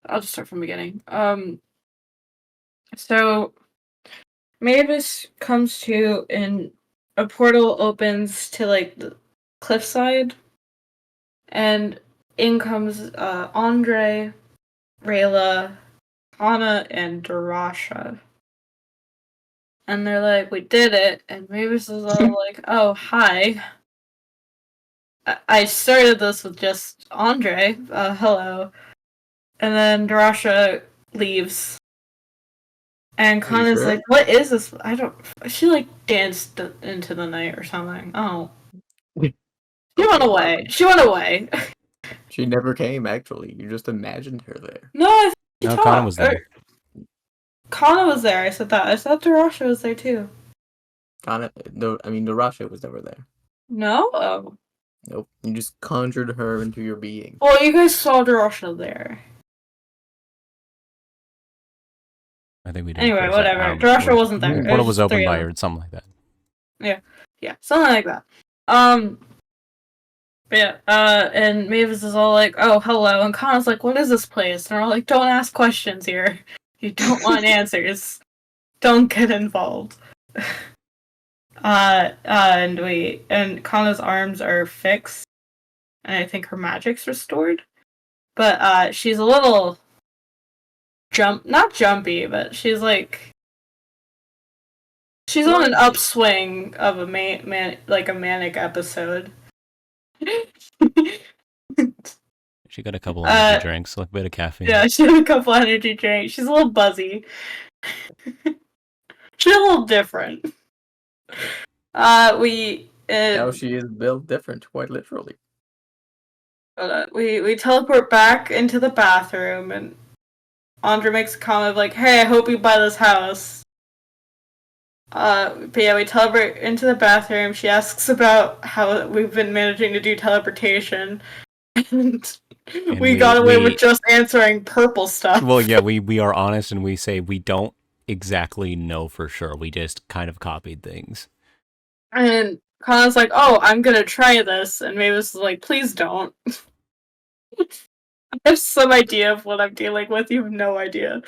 I'll just start from the beginning. So Mavis comes to and a portal opens to like the cliffside, and in comes Andre, Rayla, Hana, and Darasha. And they're like, we did it. And Mavis is all like, oh, hi. I started this with just Andre. Hello. And then Darasha leaves. And Kana's sure? like, what is this? She like danced into the night or something. Oh. She went away. She went away. She never came, actually. You just imagined her there. No, I think she talked. Kana was there. Kana was there. I said that. I said Darasha was there too. Darasha was never there. No? Oh. Nope. You just conjured her into your being. Well, you guys saw Darasha there. I think we did. Anyway, whatever. Darasha wasn't there. The portal was open by her, something like that. Yeah, something like that. But yeah, and Mavis is all like, oh, hello, and Kana's like, what is this place? And we're all like, don't ask questions here. You don't want answers. Don't get involved. And Kana's arms are fixed, and I think her magic's restored. But, she's a little not jumpy, but she's like, she's on an upswing of a manic episode. She got a couple of energy drinks, like a bit of caffeine. Yeah, she had a couple energy drinks. She's a little buzzy. She's a little different. Now she is built different, quite literally. We teleport back into the bathroom, and Andre makes a comment of like, hey, I hope you buy this house. But yeah, we teleport into the bathroom. She asks about how we've been managing to do teleportation. And we got away with just answering purple stuff. Well, yeah, we are honest and we say we don't exactly know for sure. We just kind of copied things. And Kana's like, oh, I'm gonna try this. And Mavis is like, please don't. I have some idea of what I'm dealing with. You have no idea.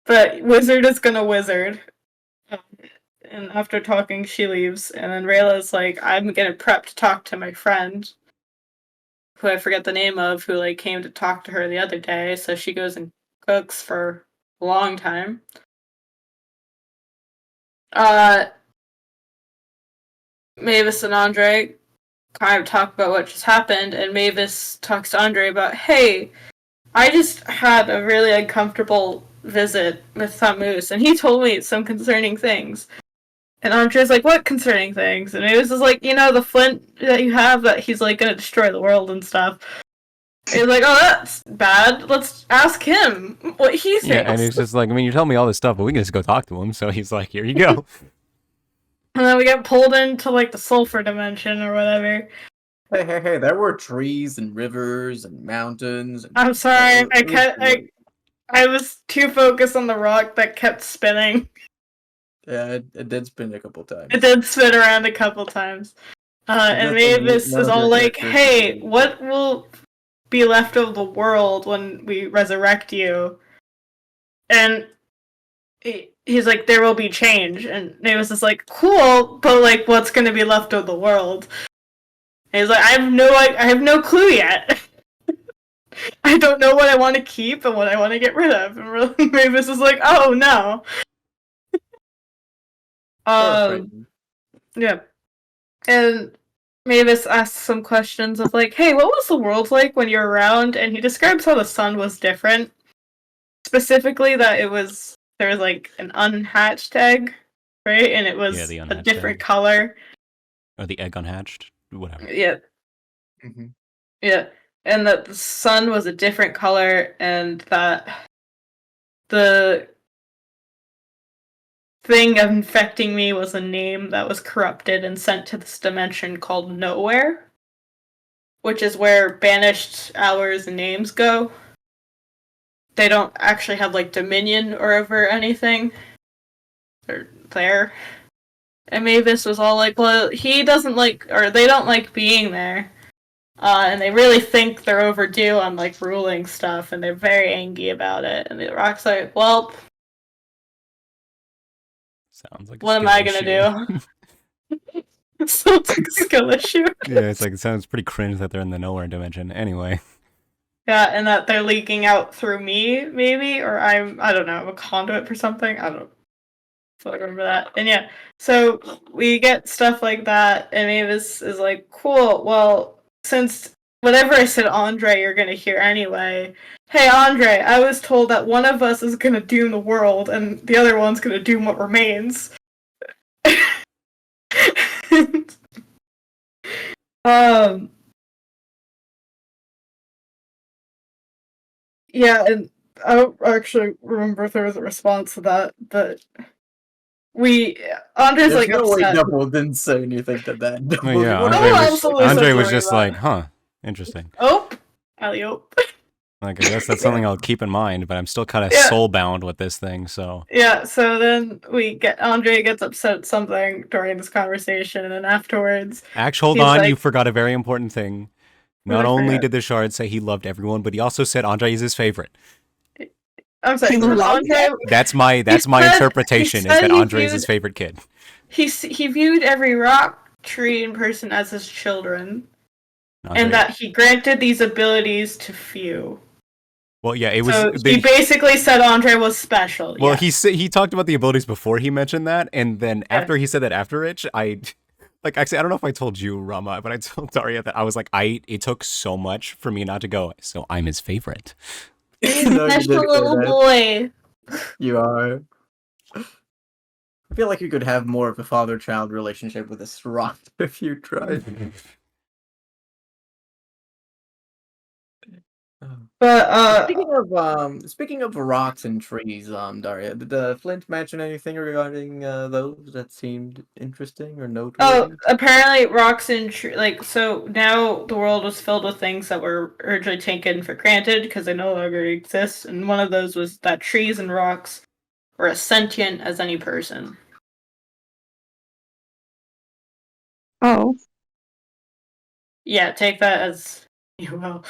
But Wizard is gonna wizard. And after talking, she leaves. And then Rayla's like, I'm gonna prep to talk to my friend, who I forget the name of, who like came to talk to her the other day. So she goes and cooks for a long time. Mavis and Andre kind of talk about what just happened, and Mavis talks to Andre about, hey, I just had a really uncomfortable visit with Thamus, and he told me some concerning things. And Andre's like, what concerning things? And Mavis is like, the flint that you have that he's like gonna destroy the world and stuff. And he's like, oh, that's bad. Let's ask him what he thinks. Yeah, and he's just like, you're telling me all this stuff, but we can just go talk to him. So he's like, here you go. And then we get pulled into like the sulfur dimension or whatever. Hey, there were trees and rivers and mountains. I'm sorry, I was too focused on the rock that kept spinning. Yeah, it did spin a couple times. It did spin around a couple times. And Mavis is all like, hey, what will be left of the world when we resurrect you? And he's like, there will be change. And Mavis is like, cool, but like, what's going to be left of the world? And he's like, I have no clue yet. I don't know what I want to keep and what I want to get rid of. And Mavis is like, oh no. Yeah. And Mavis asks some questions of like, hey, what was the world like when you were around? And he describes how the sun was different. Specifically that there was like an unhatched egg, right? And it was a different color. Or the egg unhatched, whatever. Yeah. Mm-hmm. Yeah. And that the sun was a different color, and that the thing infecting me was a name that was corrupted and sent to this dimension called Nowhere, which is where banished hours and names go. They don't actually have like dominion or over anything. They're there. And Mavis was all like, well, he doesn't like, or they don't like being there. And they really think they're overdue on like ruling stuff, and they're very angry about it. And the Rock's like, "Well, Sounds like a what am skill I gonna issue. do?" Sounds like a skill issue. Yeah, it's like it sounds pretty cringe that they're in the nowhere dimension. Anyway, Yeah, and that they're leaking out through me, maybe, or I don't know, a conduit for something. I don't so I remember that. And yeah, so we get stuff like that, and Mavis is like, "Cool. Well, since whatever I said, Andre, you're gonna hear anyway. Hey, Andre, I was told that one of us is gonna doom the world, and the other one's gonna doom what remains." um. Yeah, and I don't actually remember if there was a response to that, but Andre's There's like no way upset. Double didn't say anything to that. oh, Double, yeah, what Andre Oh, was absolutely Andre something was like just that. like, huh, interesting. Oh, alley-oop. Like, I guess that's something I'll keep in mind, but I'm still kind of Yeah. soul-bound with this thing, so... Yeah, so then Andre gets upset at something during this conversation, and then afterwards, Ash, hold he's on, like- you forgot a very important thing. What Not did I only forget? did the shard say he loved everyone, but he also said Andre is his favorite. I'm sorry, He loved Andre. That's my said- interpretation, is said that he Andre is his viewed- favorite kid. He viewed every rock tree in person as his children, Andre- and that he granted these abilities to few. Well, yeah, it was... So he basically said Andre was special. Well, yeah. he talked about the abilities before he mentioned that, and then Yeah. after he said that after it, actually, I don't know if I told you, Rama, but I told Daria that I was like, it took so much for me not to go, so I'm his favorite. No, you Special didn't say little that. boy. You are. I feel like you could have more of a father-child relationship with this rock if you tried. But Speaking of rocks and trees, Daria, did Flint mention anything regarding those that seemed interesting or noteworthy? apparently rocks and so now the world was filled with things that were originally taken for granted because they no longer exist, and one of those was that trees and rocks were as sentient as any person. Oh. Yeah, take that as you will.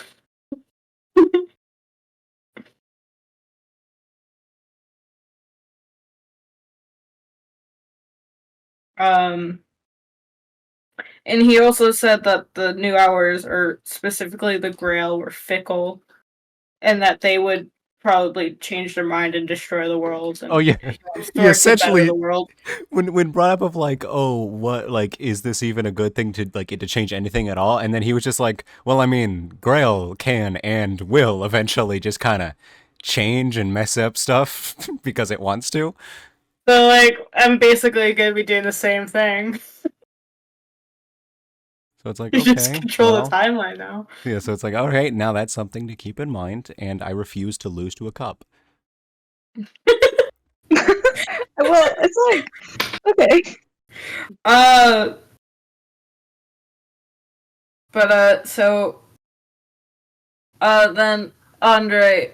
And he also said that the New Hours, or specifically the Grail, were fickle, and that they would probably change their mind and destroy the world. And Oh, yeah. wants He to essentially- better the world. When brought up of like, oh, what, like, is this even a good thing to, like, it to change anything at all? And then he was just like, well, I mean, Grail can and will eventually just kind of change and mess up stuff because it wants to. So, like, I'm basically going to be doing the same thing. So it's like, You okay, just control well, the timeline now. yeah, so it's like, all right, now that's something to keep in mind, and I refuse to lose to a cup. Well, it's like, okay. Then Andre,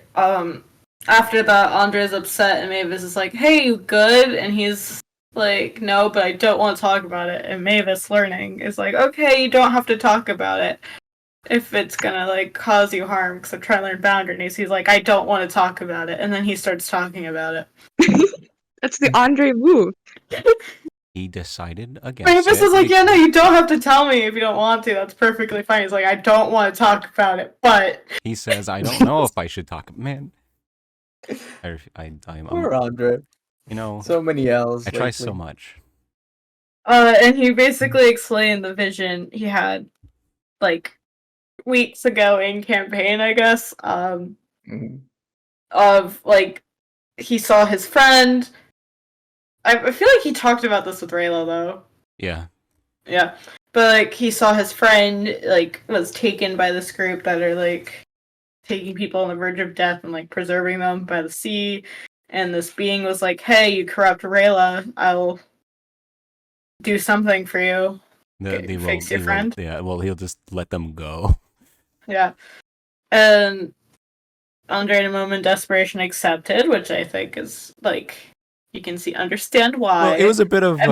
after that, Andre's upset, and Mavis is like, "Hey, you good?" And he's like, "No, but I don't want to talk about it." And Mavis, learning, is like, "Okay, you don't have to talk about it if it's gonna like cause you harm." Because I'm trying to learn boundaries. He's like, "I don't want to talk about it," and then he starts talking about it. That's the Andre move. He decided against Mavis it. is like, "Yeah, no, you don't have to tell me if you don't want to. That's perfectly fine." He's like, "I don't want to talk about it, but." He says, I don't know if I should talk. Man, I'm Poor Andre. you know, So many L's. I try lately. so much. And he basically explained the vision he had, like, weeks ago in campaign, I guess, Mhm. of, like, he saw his friend. I feel like he talked about this with Rayla, though. Yeah. Yeah. But, like, he saw his friend, like, was taken by this group that are, like, taking people on the verge of death and, like, preserving them by the sea. And this being was like, "Hey, you corrupt Rayla, I'll do something for you." Fix your friend? Yeah, well, he'll just let them go. Yeah. And Andre, in a moment of desperation, accepted, which I think is, like, you can understand why. Well, it was a bit of... And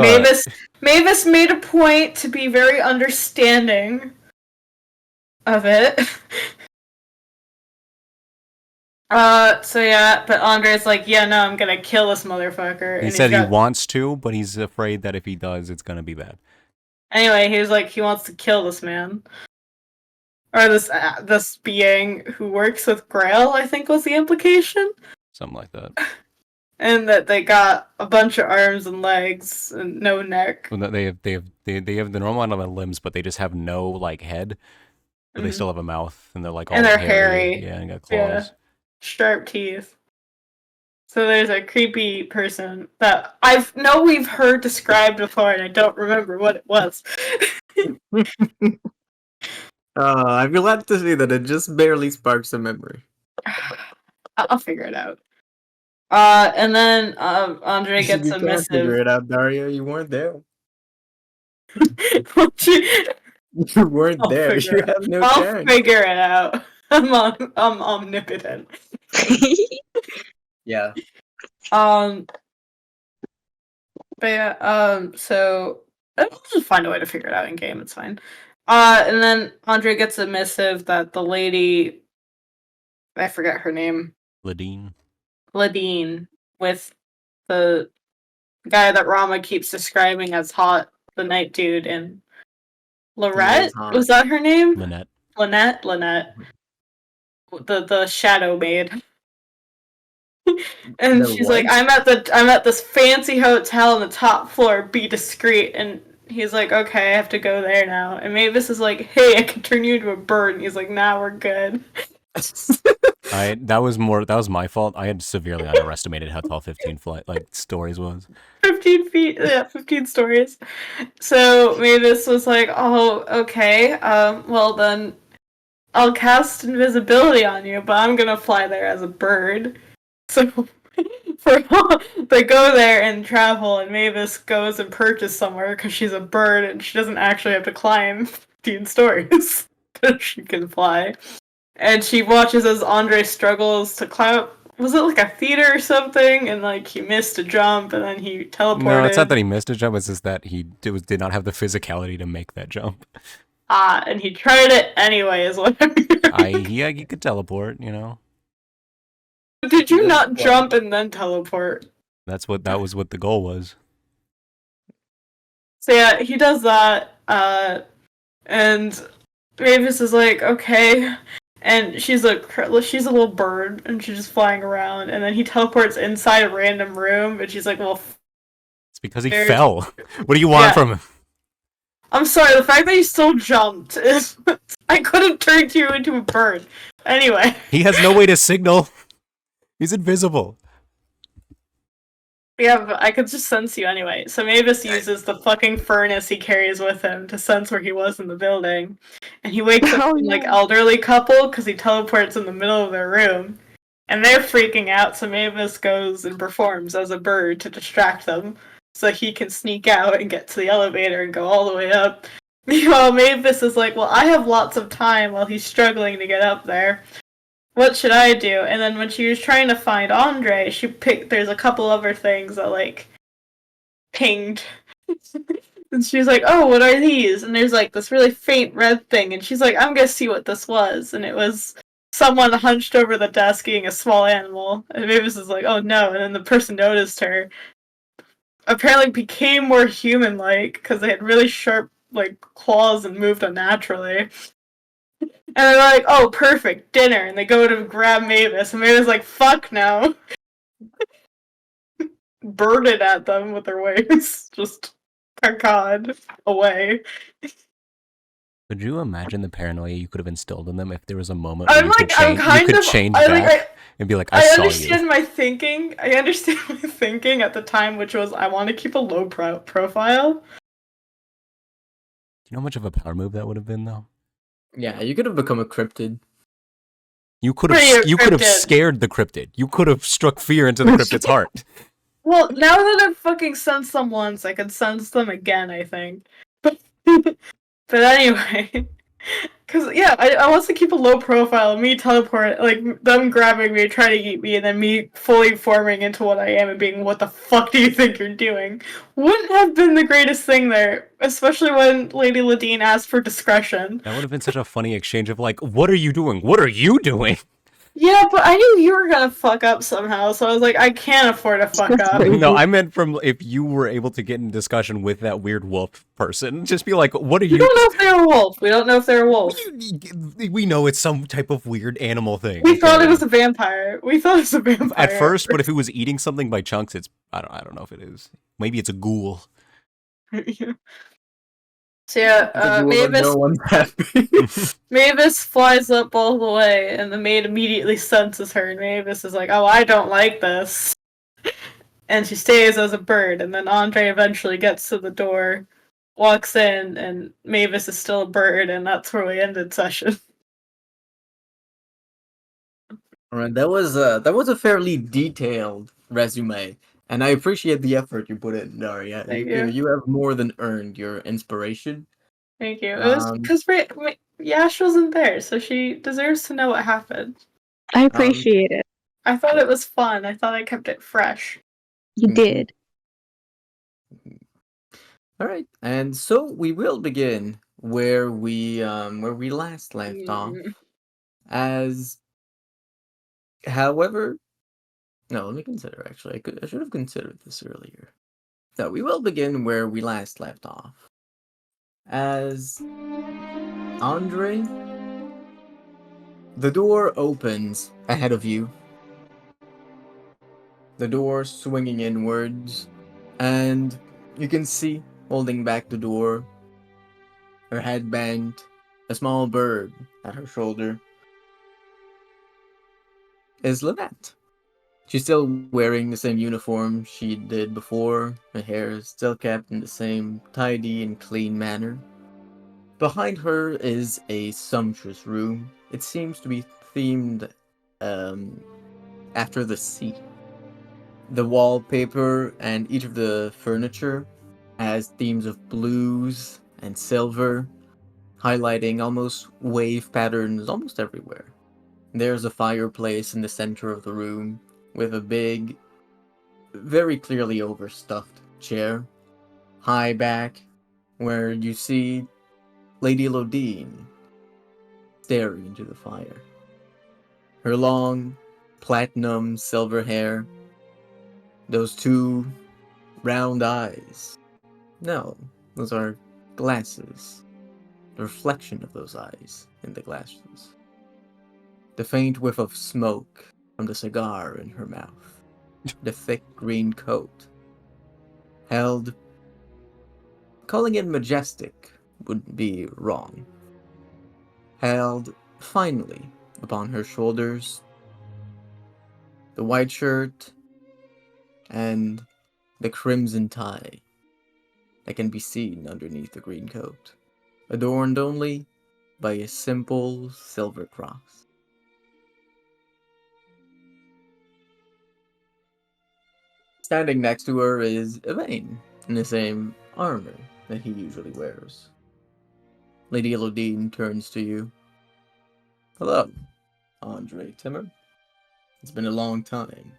Mavis made a point to be very understanding of it. So yeah, but Andre's like, yeah, no, I'm gonna kill this motherfucker. He And said he's he got... wants to, but he's afraid that if he does, it's gonna be bad. Anyway, he was like, he wants to kill this man. Or this being who works with Grail, I think was the implication. Something like that. And that they got a bunch of arms and legs and no neck. Well, they have the normal amount of limbs, but they just have no like head. But they Mhm. still have a mouth, and they're like all And they're hairy. hairy. Yeah, and got Yeah. claws. Sharp teeth. So there's a creepy person that we've heard described before, and I don't remember what it was. I'm glad to see that it just barely sparks a memory. I'll figure it out. And then Andre gets You a can't figure missive. it out, Daria. You weren't there. I'll You weren't there. figure You it have no I'll chance. figure it out. I'm omnipotent. Yeah. But yeah, so I'll just find a way to figure it out in game. It's fine. And then Andre gets a missive that the lady, I forget her name, Ladine. Ladine, with the guy that Rama keeps describing as hot, the night dude, and Lorette? hot. Was that her name? Lynette. Lynette. The shadow maid. And The she's what? like, I'm at this fancy hotel on the top floor, be discreet. And he's like, okay, I have to go there now. And Mavis is like, hey, I can turn you into a bird. And he's like, nah, we're good. That was my fault. I had severely underestimated how tall 15 flight stories was. 15 feet, yeah, 15 stories. So Mavis was like, oh, okay, well then, I'll cast invisibility on you, but I'm gonna fly there as a bird. So they go there and travel, and Mavis goes and perches somewhere because she's a bird and she doesn't actually have to climb 15 stories. She can fly. And she watches as Andre struggles to climb up. Was it like a theater or something? And like he missed a jump and then he teleported. No, it's not that he missed a jump. It's just that he did not have the physicality to make that jump. And he tried it anyway, is what I'm hearing. Yeah, you could teleport. You know, Did you not jump and then teleport? that was what the goal was. So yeah, he does that. And Mavis is like, okay. And she's a little bird, and she's just flying around. And then he teleports inside a random room, and she's like, well, It's because he fell. What do you want from him? I'm sorry, the fact that he still jumped is... I could have turned you into a bird. Anyway. He has no way to signal. He's invisible. Yeah, but I could just sense you anyway. So Mavis uses the fucking furnace he carries with him to sense where he was in the building. And he wakes up some, like, elderly couple, because he teleports in the middle of their room. And they're freaking out, so Mavis goes and performs as a bird to distract them. So he can sneak out and get to the elevator and go all the way up. Meanwhile, Mavis is like, well, I have lots of time while he's struggling to get up there. What should I do? And then when she was trying to find Andre, there's a couple other things that, like, pinged. And she was like, oh, what are these? And there's, like, this really faint red thing. And she's like, I'm gonna see what this was. And it was someone hunched over the desk eating a small animal. And Mavis is like, oh no. And then the person noticed her. Apparently became more human-like, because they had really sharp, like, claws and moved unnaturally. And they're like, oh, perfect, dinner. And they go to grab Mavis, and Mavis is like, fuck no. Birded at them with their wings. Just, God, away. Could you imagine the paranoia you could have instilled in them if there was a moment where I'm like, I'm kind you could of... change back and be like, I saw understand you. my thinking. I understand my thinking at the time, which was, I want to keep a low profile. Do you know how much of a power move that would have been, though? Yeah, you could have become a cryptid. You could have scared the cryptid. You could have struck fear into the cryptid's heart. Well, now that I've fucking sensed them once, I can sense them again, I think. But anyway, Because, yeah, I want to keep a low profile, me teleport, like, them grabbing me, trying to eat me, and then me fully forming into what I am and being, what the fuck do you think you're doing? Wouldn't have been the greatest thing there, especially when Lady Ladine asked for discretion. That would have been such a funny exchange of like, what are you doing? What are you doing? Yeah, but I knew you were gonna fuck up somehow, so I was like, I can't afford to fuck That's up. crazy. No, I meant from if you were able to get in discussion with that weird wolf person, just be like, what are We you? don't know if they're a wolf. We don't know if they're a wolf. We know it's some type of weird animal thing. We thought okay? it was a vampire. We thought it was a vampire. At first, but if it was eating something by chunks, it's I don't know if it is. Maybe it's a ghoul. So yeah, No one's happy. Mavis flies up all the way, and the maid immediately senses her, and Mavis is like, oh, I don't like this. And she stays as a bird, and then Andre eventually gets to the door, walks in, and Mavis is still a bird, and that's where we ended session. All right, that was a fairly detailed resume, and I appreciate the effort you put in, Daria. Thank You you. you have more than earned your inspiration. Thank you. It was because Yash wasn't there, so she deserves to know what happened. I appreciate it. I thought it was fun. I thought I kept it fresh. You Mhm. did. All right, and so we will begin where we last left off. As, however, no, let me consider. Actually, I should have considered this earlier. So we will begin where we last left off. As Andre, the door opens ahead of you. The door swinging inwards, and you can see, holding back the door, her head bent, a small bird at her shoulder, is Lynette. She's still wearing the same uniform she did before. Her hair is still kept in the same tidy and clean manner. Behind her is a sumptuous room. It seems to be themed after the sea. The wallpaper and each of the furniture has themes of blues and silver, highlighting almost wave patterns almost everywhere. There's a fireplace in the center of the room with a big, very clearly overstuffed chair, high back, where you see Lady Lodine staring into the fire. Her long, platinum silver hair, those two round eyes. No, those are glasses. The reflection of those eyes in the glasses. The faint whiff of smoke from the cigar in her mouth. The thick green coat. Held. Calling it majestic would be wrong. Held finely upon her shoulders. The white shirt and the crimson tie that can be seen underneath the green coat, adorned only by a simple silver cross. Standing next to her is Yvain, in the same armor that he usually wears. Lady Elodine turns to you. Hello, Andre Timmer. It's been a long time.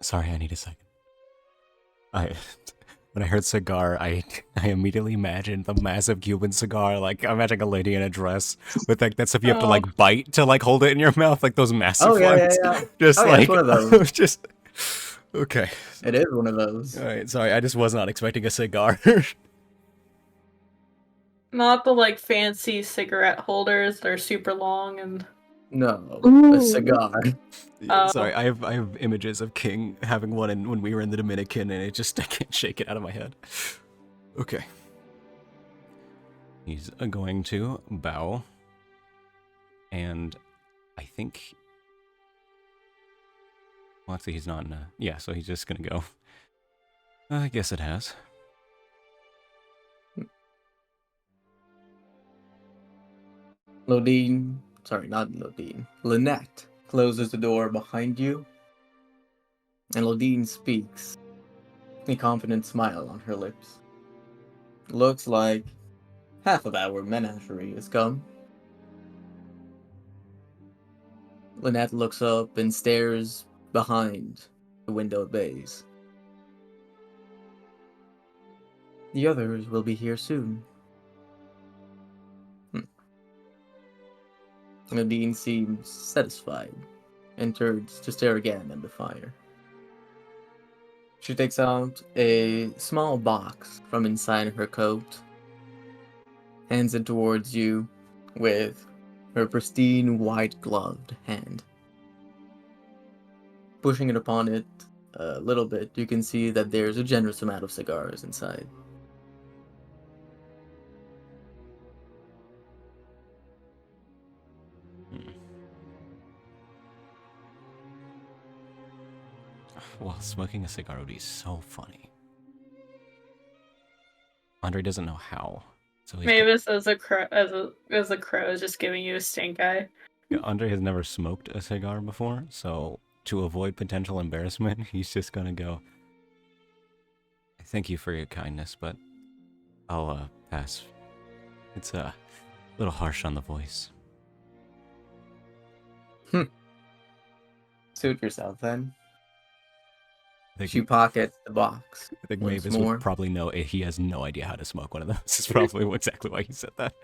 Sorry, I need a second. When I heard cigar, I immediately imagined the massive Cuban cigar. Like, I'm imagining a lady in a dress with like that stuff you have to like bite to like hold it in your mouth, like those massive ones. Yeah. Just Yeah, like it's one of those. just okay. It is one of those. All right, sorry, I just was not expecting a cigar. Not the like fancy cigarette holders that are super long and No, Ooh. a cigar. Yeah, Oh. sorry, I have images of King having one when we were in the Dominican, and I can't shake it out of my head. Okay. He's going to bow, and I think. Well, actually, he's not in a. Yeah, so he's just gonna go. I guess it has. Lodine, sorry, not Lodine. Lynette closes the door behind you, and Lodine speaks, a confident smile on her lips. Looks like half of our menagerie has come. Lynette looks up and stares behind the windowed bays. The others will be here soon. Nadine seems satisfied and turns to stare again at the fire. She takes out a small box from inside her coat, hands it towards you with her pristine white gloved hand. Pushing it upon it a little bit, you can see that there's a generous amount of cigars inside. Well, smoking a cigar would be so funny. Andre doesn't know how, so Mavis as a crow, as a crow, is just giving you a stink eye. Yeah, Andre has never smoked a cigar before, so to avoid potential embarrassment, he's just gonna go, "Thank you for your kindness, but I'll pass. It's a little harsh on the voice." Suit yourself then. I think, She pockets the box. I think once Mavis more. would probably know he has no idea how to smoke one of those. This is probably exactly why he said that.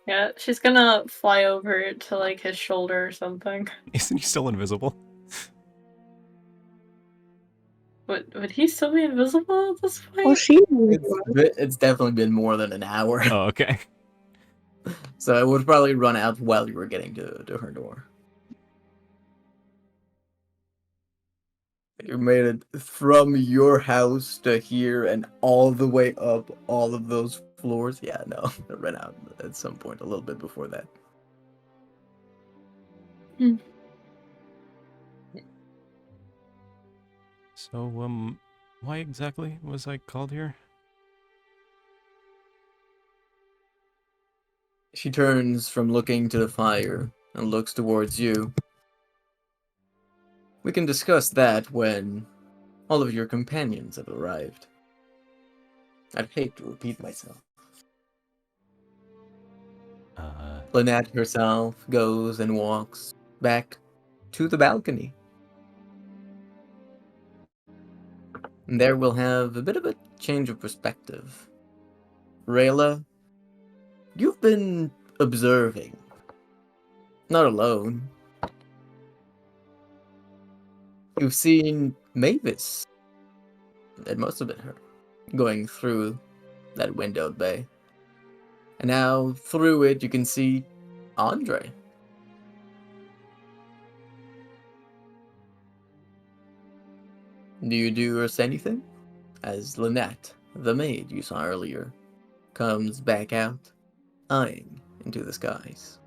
Yeah, she's gonna fly over to like his shoulder or something. Isn't he still invisible? Would he still be invisible at this point? Well, she It's definitely been more than an hour, Oh, okay. so it would probably run out while you were getting to her door. You made it from your house to here and all the way up all of those floors. Yeah, no, it ran out at some point a little bit before that. So, why exactly was I called here? She turns from looking to the fire and looks towards you. We can discuss that when all of your companions have arrived. I'd hate to repeat myself. Lynette herself goes and walks back to the balcony. And there we'll have a bit of a change of perspective. Rayla, you've been observing. Not alone. You've seen Mavis. It must have been her. Going through that windowed bay. And now, through it, you can see Andre. Do you do or say anything? As Lynette, the maid you saw earlier, comes back out, eyeing into the skies.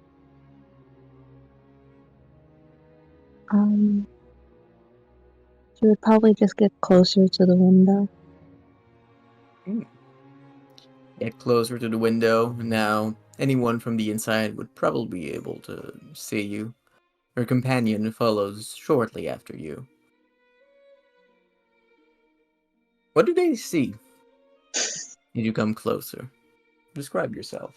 She would probably just get closer to the window. Get closer to the window. Now, anyone from the inside would probably be able to see you. Her companion follows shortly after you. What do they see? Did you come closer? Describe yourself.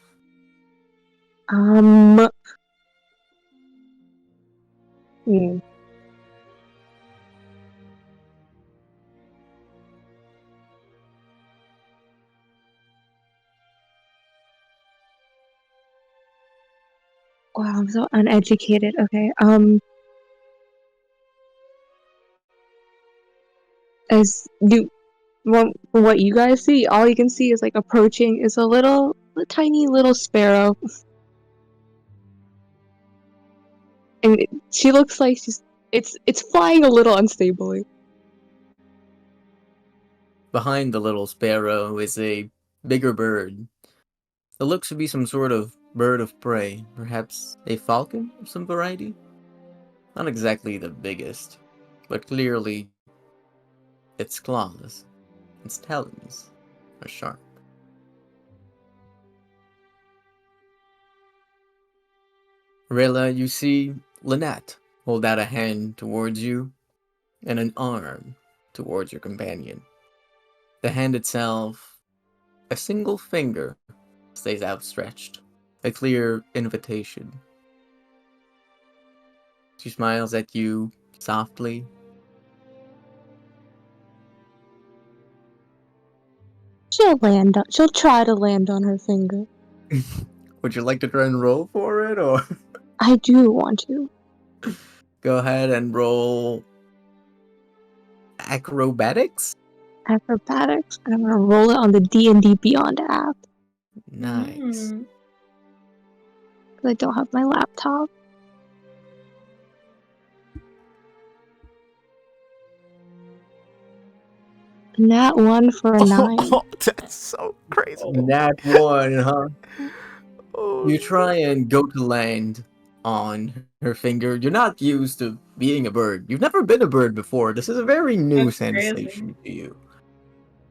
Wow, I'm so uneducated. Okay. As you, well, from what you guys see, all you can see is like approaching is a tiny little sparrow, and she looks like it's flying a little unstably. Behind the little sparrow is a bigger bird. It looks to be some sort of bird of prey, perhaps a falcon of some variety. Not exactly the biggest, but clearly its claws, its talons are sharp. Rayla, you see Lynette hold out a hand towards you and an arm towards your companion. The hand itself a single finger stays outstretched, a clear invitation. She smiles at you softly. She'll try to land on her finger. Would you like to try and roll for it, or I do want to. go ahead and roll acrobatics? Acrobatics, and I'm gonna roll it on the D&D Beyond app. Nice. Mm. Because I don't have my laptop. Nat 1 for a 9. Oh, that's so crazy. Nat 1, huh? Oh, You try and go to land on her finger. You're not used to being a bird. You've never been a bird before. This is a very new That's crazy. sensation to you.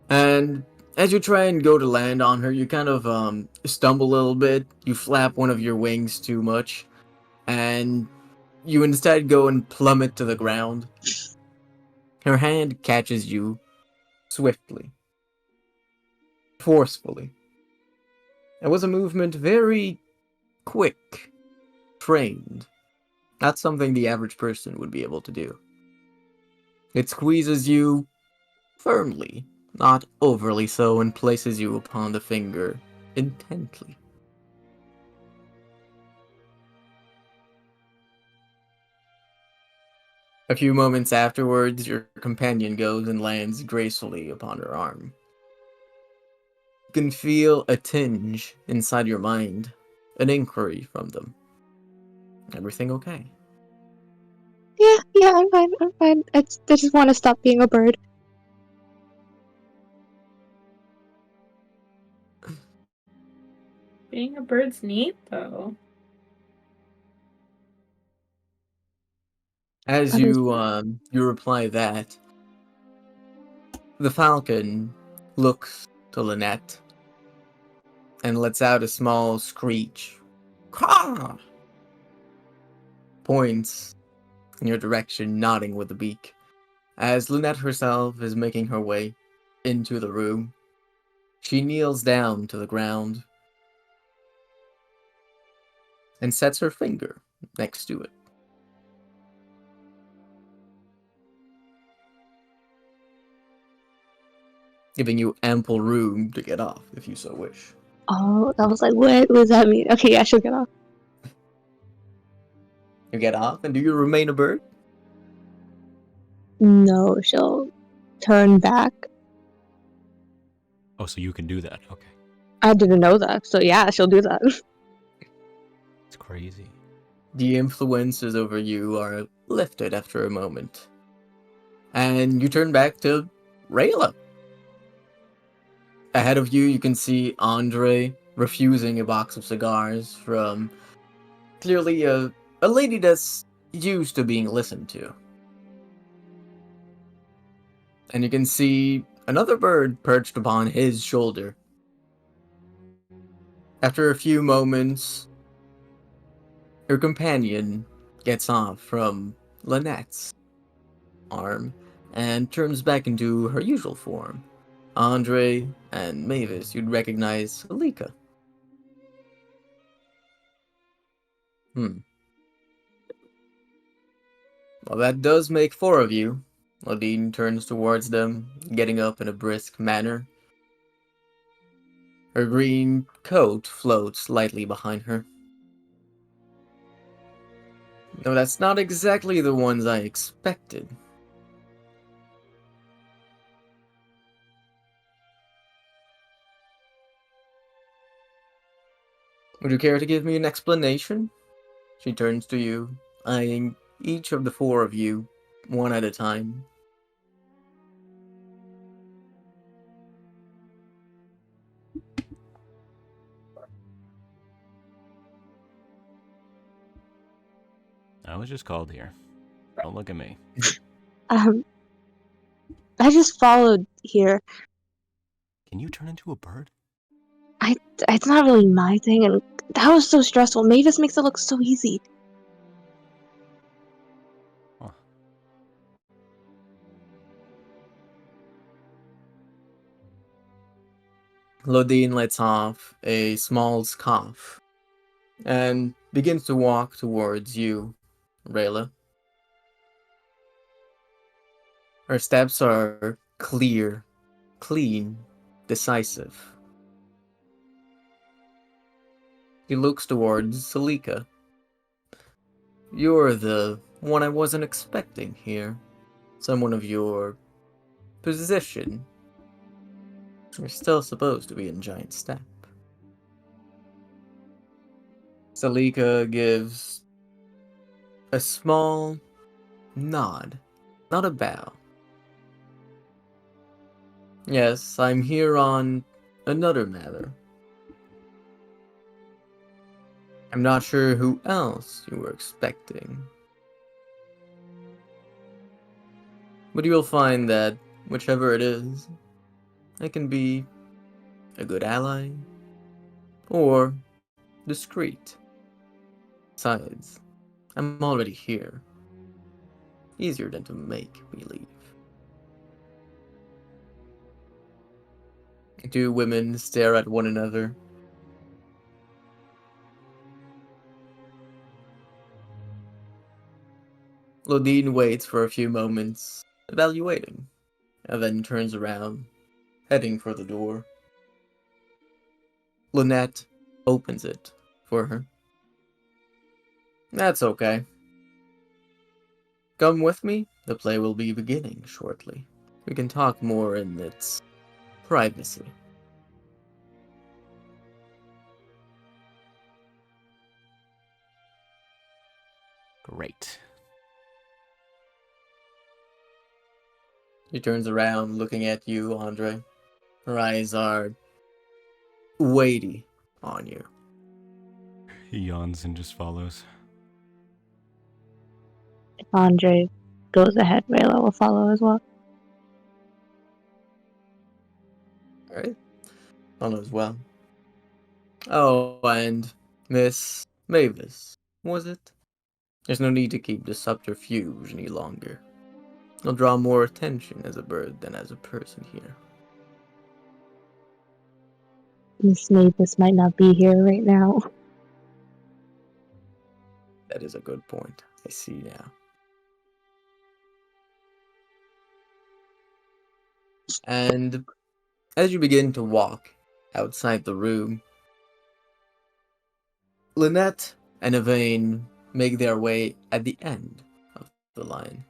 And as you try and go to land on her, you kind of stumble a little bit. You flap one of your wings too much, and you instead go and plummet to the ground. Her hand catches you swiftly, forcefully. It was a movement very quick, trained. Not something the average person would be able to do. It squeezes you firmly, not overly so, and places you upon the finger intently. A few moments afterwards, your companion goes and lands gracefully upon her arm. You can feel a tinge inside your mind, an inquiry from them. Everything okay? Yeah, I'm fine. I just want to stop being a bird. Being a bird's neat, though. As you reply that, the falcon looks to Lynette and lets out a small screech. Caw! Points in your direction, nodding with the beak, as Lynette herself is making her way into the room. She kneels down to the ground and sets her finger next to it. Giving you ample room to get off if you so wish. Oh, I was like, what does that mean? Okay, yeah, she'll get off. You get off, and do you remain a bird? No, she'll turn back. Oh, so you can do that. Okay. I didn't know that, so yeah, she'll do that. It's crazy. The influences over you are lifted after a moment. And you turn back to Rayla. Ahead of you, you can see Andre refusing a box of cigars from clearly a lady that's used to being listened to. And you can see another bird perched upon his shoulder. After a few moments, your companion gets off from Lynette's arm and turns back into her usual form. Andre and Mavis, you'd recognize Alika. Well, that does make 4 of you. Nadine turns towards them, getting up in a brisk manner. Her green coat floats lightly behind her. No, that's not exactly the ones I expected. Would you care to give me an explanation? She turns to you, eyeing each of the 4 of you, one at a time. I was just called here. Don't look at me. I just followed here. Can you turn into a bird? It's not really my thing, and that was so stressful. Mavis makes it look so easy. Huh. Lodine lets off a small cough and begins to walk towards you, Rayla. Her steps are clear, clean, decisive. He looks towards Salika. You're the one I wasn't expecting here. Someone of your position. You're still supposed to be in Giant Step. Salika gives a small nod, not a bow. Yes, I'm here on another matter. I'm not sure who else you were expecting. But you'll find that, whichever it is, I can be a good ally or discreet. Besides, I'm already here. Easier than to make me leave. Two women stare at one another. Lodine waits for a few moments, evaluating, and then turns around, heading for the door. Lynette opens it for her. That's okay. Come with me, the play will be beginning shortly. We can talk more in its privacy. Great. She turns around, looking at you, Andre. Her eyes are weighty on you. He yawns and just follows. If Andre goes ahead, Rayla will follow as well. Alright. All is well. Oh, and Miss Mavis, was it? There's no need to keep the subterfuge any longer. You'll draw more attention as a bird than as a person here. Miss Mavis might not be here right now. That is a good point. I see now. And as you begin to walk outside the room, Lynette and Yvain make their way at the end of the line.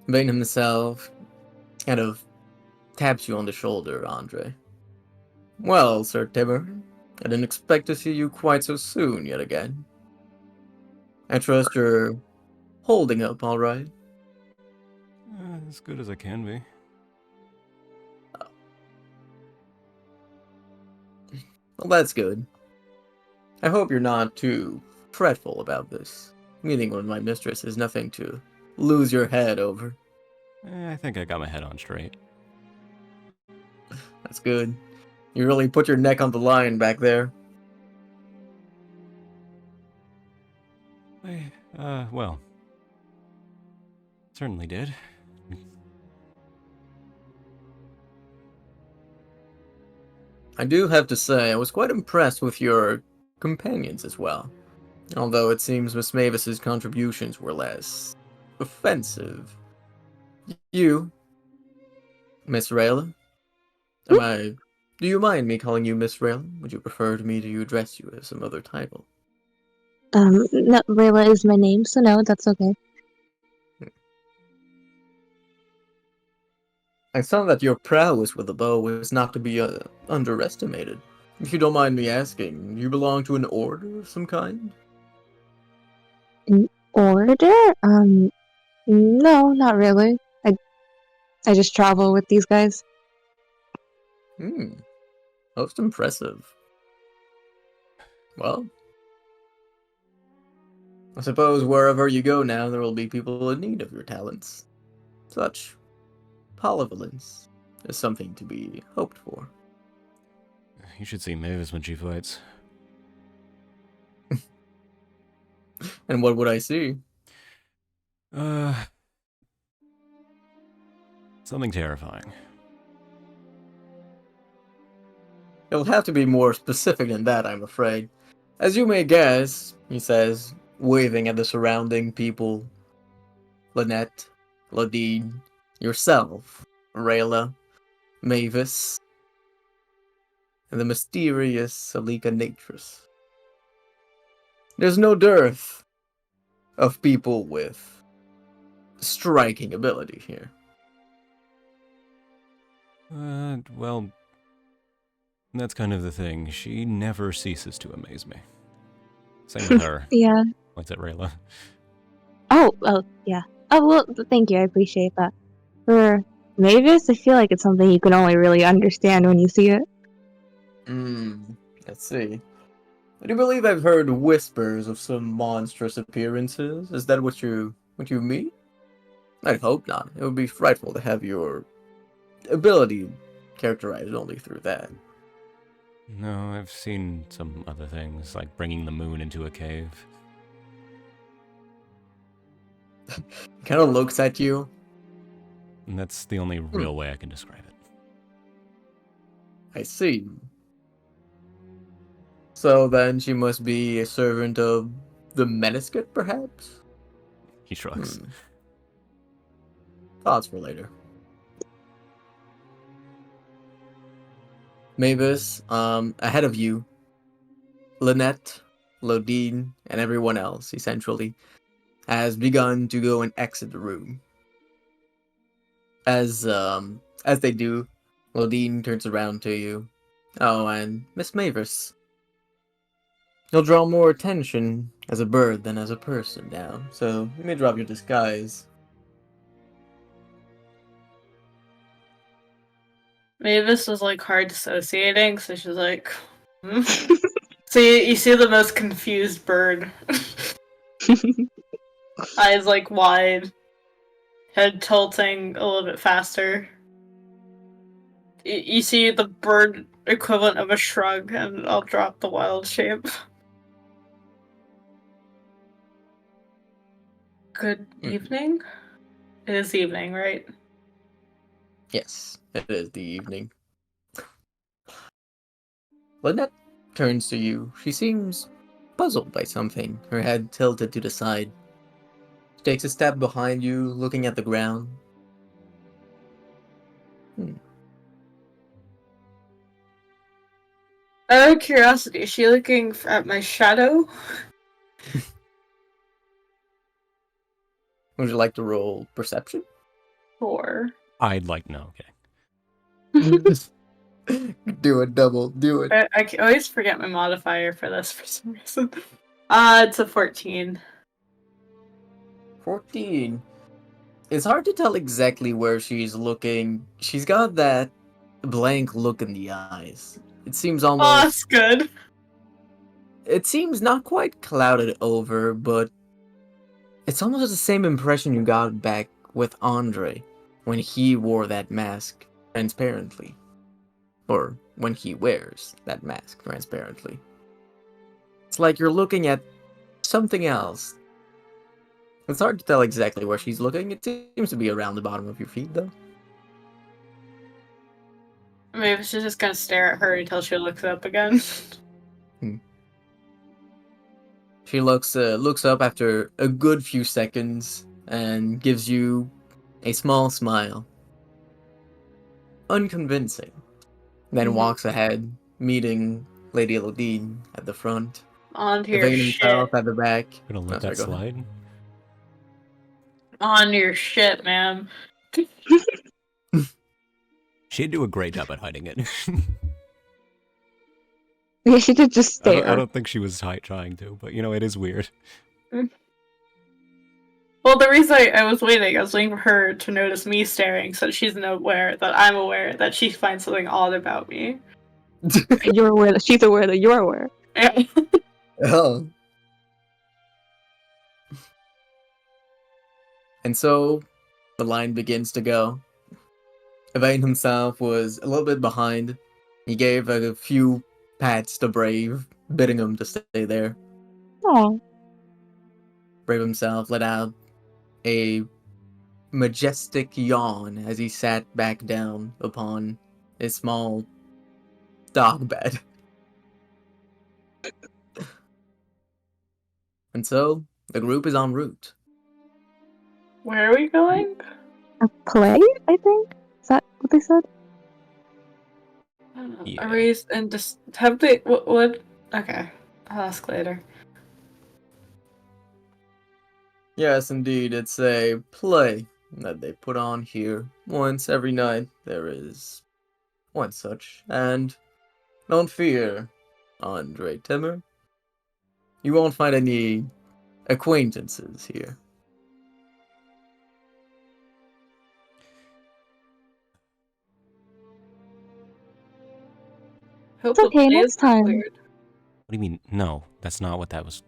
Yvain himself kind of taps you on the shoulder, Andre. Well, Sir Timur, I didn't expect to see you quite so soon yet again. I trust you're holding up all right. As good as I can be. Well, that's good. I hope you're not too fretful about this. Meeting with my mistress is nothing to lose your head over. I think I got my head on straight. That's good. You really put your neck on the line back there. Well, certainly did. I do have to say, I was quite impressed with your companions as well. Although it seems Miss Mavis's contributions were less offensive. You, Miss Rayla? Do you mind me calling you Miss Rayla? Would you prefer me to address you as some other title? No, Rayla is my name, so no, that's okay. I saw that your prowess with the bow was not to be underestimated. If you don't mind me asking, you belong to an order of some kind? An order? No, not really. I just travel with these guys. Most impressive. Well, I suppose wherever you go now, there will be people in need of your talents. Such polyvalence is something to be hoped for. You should see Mavis when she fights. And what would I see? Something terrifying. It'll have to be more specific than that, I'm afraid. As you may guess, he says, waving at the surrounding people. Lynette, Lodine, yourself, Rayla, Mavis, and the mysterious Salika Natris. There's no dearth of people with striking ability here. Well, that's kind of the thing. She never ceases to amaze me. Same with her. Yeah. What's it, Rayla? Oh, yeah. Oh, well, thank you. I appreciate that. For Mavis, I feel like it's something you can only really understand when you see it. Let's see. I do believe I've heard whispers of some monstrous appearances. Is that what you mean? I hope not. It would be frightful to have your ability characterized only through that. No, I've seen some other things, like bringing the moon into a cave. Kind of looks at you. And that's the only real way I can describe it. I see. So then she must be a servant of the Meniscate, perhaps? He shrugs. Thoughts for later. Mavis, ahead of you, Lynette, Lodine, and everyone else, essentially, has begun to go and exit the room. As they do, Lodine turns around to you. Oh, and Miss Mavis. You'll draw more attention as a bird than as a person now, so you may drop your disguise. Mavis was like hard dissociating, so she's like, hmm? So you see the most confused bird. Eyes like wide, head tilting a little bit faster. You see the bird equivalent of a shrug, and I'll drop the wild shape. Good evening? It is evening, right? Yes, it is the evening. Lynette turns to you. She seems puzzled by something, her head tilted to the side. She takes a step behind you, looking at the ground. Out of curiosity, is she looking at my shadow? Would you like to roll perception? Or I'd like no, okay. Do it, double, do it. I always forget my modifier for this for some reason. It's a 14. 14. It's hard to tell exactly where she's looking. She's got that blank look in the eyes. It seems Oh, almost... that's good. It seems not quite clouded over, but it's almost the same impression you got back with Andre when he wore that mask transparently. Or when he wears that mask transparently. It's like you're looking at something else. It's hard to tell exactly where she's looking. It seems to be around the bottom of your feet, though. Maybe she's just gonna stare at her until she looks up again. She looks up after a good few seconds and gives you a small smile. Unconvincing. Then walks ahead, meeting Lady Elodine at the front. Onto your Evading shit. himself at the back. Gonna let sorry, that go ahead. slide. On your shit, ma'am. She'd do a great job at hiding it. Yeah, she did just I stare. don't think she was trying to, but you know, it is weird. Well, the reason I was waiting for her to notice me staring, so she's aware that I'm aware that she finds something odd about me. You're aware that she's aware that you're aware. Oh. And so, the line begins to go. Evane himself was a little bit behind. He gave a few pats to Brave, bidding him to stay there. Oh. Brave himself let out a majestic yawn as he sat back down upon his small dog bed. And so, the group is en route. Where are we going? A play, I think? Is that what they said? I don't know. Yeah. Are we and just have they what? Okay, I'll ask later. Yes, indeed, it's a play that they put on here. Once every night, there is one such. And don't fear, Andre Timmer. You won't find any acquaintances here. Hope It's okay, the play next isn't time. weird. What do you mean? No, that's not what that was.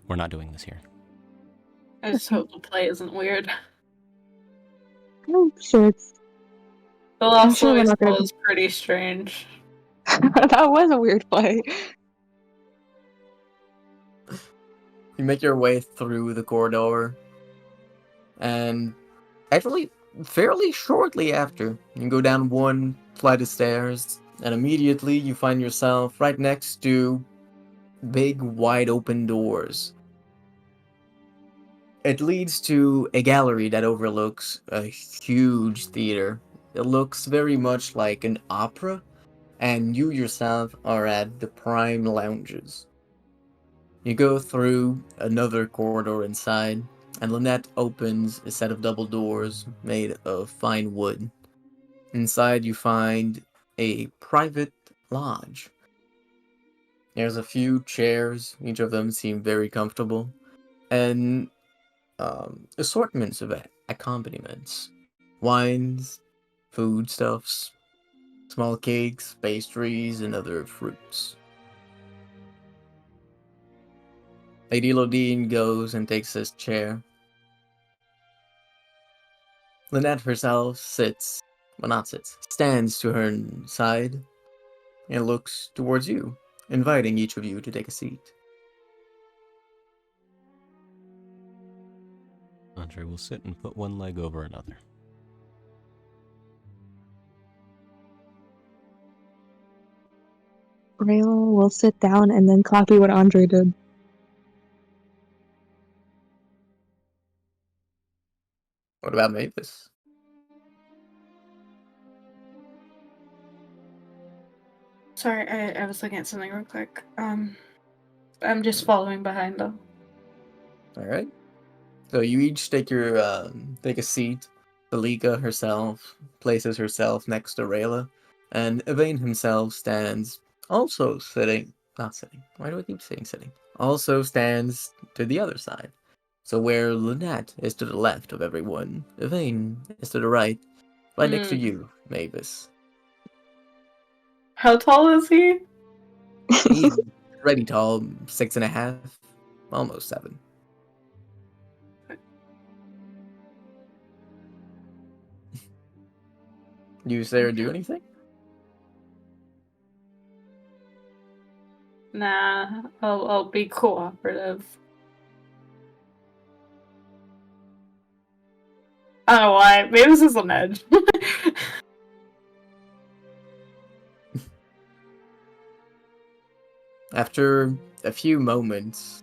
We're not doing this here. I just hope the play isn't weird. I'm sure it's. The last sure one we're we not saw gonna be- was pretty strange. That was a weird play. You make your way through the corridor, and actually, fairly shortly after, you go down one flight of stairs, and immediately you find yourself right next to big, wide open doors. It leads to a gallery that overlooks a huge theater. It looks very much like an opera, and you yourself are at the prime lounges. You go through another corridor inside, and Lynette opens a set of double doors made of fine wood. Inside, you find a private lodge. There's a few chairs, each of them seem very comfortable, and assortments of accompaniments, wines, foodstuffs, small cakes, pastries, and other fruits. Lady Lodine goes and takes his chair. Lynette herself stands to her side and looks towards you, inviting each of you to take a seat. Andre will sit and put one leg over another. Rayla will sit down and then copy what Andre did. What about Mavis? Sorry, I was looking at something real quick. I'm just following behind them. All right. So you each take a seat. Balika herself places herself next to Rayla, and Yvain himself stands, also sitting. Not sitting. Why do I keep saying sitting? Also stands to the other side. So where Lynette is to the left of everyone, Yvain is to the right next to you, Mavis. How tall is he? He's pretty tall, 6.5, almost 7. You say or do anything? Nah, I'll be cooperative. I don't know why. Maybe this is an edge. After a few moments,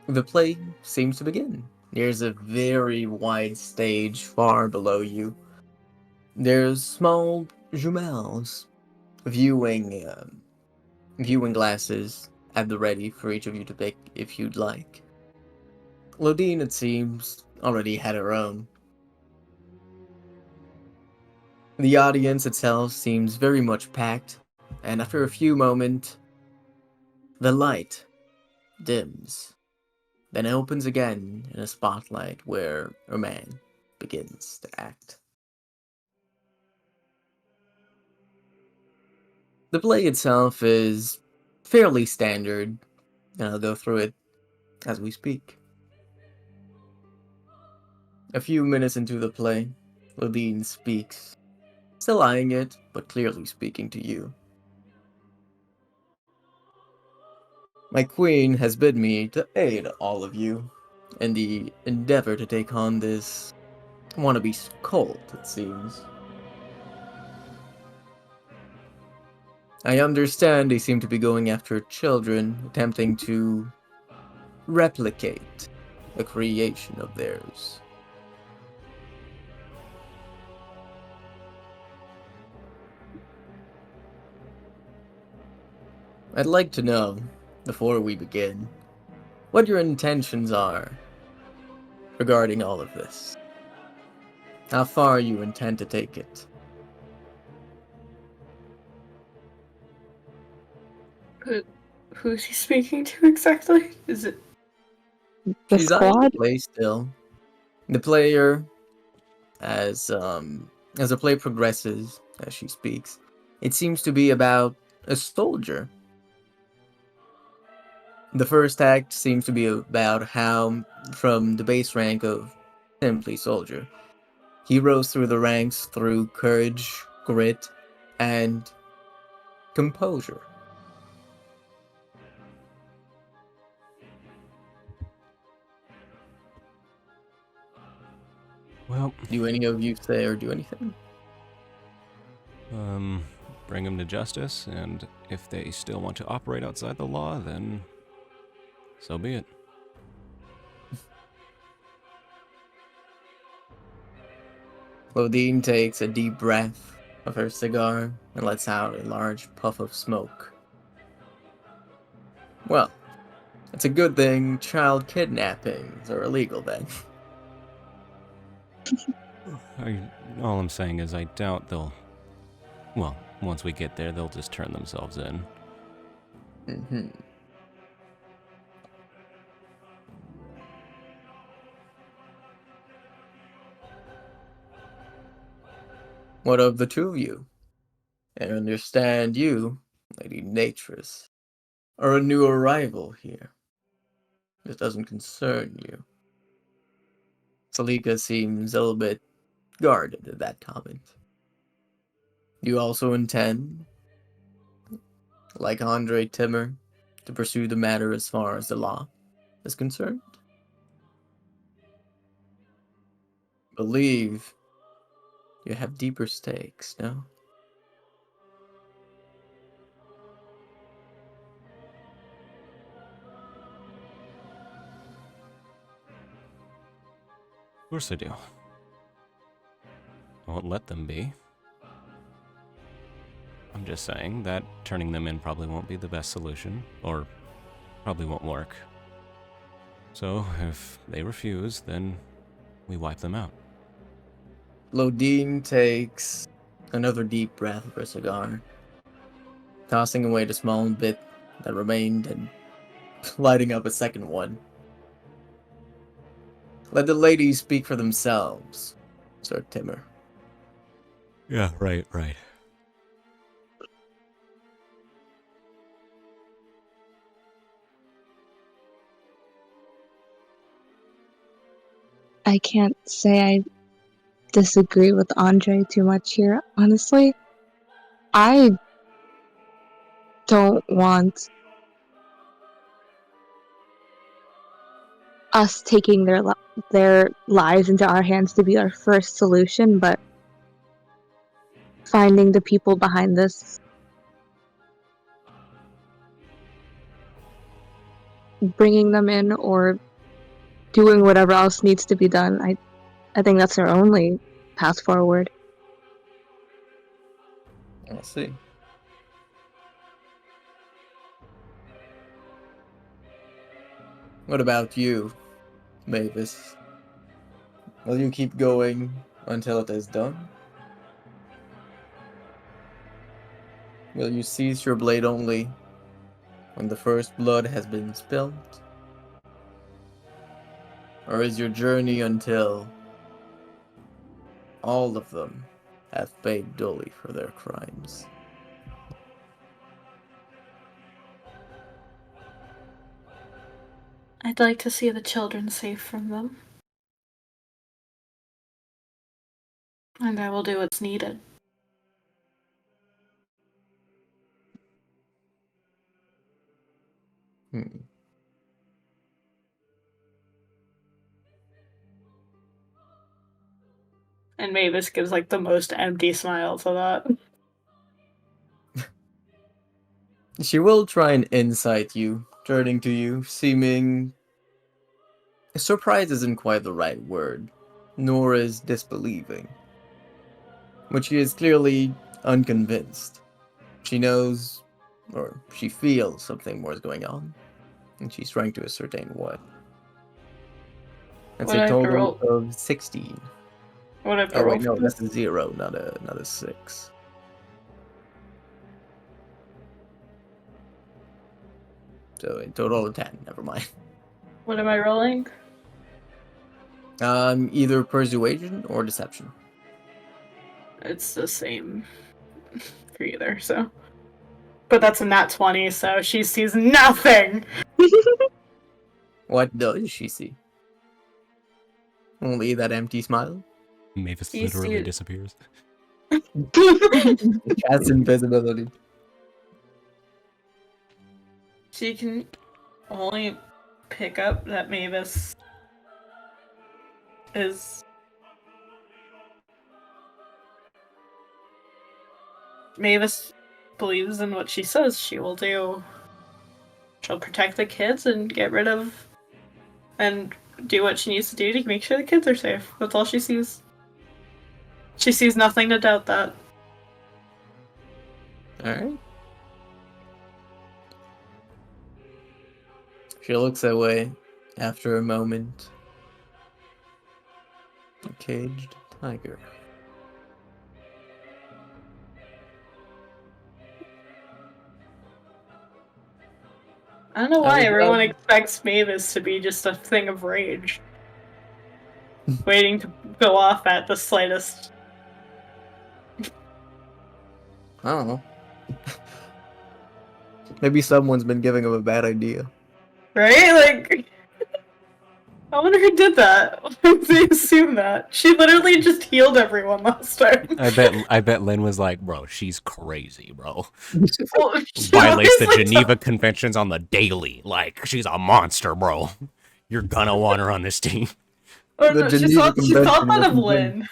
the play seems to begin. There's a very wide stage far below you. There's small jumelles, viewing glasses at the ready for each of you to pick if you'd like. Lodine, it seems, already had her own. The audience itself seems very much packed, and after a few moments, the light dims, then opens again in a spotlight where a man begins to act. The play itself is fairly standard, and I'll go through it as we speak. A few minutes into the play, Lodine speaks, still eyeing it, but clearly speaking to you. My queen has bid me to aid all of you in the endeavor to take on this wannabe cult, it seems. I understand they seem to be going after children, attempting to replicate a creation of theirs. I'd like to know, before we begin, what your intentions are regarding all of this. How far you intend to take it. Who's he speaking to exactly? Is it? The She's eyeing the squad? play still. The player, as the play progresses, as she speaks, it seems to be about a soldier. The first act seems to be about how, from the base rank of simply soldier, he rose through the ranks through courage, grit, and composure. Well, Do any of you say or do anything? bring them to justice, and if they still want to operate outside the law, then so be it. Claudine takes a deep breath of her cigar and lets out a large puff of smoke. Well, it's a good thing child kidnappings are illegal then. All I'm saying is I doubt they'll... Well, once we get there, they'll just turn themselves in. Mm-hmm. What of the two of you? I understand you, Lady Natress, are a new arrival here. This doesn't concern you. Salika seems a little bit guarded at that comment. You also intend, like Andre Timmer, to pursue the matter as far as the law is concerned? Believe you have deeper stakes, no? Of course I do. I won't let them be. I'm just saying that turning them in probably won't be the best solution, or probably won't work. So, if they refuse, then we wipe them out. Lodine takes another deep breath of her cigar, tossing away the small bit that remained and lighting up a second one. Let the ladies speak for themselves, Sir Timmer. Yeah, right. I can't say I disagree with Andre too much here. Honestly, I don't want us taking their lives into our hands to be our first solution, but finding the people behind this, bringing them in, or doing whatever else needs to be done. I think that's our only path forward. I'll see. What about you, Mavis? Will you keep going until it is done? Will you seize your blade only when the first blood has been spilled? Or is your journey until all of them have paid dully for their crimes? I'd like to see the children safe from them. And I will do what's needed. Hmm. And Mavis gives like the most empty smile to that. She will try and incite you, turning to you, seeming... Surprise isn't quite the right word, nor is disbelieving. But she is clearly unconvinced. She knows, or she feels something more is going on, and she's trying to ascertain what. That's What do I a have to total roll? of 16. What do I have to Oh roll wait, no, for that's this? a 0, not a 6. So a total of 10, never mind. What am I rolling? Either persuasion or deception. It's the same for either, so. But that's a nat 20, so she sees nothing! What does she see? Only that empty smile? Mavis You literally see- disappears. Cast invisibility. She can only pick up that Mavis is... Mavis believes in what she says she will do. She'll protect the kids and get rid of... and do what she needs to do to make sure the kids are safe. That's all she sees. She sees nothing to doubt that. Alright. She looks away after a moment. A caged tiger. I don't know I why will everyone grab- expects Mavis to be just a thing of rage. Waiting to go off at the slightest. I don't know. Maybe someone's been giving him a bad idea. Right? Like, I wonder who did that. Why would they assume that? She literally just healed everyone last time. I bet Lynn was like, bro, she's crazy, bro. Well, she Violates the obviously Geneva Conventions on the daily. Like, she's a monster, bro. You're gonna want her on this team. Oh, The no, Geneva she thought Convention that of was Lynn.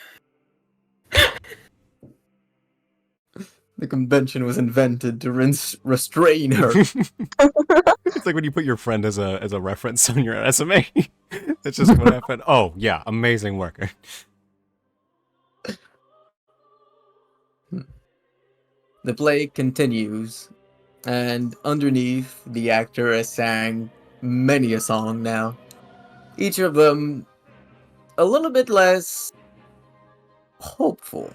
The convention was invented to restrain her. It's like when you put your friend as a reference on your resume. That's just what happened. Oh yeah, amazing worker. The play continues, and underneath, the actor has sang many a song now. Each of them a little bit less hopeful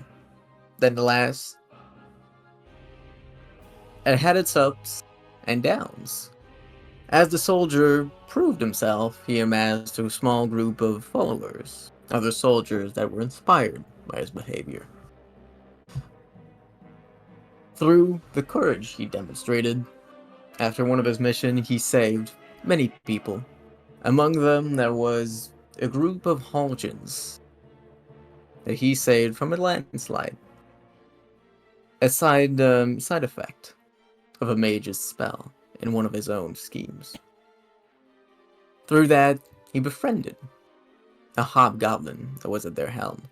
than the last. It had its ups and downs. As the soldier proved himself, he amassed a small group of followers, other soldiers that were inspired by his behavior. Through the courage he demonstrated, after one of his missions, he saved many people. Among them, there was a group of Haljans that he saved from a landslide. A side effect of a mage's spell in one of his own schemes. Through that, he befriended a hobgoblin that was at their helm.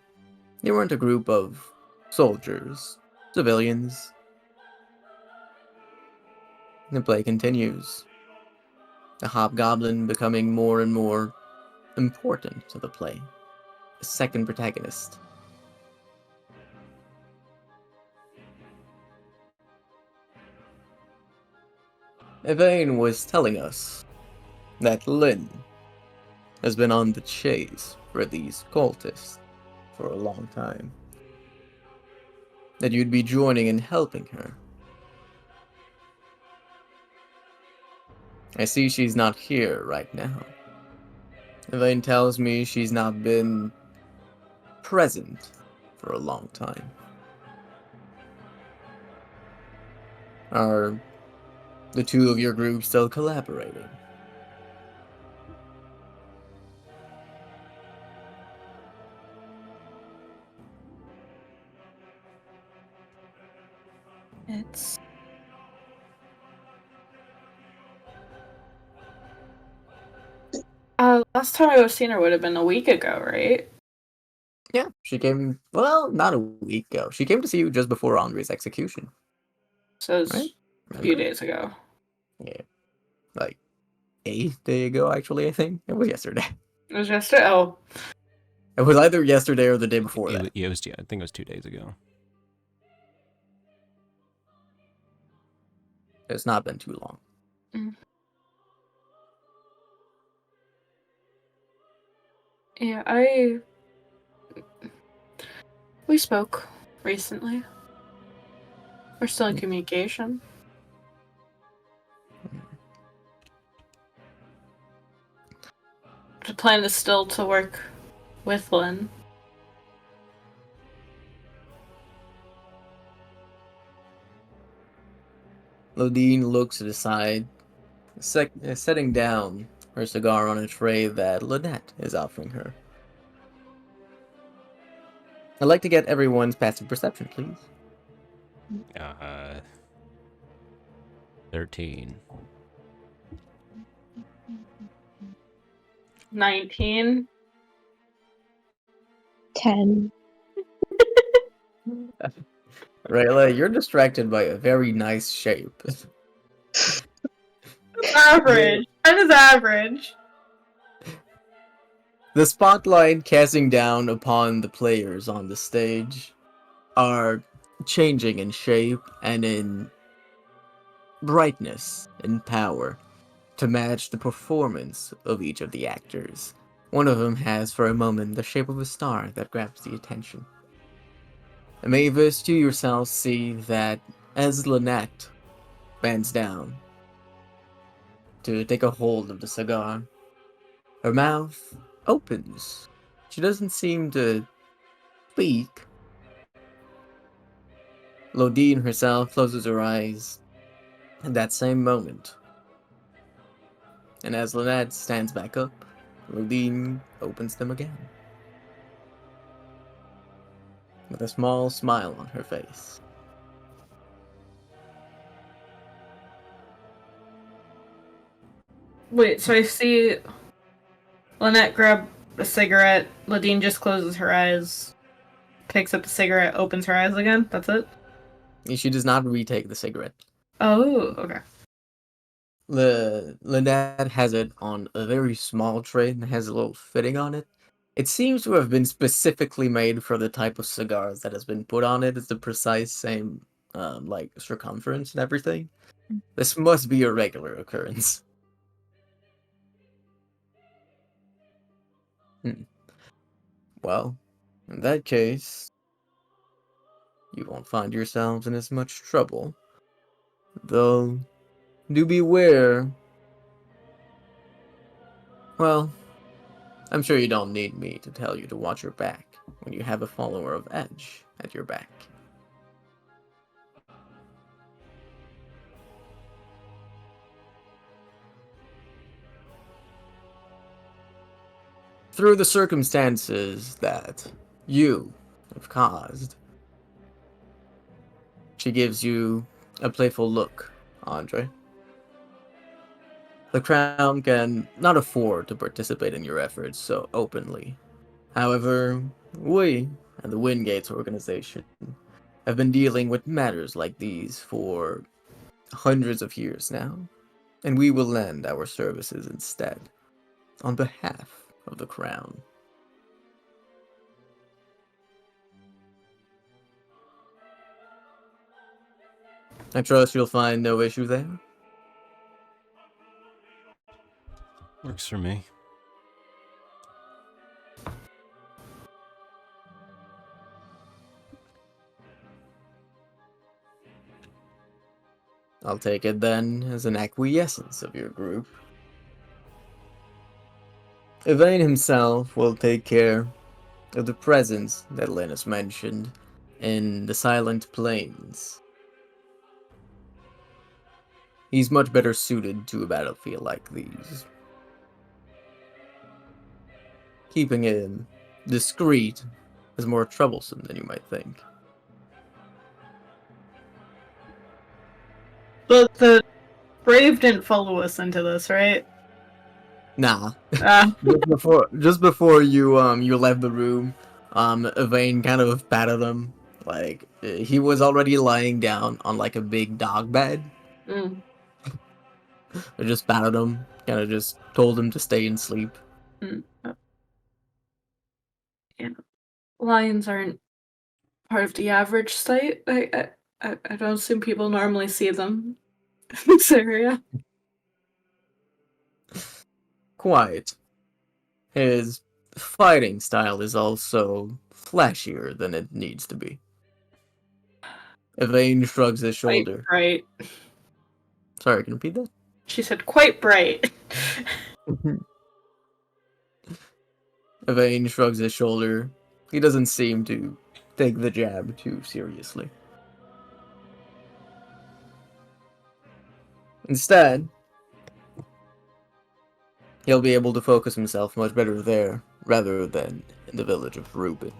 They weren't a group of soldiers, civilians. The play continues. The hobgoblin becoming more and more important to the play. A second protagonist. Evane was telling us that Lynn has been on the chase for these cultists for a long time. That you'd be joining and helping her. I see she's not here right now. Elaine tells me she's not been present for a long time. Are the two of your groups still collaborating? It's... Last time I was seen her would have been a week ago, right? Yeah, she came. Well, not a week ago. She came to see you just before Andre's execution. So it's Right? a few days ago. Yeah, like 8 days ago. Actually, I think it was yesterday. It was yesterday. Oh, It was either yesterday or the day before It, that. it was, yeah, I think it was 2 days ago. It's not been too long. yeah. We spoke recently. We're still in communication. The plan is still to work with Lynn. Lodine looks to the side, setting down her cigar on a tray that Lynette is offering her. I'd like to get everyone's passive perception, please. 13. 19. 10. Rayla, you're distracted by a very nice shape. Average. That is average. The spotlight casting down upon the players on the stage are changing in shape and in brightness and power to match the performance of each of the actors. One of them has, for a moment, the shape of a star that grabs the attention. Mavis, you yourself see that as Lynette bends down to take a hold of the cigar, her mouth opens. She doesn't seem to speak. Lodine herself closes her eyes at that same moment. And as Lynette stands back up, Lodine opens them again. With a small smile on her face. Wait, so I see Lynette grab a cigarette. Ladine just closes her eyes, picks up the cigarette, opens her eyes again. That's it? She does not retake the cigarette. Oh, okay. Lynette has it on a very small tray and has a little fitting on it. It seems to have been specifically made for the type of cigars that has been put on it. It's the precise same, like, circumference and everything. This must be a regular occurrence. Well, in that case, you won't find yourselves in as much trouble. Though, do beware. Well, I'm sure you don't need me to tell you to watch your back when you have a follower of Edge at your back. Through the circumstances that you have caused, she gives you a playful look, Andre. The Crown can not afford to participate in your efforts so openly. However, we, and the Wingates organization, have been dealing with matters like these for hundreds of years now, and we will lend our services instead, on behalf of the Crown. I trust you'll find no issue there. Works for me. I'll take it then as an acquiescence of your group. Yvain himself will take care of the presence that Linus mentioned in the Silent Plains. He's much better suited to a battlefield like these. Keeping him discreet is more troublesome than you might think. But the Brave didn't follow us into this, right? Nah. Ah. just before you left the room, Evane kind of patted him. Like he was already lying down on like a big dog bed. Mm. I just patted him, kind of just told him to stay and sleep. Mm. Yeah. Lions aren't part of the average sight. I don't assume people normally see them in this area. Quiet. His fighting style is also flashier than it needs to be. Evane shrugs his Quite shoulder. bright. Sorry, can you repeat that? She said quite bright. Evane shrugs his shoulder. He doesn't seem to take the jab too seriously. Instead, he'll be able to focus himself much better there, rather than in the village of Rubin.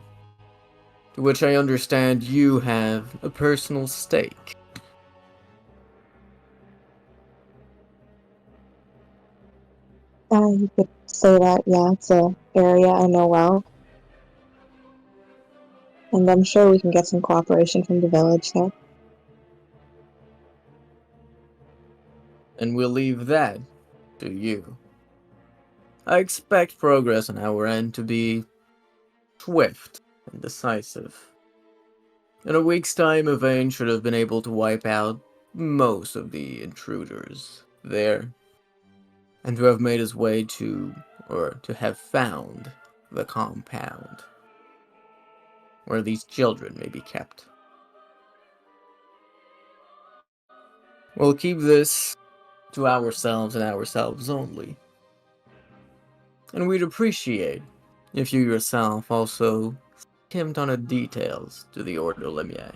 To which I understand you have a personal stake. You could say that, yeah, it's an area I know well. And I'm sure we can get some cooperation from the village there. And we'll leave that to you. I expect progress on our end to be swift and decisive. In a week's time, Evane should have been able to wipe out most of the intruders there, and to have made his way to, or to have found, the compound where these children may be kept. We'll keep this to ourselves and ourselves only. And we'd appreciate if you yourself also skimmed on the details to the Order Limier.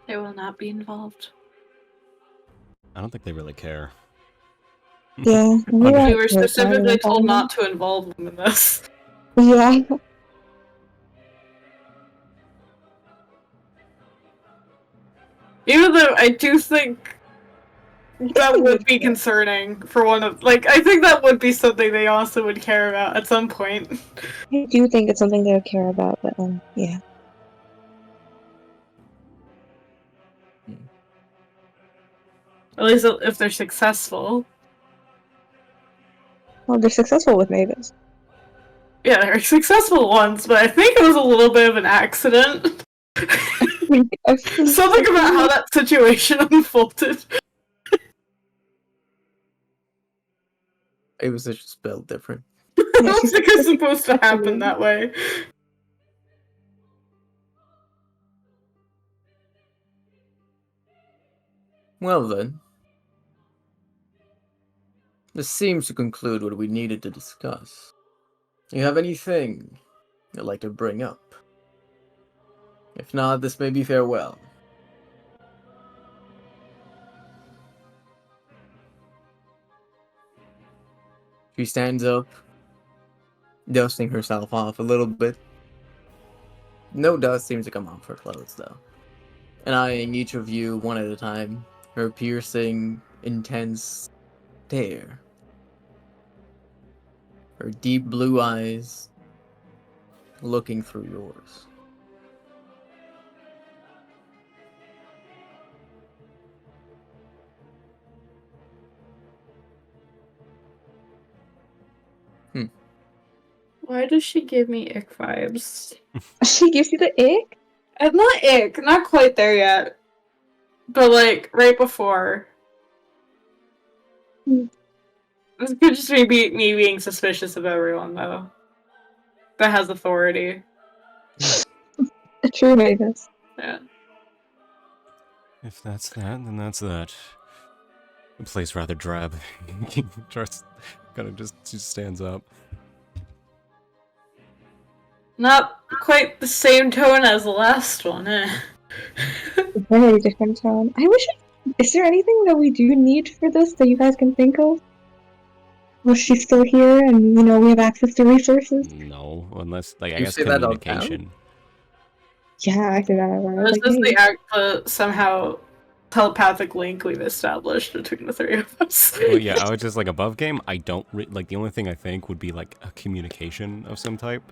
They will not be involved. I don't think they really care. Yeah, We were specifically told not to involve them in this. Yeah. Even though I do think that would be concerning for one of, like, I think that would be something they also would care about at some point. I do think it's something they would care about, but yeah. At least if they're successful. Well, they're successful with Mavis. Yeah, they're successful ones, but I think it was a little bit of an accident. Something about how that situation unfolded. It was just spelled different. I don't think it's supposed to happen that way. Well then. This seems to conclude what we needed to discuss. You have anything you'd like to bring up? If not, this may be farewell. She stands up, dusting herself off a little bit. No dust seems to come off her clothes, though. And eyeing each of you one at a time, her piercing, intense stare. Her deep blue eyes looking through yours. Why does she give me ick vibes? She gives you the ick? Not ick, not quite there yet. But like, right before. This could just be me being suspicious of everyone, though. That has authority. True Mavis. Yeah. If that's that, then that's that. The place rather drab. Just kind of just stands up. Not quite the same tone as the last one, eh? Very different tone. I wish. Is there anything that we do need for this that you guys can think of? Was she still here, and we have access to resources? No, unless like I You guess say that out communication. Yeah, I did that. I was This like, is hey. the somehow telepathic link we've established between the three of us. Well, yeah, I was just like above game. I don't like the only thing I think would be like a communication of some type.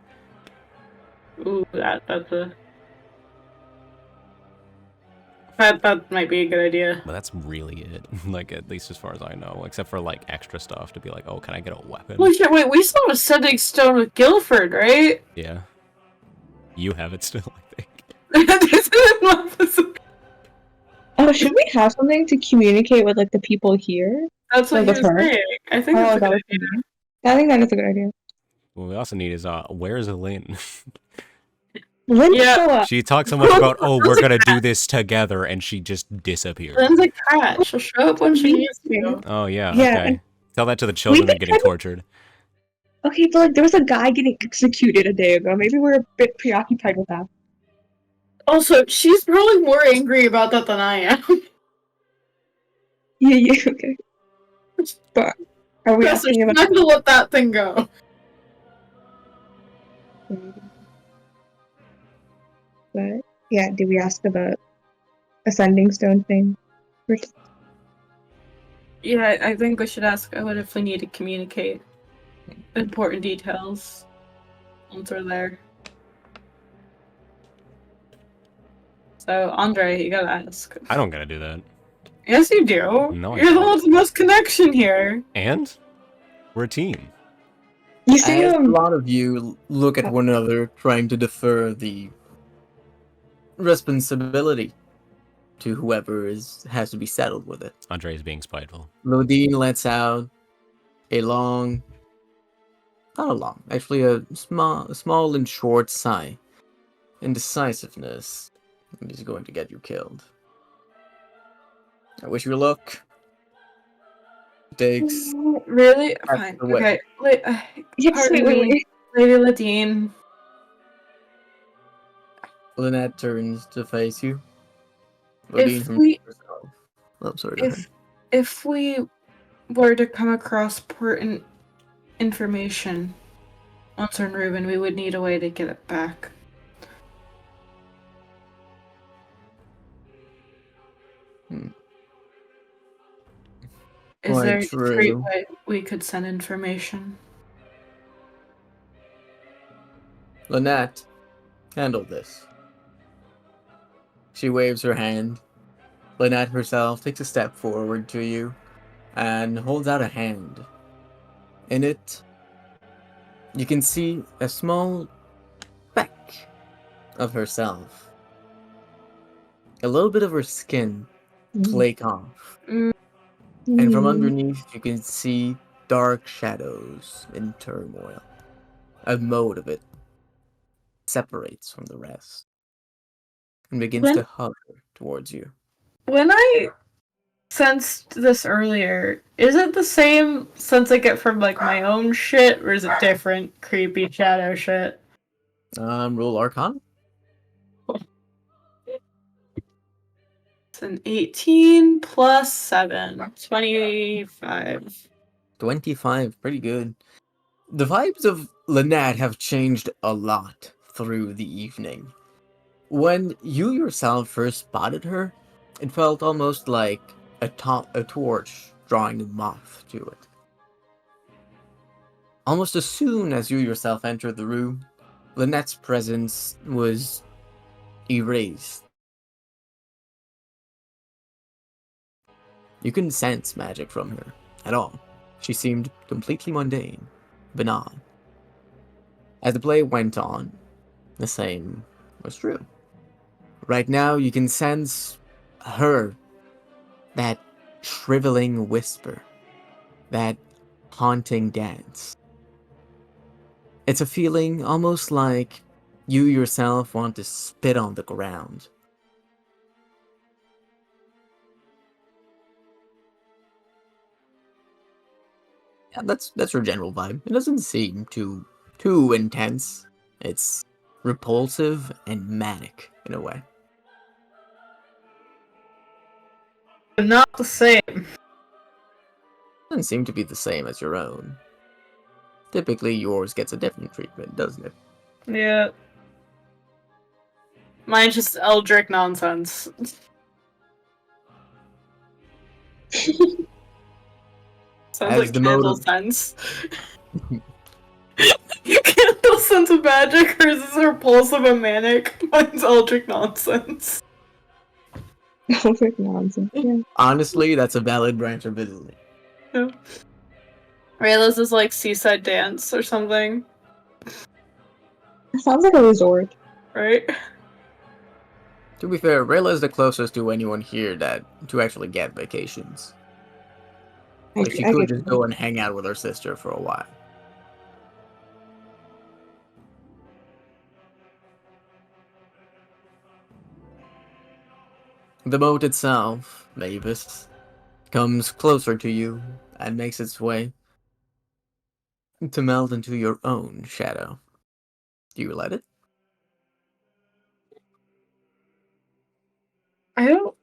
Ooh, that might be a good idea. But that's really it. Like at least as far as I know, except for like extra stuff to be like, oh, can I get a weapon? Well, shit, wait, we saw a sending stone with Guilford, right? Yeah, you have it still, I think. Oh, should we have something to communicate with like the people here? That's what Like he with was her? saying. I think Oh, that's a that good was idea. I think that is a good idea. What we also need is where's Lynn? Lynn Yeah. show up. She talks so much about, oh, we're gonna do this together, and she just disappears. Lynn's a cat. She'll show up when she needs to. Oh yeah, Yeah, okay. and Tell that to the children that are could getting try to- tortured. Okay, but like there was a guy getting executed a day ago. Maybe we're a bit preoccupied with that. Also, she's probably more angry about that than I am. Yeah, okay. But are we So she's asking about? not gonna let that thing go. But yeah, did we ask about a sending stone thing? Yeah, I think we should ask what if we need to communicate important details once we're there. So, Andre, you gotta ask. I don't gotta do that. Yes, you do. No, I You're the don't. one with the most connection here. And we're a team. You see, As a lot of you look at one another, trying to defer the responsibility to whoever has to be settled with it. Andre is being spiteful. Lodine lets out a long, not a long, actually a small and short sigh. Indecisiveness is going to get you killed. I wish you luck. Takes Really? That's Fine. the way. Okay. Wait, yes, pardon wait. me, Lady Ladine. Lynette turns to face you. If Lodine we- herself. Oh, sorry. Go ahead. If we were to come across important information on Sir Reuben, we would need a way to get it back. Is Quite there a discreet true. way we could send information? Lynette, handle this. She waves her hand. Lynette herself takes a step forward to you and holds out a hand. In it, you can see a small speck of herself. A little bit of her skin flake off. And from underneath, you can see dark shadows in turmoil. A mode of it separates from the rest and begins to hover towards you. When I sensed this earlier, is it the same sense I get from like my own shit, or is it different creepy shadow shit? Roll Arcana. It's an 18 plus 7. 25. 25, pretty good. The vibes of Lynette have changed a lot through the evening. When you yourself first spotted her, it felt almost like a torch drawing a moth to it. Almost as soon as you yourself entered the room, Lynette's presence was erased. You couldn't sense magic from her at all. She seemed completely mundane, banal. As the play went on, the same was true. Right now, you can sense her, that shriveling whisper, that haunting dance. It's a feeling almost like you yourself want to spit on the ground. Yeah, that's her general vibe. It doesn't seem too intense. It's repulsive and manic in a way. But not the same. Doesn't seem to be the same as your own. Typically, yours gets a different treatment, doesn't it? Yeah. Mine's just Eldritch nonsense. Sounds As like the candle motive- sense. Candle sense of magic, hers is repulsive and manic. Mine's Eldritch nonsense. Eldritch nonsense. Yeah. Honestly, that's a valid branch of ability. Yeah. Rayla's is like seaside dance or something, It sounds like a resort. right? To be fair, Rayla is the closest to anyone here to actually get vacations. Like she could just go and hang out with her sister for a while. The boat itself, Mavis, comes closer to you and makes its way to meld into your own shadow. Do you let it?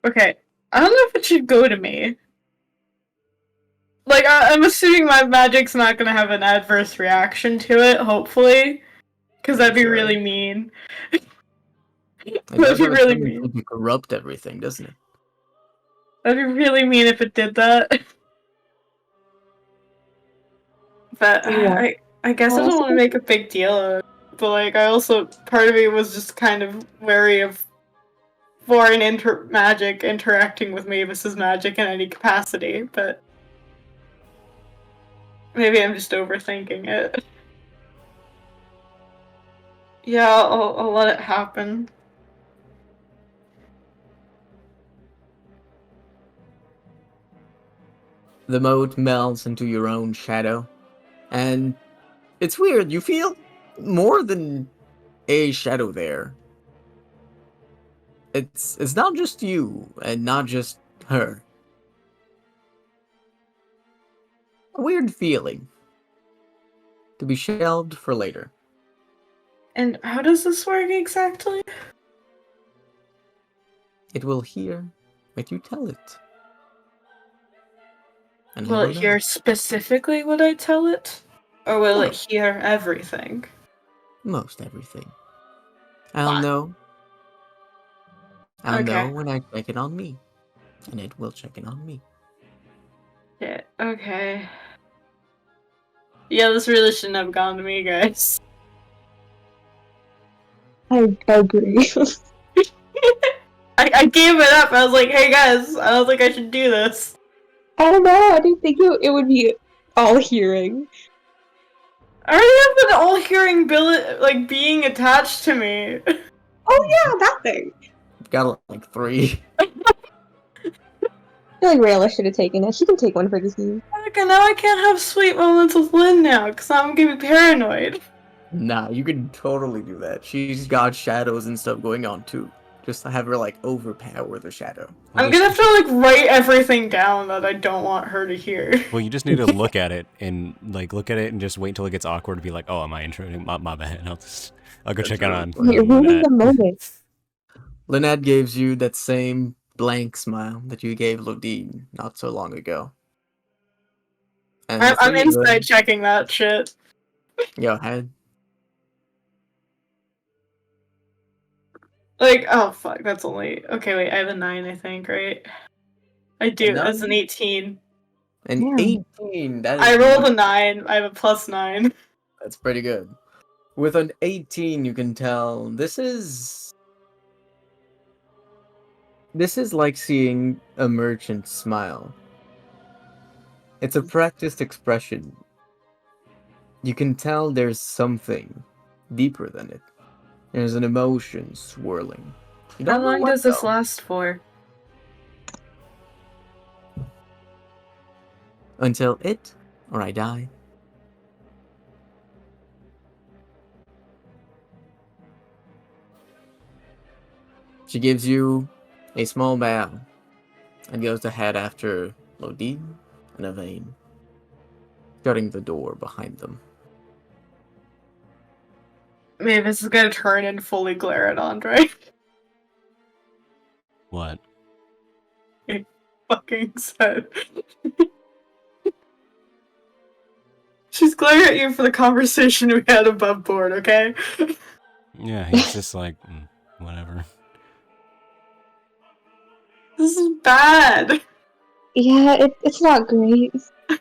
Okay. I don't know if it should go to me. Like, I'm assuming my magic's not gonna have an adverse reaction to it, hopefully. Because that'd be Sure. really mean. It That'd does be have a really tendency mean. to corrupt everything, doesn't it? That'd be really mean if it did that. But Yeah. I guess I don't want to make a big deal of it. But, like, I also, part of me was just kind of wary of foreign magic interacting with Mavis's magic in any capacity, but maybe I'm just overthinking it. Yeah, I'll let it happen. The moat melds into your own shadow, and it's weird. You feel more than a shadow there. It's not just you and not just her. A weird feeling to be shelved for later. And how does this work exactly? It will hear what you tell it. And Will it know. hear specifically what I tell it? Or will No. it hear everything? Most everything. I'll Fine. know. I'll Okay. know when I check it on me. And it will check it on me. Yeah, okay. Yeah, this really shouldn't have gone to me, guys. I agree. I gave it up. I was like, hey guys, I don't think I should do this. I don't know. I didn't think it would be all hearing. I already have an all-hearing being attached to me. Oh yeah, that thing. Got like 3. I feel like Rayla should have taken it. She can take one for the team. Okay, now I can't have sweet moments with Lynn now, because I'm gonna be paranoid. Nah, you can totally do that. She's got shadows and stuff going on too. Just to have her like overpower the shadow. I'm gonna have to like write everything down that I don't want her to hear. Well, you just need to look at it and just wait until it gets awkward to be like, oh, am I intruding? My bad. I'll go check it on. You're ruining the moment. Lynette gives you that same blank smile that you gave Lodine not so long ago. And the I'm three of them- inside checking that shit. Go ahead. Like, oh fuck, that's only... Okay, wait, I have a 9, I think, right? I do, that's an 18. An Yeah. 18. That is I rolled a 9, I have a +9. That's pretty good. With an 18, you can tell this is like seeing a merchant smile. It's a practiced expression. You can tell there's something deeper than it. There's an emotion swirling. You don't How know long what, does this though. last for? Until it or I die. She gives you a small bow and goes to head after Lodine and Yvain, shutting the door behind them. Mavis is gonna turn and fully glare at Andre. What? Fucking said. She's glaring at you for the conversation we had above board, okay? Yeah, he's just like, Whatever. This is bad. Yeah, it's not great. I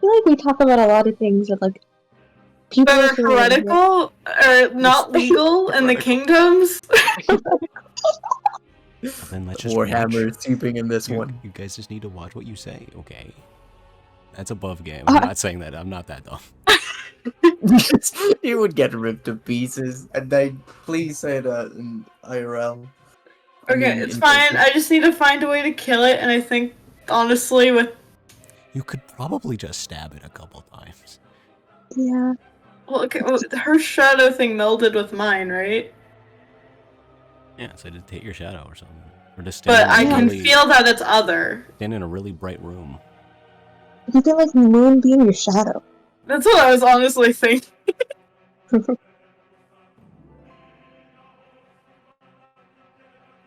feel like we talk about a lot of things that like people That are who are, like, heretical or not legal in the kingdoms. Then let's just Warhammer watch. seeping in this one. You guys just need to watch what you say, okay? That's above game. I'm not saying that. I'm not that dumb. You would get ripped to pieces, and please say that in IRL. Okay, it's fine. I just need to find a way to kill it, and I think, honestly, with... You could probably just stab it a couple times. Yeah. Well, okay, well, her shadow thing melded with mine, right? Yeah, so just hit your shadow or something. Or just But I stand can feel that it's other. stand in a really bright room. You can like moonbeam your shadow. That's what I was honestly thinking.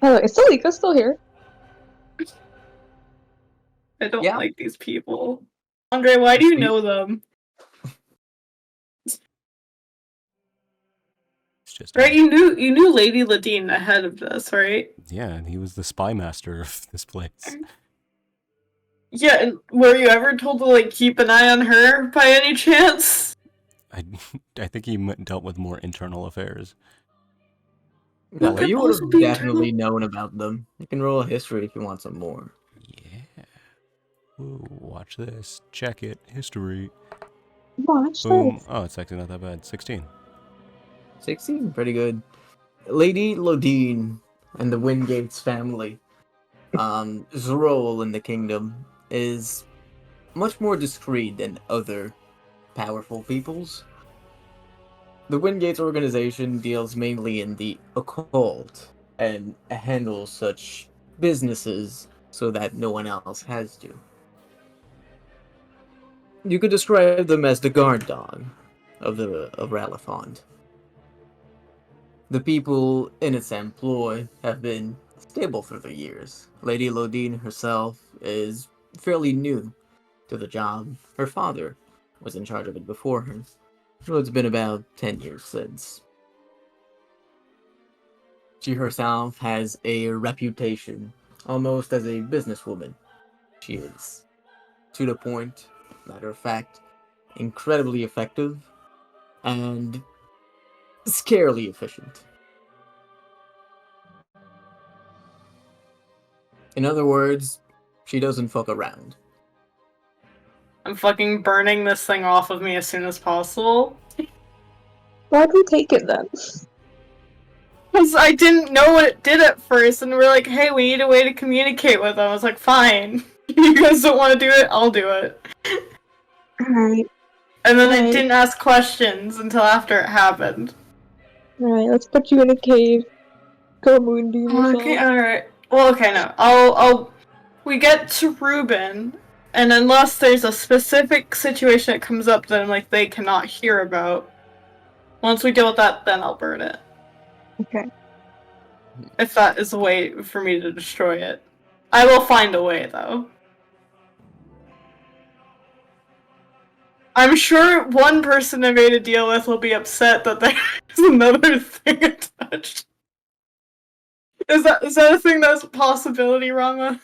By the way, is Salika still here? I don't Yeah. like these people. Andre, why do you know them? It's just Right, you knew Lady Ladine ahead of this, right? Yeah, and he was the spy master of this place. Yeah, and were you ever told to like keep an eye on her by any chance? I think he dealt with more internal affairs. No, Could you would also have be definitely known about them. You can roll a history if you want some more. Yeah. Ooh, watch this. Check it. History. Watch Boom. this. Oh, it's actually not that bad. 16. 16, pretty good. Lady Lodine and the Wingates family, his role in the kingdom is much more discreet than other powerful peoples. The Wingates organization deals mainly in the occult and handles such businesses so that no one else has to. You could describe them as the guard dog of Ralifond. The people in its employ have been stable through the years. Lady Lodine herself is fairly new to the job. Her father was in charge of it before her. So it's been about 10 years since. She herself has a reputation almost as a businesswoman. She is to the point, matter of fact, incredibly effective and scarily efficient. In other words, she doesn't fuck around. I'm fucking burning this thing off of me as soon as possible. Why'd we take it then? Because I didn't know what it did at first, and we're like, hey, we need a way to communicate with them. I was like, fine. You guys don't want to do it? I'll do it. Alright. And then I Right. didn't ask questions until after it happened. Alright, let's put you in a cave. Go moonbeam yourself. Okay, alright. Well, okay, no. We get to Ruben, and unless there's a specific situation that comes up that like they cannot hear about, once we deal with that, then I'll burn it. Okay. If that is a way for me to destroy it. I will find a way, though. I'm sure one person I made a deal with will be upset that there's another thing attached. Is that a thing that's a possibility, Rama?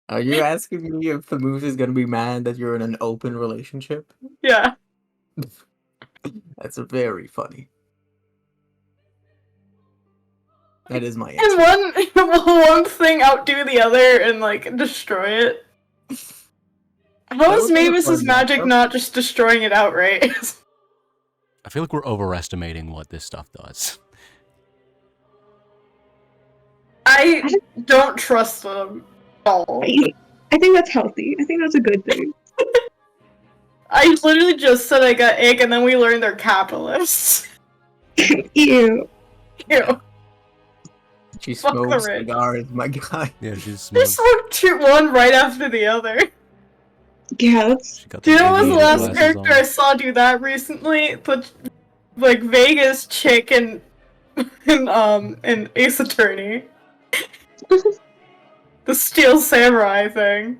Are you asking me if the moose is gonna be mad that you're in an open relationship? Yeah. That's very funny. That is my answer. And one thing outdo the other and like destroy it. How That is would be a Mavis's fun magic matchup. not just destroying it outright? I feel like we're overestimating what this stuff does. I don't trust them at all. I think that's healthy. I think that's a good thing. I literally just said I got egg and then we learned they're capitalists. Ew. Ew. She Fuck the smokes rich. cigars, my guy. Yeah, she's They smoked one right after the other. Yeah, that's... she got Do you know what was the aviator last glasses character on. I saw do that recently? The like Vegas chick in Ace Attorney. The Steel Samurai thing.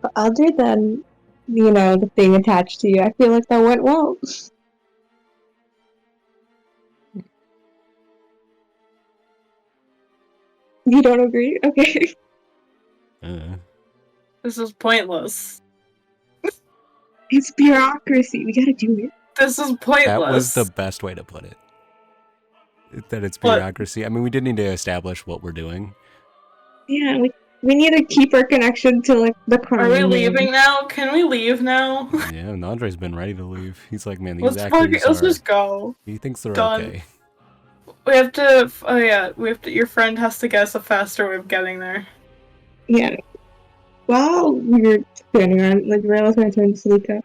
But other than, the thing attached to you, I feel like that went well. You don't agree? Okay. This is pointless. It's bureaucracy. We gotta do it. This is pointless. That was the best way to put it. That it's What? bureaucracy. I mean, we did need to establish what we're doing. Yeah, we need to keep our connection to like the crime. Are we leaving now? Can we leave now? Yeah, and Andre's been ready to leave. He's like, man, these Let's actors let's are... just go. He thinks they're Done. okay. We have to. Oh yeah, we have to. Your friend has to guess a faster way of getting there. Yeah. While we were standing around, like Rayla's gonna turn to Salika.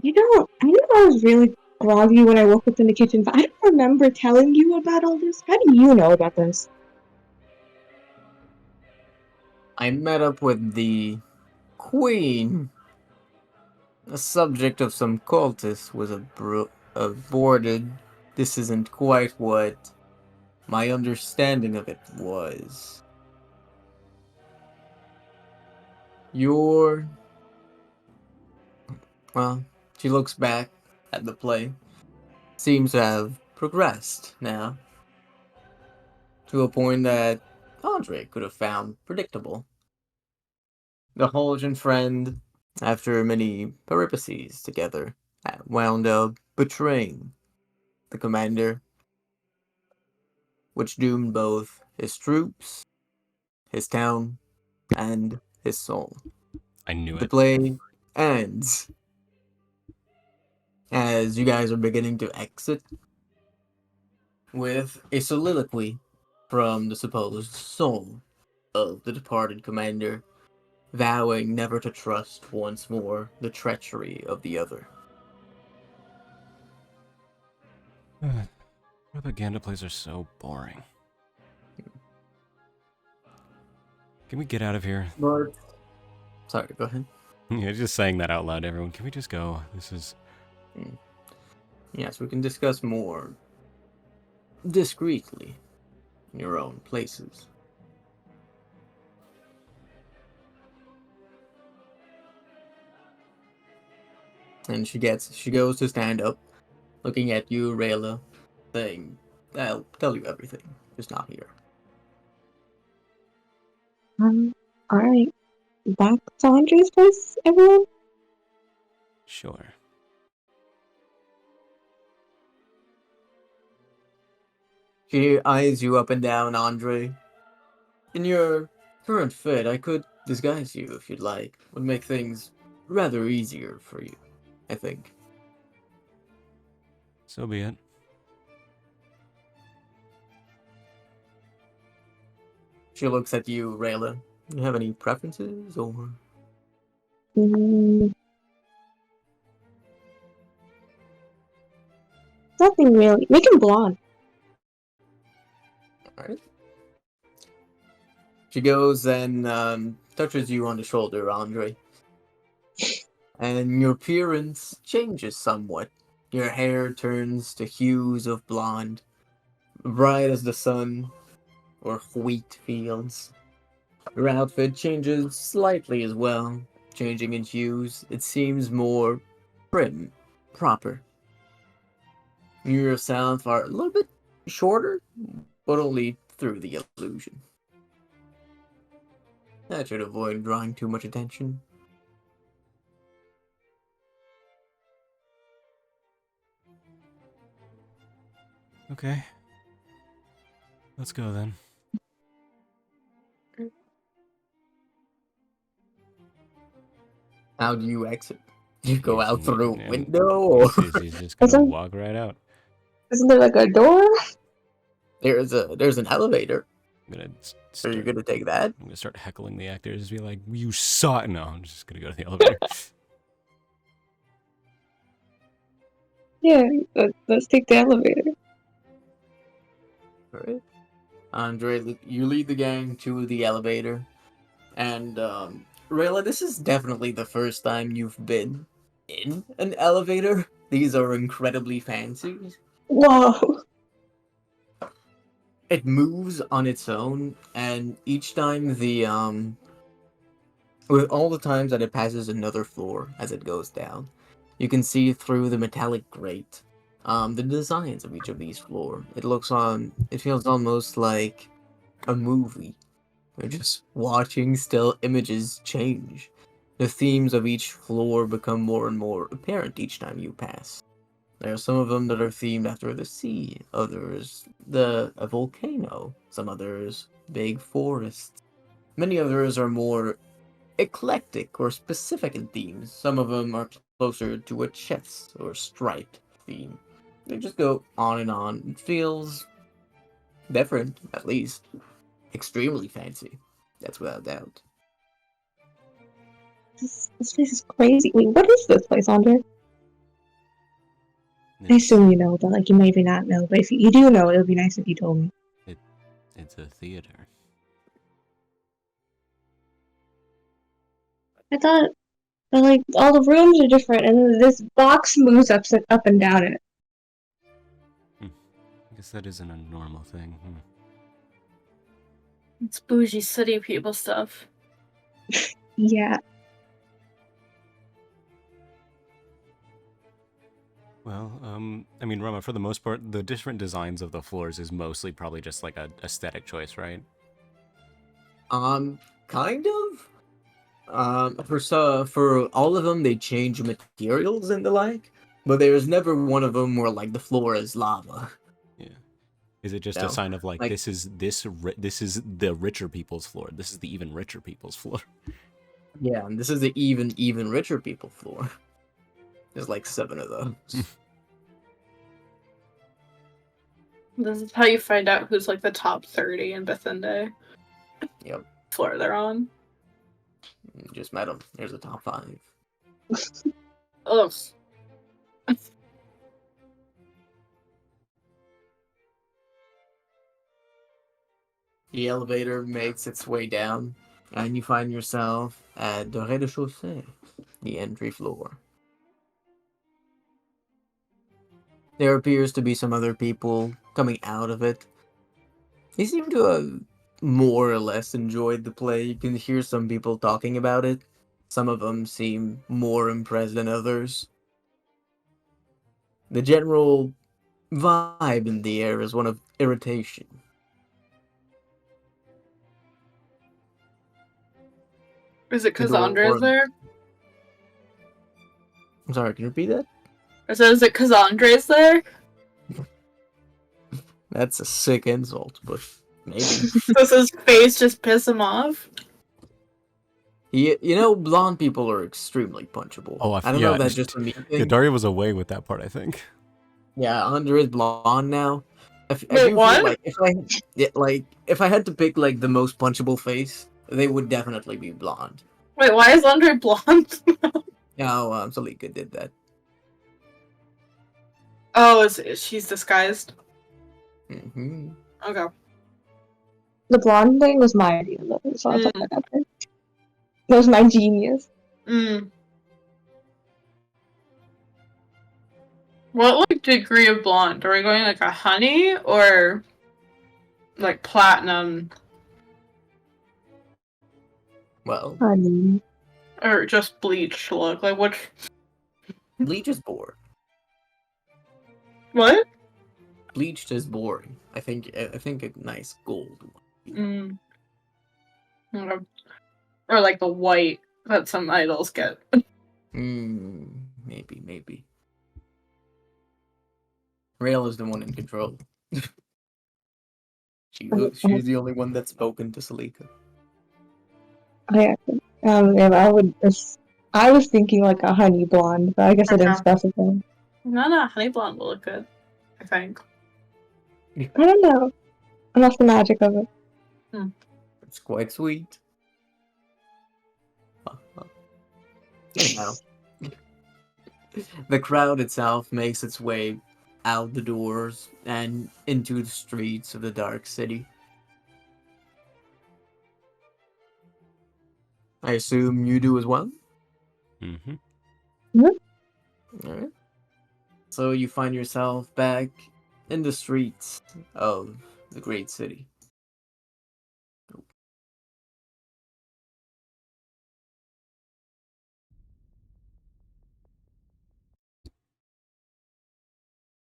I know I was really groggy when I woke up in the kitchen, but I don't remember telling you about all this. How do you know about this? I met up with the queen. The subject of some cultists was aborted. This isn't quite what my understanding of it was. Well, she looks back at the play. Seems to have progressed now. To a point that Andre could have found predictable. The Haljan friend, after many peripeties together, wound up betraying the commander, which doomed both his troops, his town, and his soul. I knew The it. play ends as you guys are beginning to exit with a soliloquy from the supposed soul of the departed commander, vowing never to trust once more the treachery of the other. Propaganda plays are so boring. Can we get out of here? But sorry, go ahead. Yeah, just saying that out loud, everyone. Can we just go? This is... Yes, we can discuss more discreetly in your own places. And she goes to stand up, looking at you, Rayla, saying, I'll tell you everything, just not here. Alright. Back to Andre's place, everyone? Sure. She eyes you up and down, Andre. In your current fit, I could disguise you if you'd like. Would make things rather easier for you, I think. So be it. She looks at you, Rayla. You have any preferences, or...? Nothing really. Make him blonde. Alright. She goes and touches you on the shoulder, Andre. And your appearance changes somewhat. Your hair turns to hues of blonde, bright as the sun or wheat fields. Your outfit changes slightly as well, changing in hues. It seems more prim, proper. You yourself are a little bit shorter, but only through the illusion. That should avoid drawing too much attention. Okay. Let's go then. How do you exit? Do you go out Yeah, through a yeah. window, or He's just gonna Isn't- walk right out. Isn't there like a door? there's an elevator? I'm gonna Are you gonna take that? I'm gonna start heckling the actors. Be like, "You saw it." No, I'm just gonna go to the elevator. Yeah, let's take the elevator. Alright. Andre, you lead the gang to the elevator. And, Rayla, this is definitely the first time you've been in an elevator. These are incredibly fancy. Whoa. It moves on its own, and each time with all the times that it passes another floor as it goes down, you can see through the metallic grate the designs of each of these floors. It feels almost like a movie. You're just watching still images change. The themes of each floor become more and more apparent each time you pass. There are some of them that are themed after the sea, others a volcano, some others big forests. Many others are more eclectic or specific in themes. Some of them are closer to a chess or striped theme. They just go on and on. It feels different, at least. Extremely fancy. That's without doubt. This place is crazy. Wait, what is this place, Andre? I It's, assume you know, but like you maybe not know. But if you do know, it would be nice if you told me. it's a theater. I thought, but like all the rooms are different, and this box moves up and down in it. I guess that isn't a normal thing. It's bougie city people stuff. Yeah. Well, I mean, Roma, for the most part, the different designs of the floors is mostly probably just like a aesthetic choice, right? Kind of. For all of them, they change materials and the like, but there's never one of them where like the floor is lava. Yeah. Is it just No. a sign of like, Like- this is the richer people's floor. This is the even richer people's floor. Yeah, and this is the even richer people floor. There's like 7 of those. This is how you find out who's like the top 30 in Bethende. Yep. Floor they're on. Just met them. There's a top 5. Ugh. The elevator makes its way down, and you find yourself at the rez-de-chaussée, the entry floor. There appears to be some other people coming out of it. They seem to have more or less enjoyed the play. You can hear some people talking about it. Some of them seem more impressed than others. The general vibe in the air is one of irritation. Is it The Cassandra's door- there? I'm sorry, can you repeat that? Or so is it Cassandra's there? That's a sick insult, but maybe. Does his face just piss him off? You know, blonde people are extremely punchable. Oh, I don't know if that's just a me Yeah, thing. Daria was away with that part, I think. Yeah, Andre is blonde now. I Wait, do feel what? like if I had to pick like the most punchable face, they would definitely be blonde. Wait, why is Andre blonde? No, Salika did that. Oh, she's disguised. Hmm. Okay. The blonde thing was my idea, though, so I'll put Mm. that out there. That was my genius. Mm. What like degree of blonde? Are we going like a honey or like platinum Well, Honey. or just bleach look? Like what? Bleach is boring. What? Bleached is boring. I think a nice gold one. Okay. Or like the white that some idols get. Maybe. Rail is the one in control. She's the only one that's spoken to Salika. Yeah, I was thinking like a honey blonde, but I guess I didn't Okay. specify. No, honey blonde will look good. I think. I don't know. I lost the magic of it. It's quite sweet. Anyhow, the crowd itself makes its way out the doors and into the streets of the Dark City. I assume you do as well? Mm-hmm. Alright. So you find yourself back in the streets of the great city.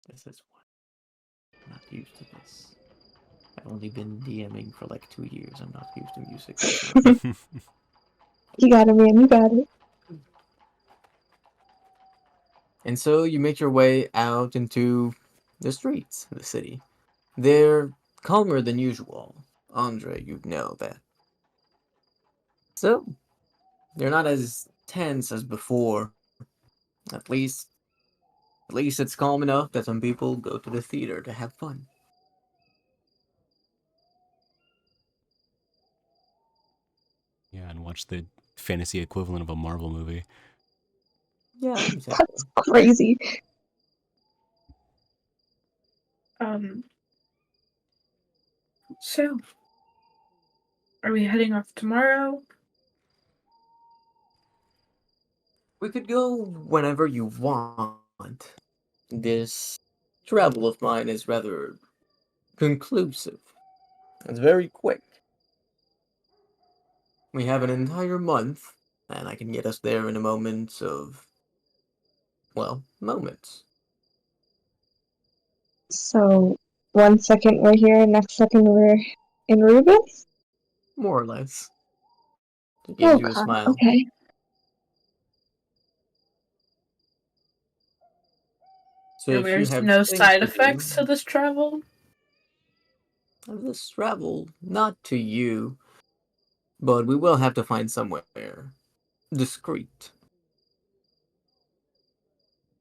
This is one. I'm not used to this. I've only been DMing for like 2 years. I'm not used to music this much. You got it, man. You got it. And so you make your way out into the streets of the city. They're calmer than usual. Andre, you know that. So, they're not as tense as before. At least it's calm enough that some people go to the theater to have fun. Yeah, and watch the fantasy equivalent of a Marvel movie. Yeah, exactly. That's crazy. So, are we heading off tomorrow? We could go whenever you want. This travel of mine is rather conclusive. It's very quick. We have an entire month, and I can get us there in a moment of, well, moments. So, 1 second we're here, next second we're in Rubens? More or less. It Oh, gives you a God. smile. Okay. So And if you there's have no things side to effects do, to this travel? this travel, not to you, but we will have to find somewhere discreet.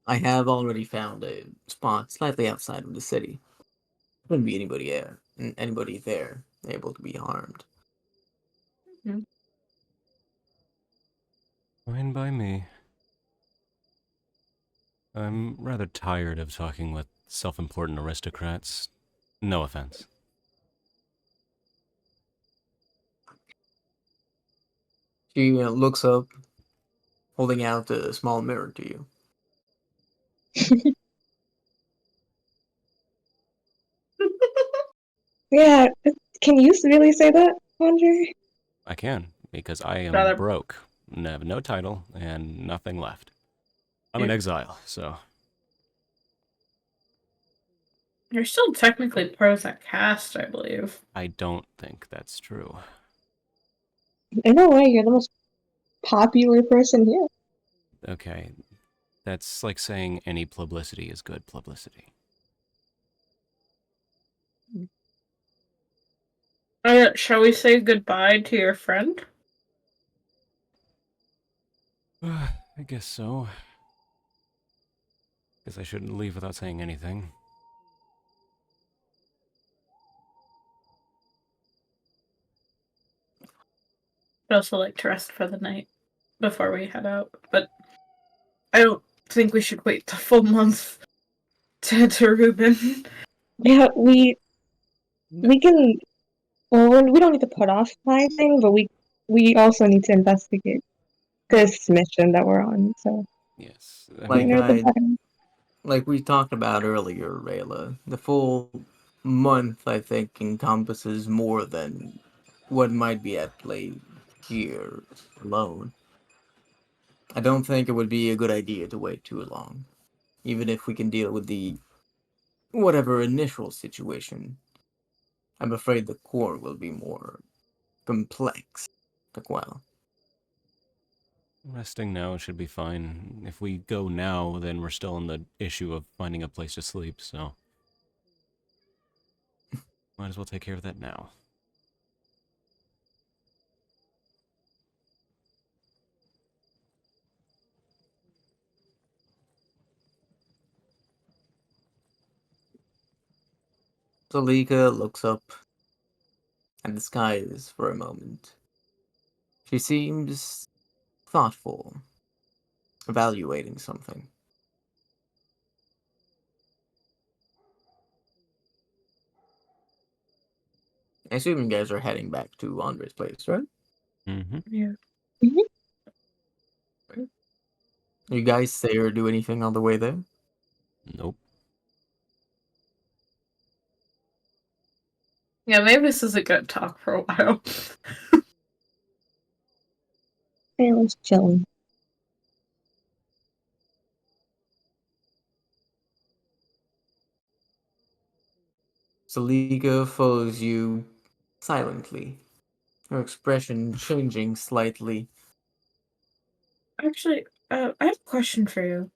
I have already found a spot slightly outside of the city. Wouldn't be anybody there able to be harmed. Fine by me. I'm rather tired of talking with self-important aristocrats. No offense. She looks up, holding out a small mirror to you. Yeah, can you really say that, Andre? I can, because I am Rather, broke, have no title, and nothing left. I'm in Yeah. exile, so... you're still technically part of that cast, I believe. I don't think that's true. In a way, you're the most popular person here. Okay, that's like saying any publicity is good publicity. Shall we say goodbye to your friend? I guess so. Guess I shouldn't leave without saying anything. I'd also like to rest for the night before we head out, but I don't think we should wait the full month to head to Reuben. Yeah, we can. Well, we don't need to put off anything, but we also need to investigate this mission that we're on. So, Yes, Like sooner the I, better. like we talked about earlier, Rayla, the full month I think encompasses more than what might be at play here alone. I don't think it would be a good idea to wait too long, even if we can deal with the whatever initial situation. I'm afraid the core will be more complex. But well, resting now should be fine. If we go now, then we're still in the issue of finding a place to sleep, so... might as well take care of that now. Salika looks up at the skies for a moment. She seems thoughtful, evaluating something. I assume you guys are heading back to Andre's place, right? Mm-hmm. Yeah. You guys say or do anything on the way there? Nope. Yeah, maybe this is a good talk for a while. Hey, let's chill. Salika follows you silently, her expression changing slightly. Actually, I have a question for you.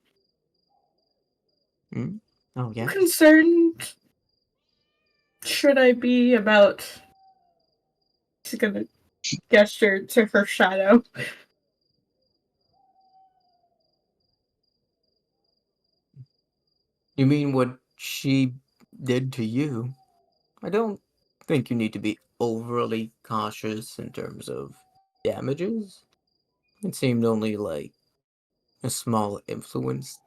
Oh, yeah? How concerned should I be about... She's gonna gesture to her shadow. You mean what she did to you? I don't think you need to be overly cautious in terms of damages. It seemed only like a small influence.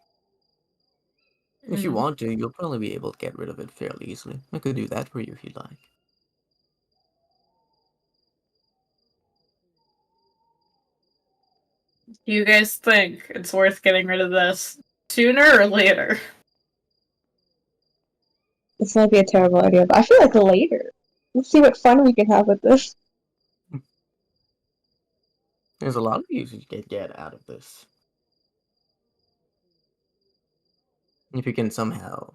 If you want to, you'll probably be able to get rid of it fairly easily. I could do that for you if you'd like. Do you guys think it's worth getting rid of this sooner or later? This might be a terrible idea, but I feel like later. Let's see what fun we can have with this. There's a lot of use you can get out of this. If you can somehow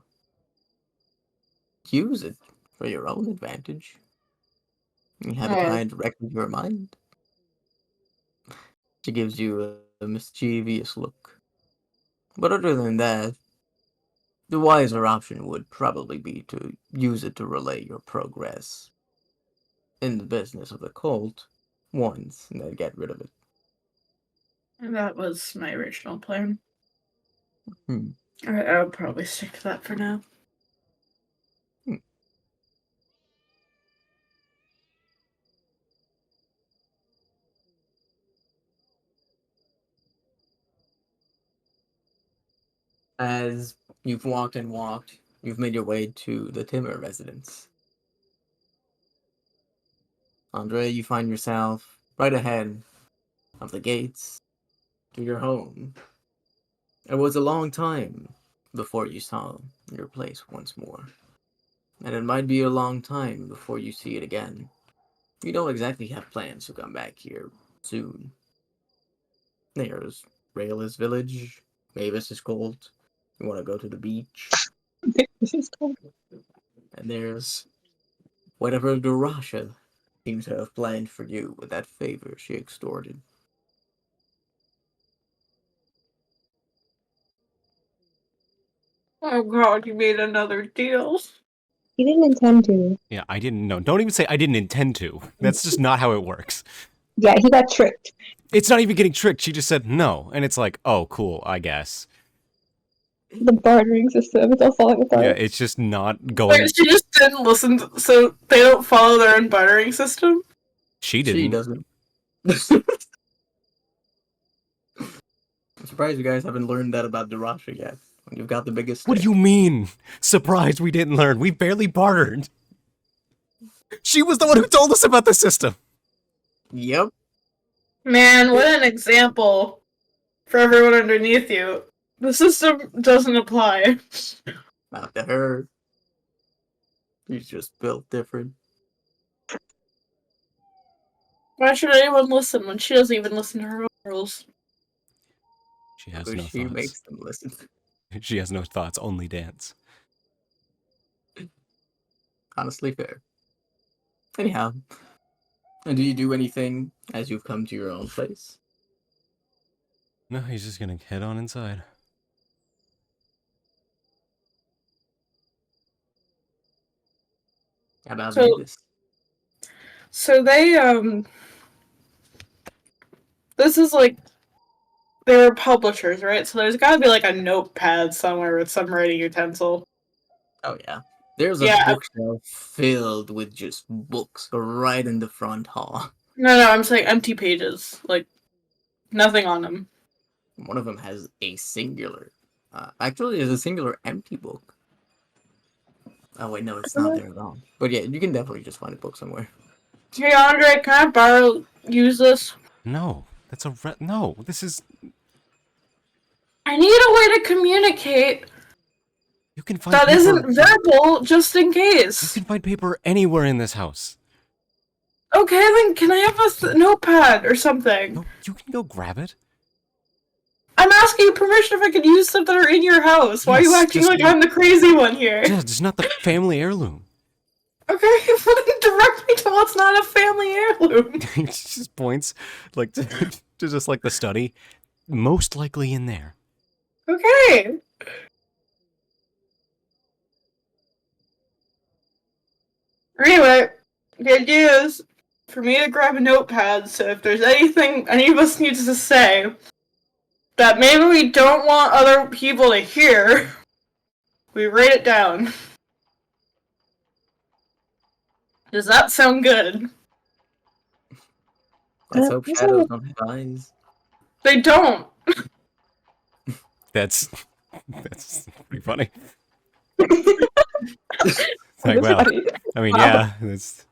use it for your own advantage, you have it tied directly to your mind. She gives you a mischievous look. But other than that, the wiser option would probably be to use it to relay your progress in the business of the cult once, and then get rid of it. That was my original plan. Hmm. I would probably stick to that for now. As you've walked and walked, you've made your way to the Timmer residence. Andre, you find yourself right ahead of the gates to your home. It was a long time before you saw your place once more. And it might be a long time before you see it again. You don't exactly have plans to come back here soon. There's Rayla's village, Mavis is cold. You want to go to the beach. This is cool. And there's whatever Durasha seems to have planned for you with that favor she extorted. Oh god, you made another deal. He didn't intend to. Yeah, I didn't know. Don't even say I didn't intend to. That's just not how it works. Yeah, he got tricked. It's not even getting tricked. She just said no. And it's like, oh, cool, I guess. The bartering system is all falling apart. Yeah, it's just not going. Wait, she just didn't listen, so they don't follow their own bartering system? She didn't. She doesn't. I'm surprised you guys haven't learned that about Durasha yet. You've got the biggest. What do you mean? Surprised we didn't learn. We barely bartered. She was the one who told us about the system. Yep. Man, what an example for everyone underneath you. The system doesn't apply. Not to her. She's just built different. Why should anyone listen when she doesn't even listen to her own rules? She has So no she thoughts. makes them listen. She has no thoughts, only dance. Honestly fair. Anyhow, and do you do anything as you've come to your own place? No, he's just gonna head on inside. How about So- Mavis? So they, this is like, they're publishers, right? So there's gotta be like a notepad somewhere with some writing utensil. Oh yeah. There's a Yeah. bookshelf filled with just books right in the front hall. No, I'm saying empty pages. Like, nothing on them. One of them has a singular. Actually, there's a singular empty book. Oh wait, no, it's not there at all. But yeah, you can definitely just find a book somewhere. Hey, Andre, can I use this? No, that's a no. This is. I need a way to communicate You can find that paper. isn't verbal, just in You case. can find paper anywhere in this house. Okay, then can I have a notepad or something? No, you can go grab it. I'm asking you permission if I could use stuff that are in your house. Why are you Yes, acting just- like I'm the crazy one here? Yeah, it's not the family heirloom. Okay, wouldn't direct me to what's not a family heirloom. He just points like to just like the study. Most likely in there. Okay. Anyway, the idea is for me to grab a notepad, so if there's anything any of us needs to say that maybe we don't want other people to hear, we write it down. Does that sound good? Let's hope That's shadows don't have eyes. They don't. That's pretty funny. Like, well, I mean, yeah, it's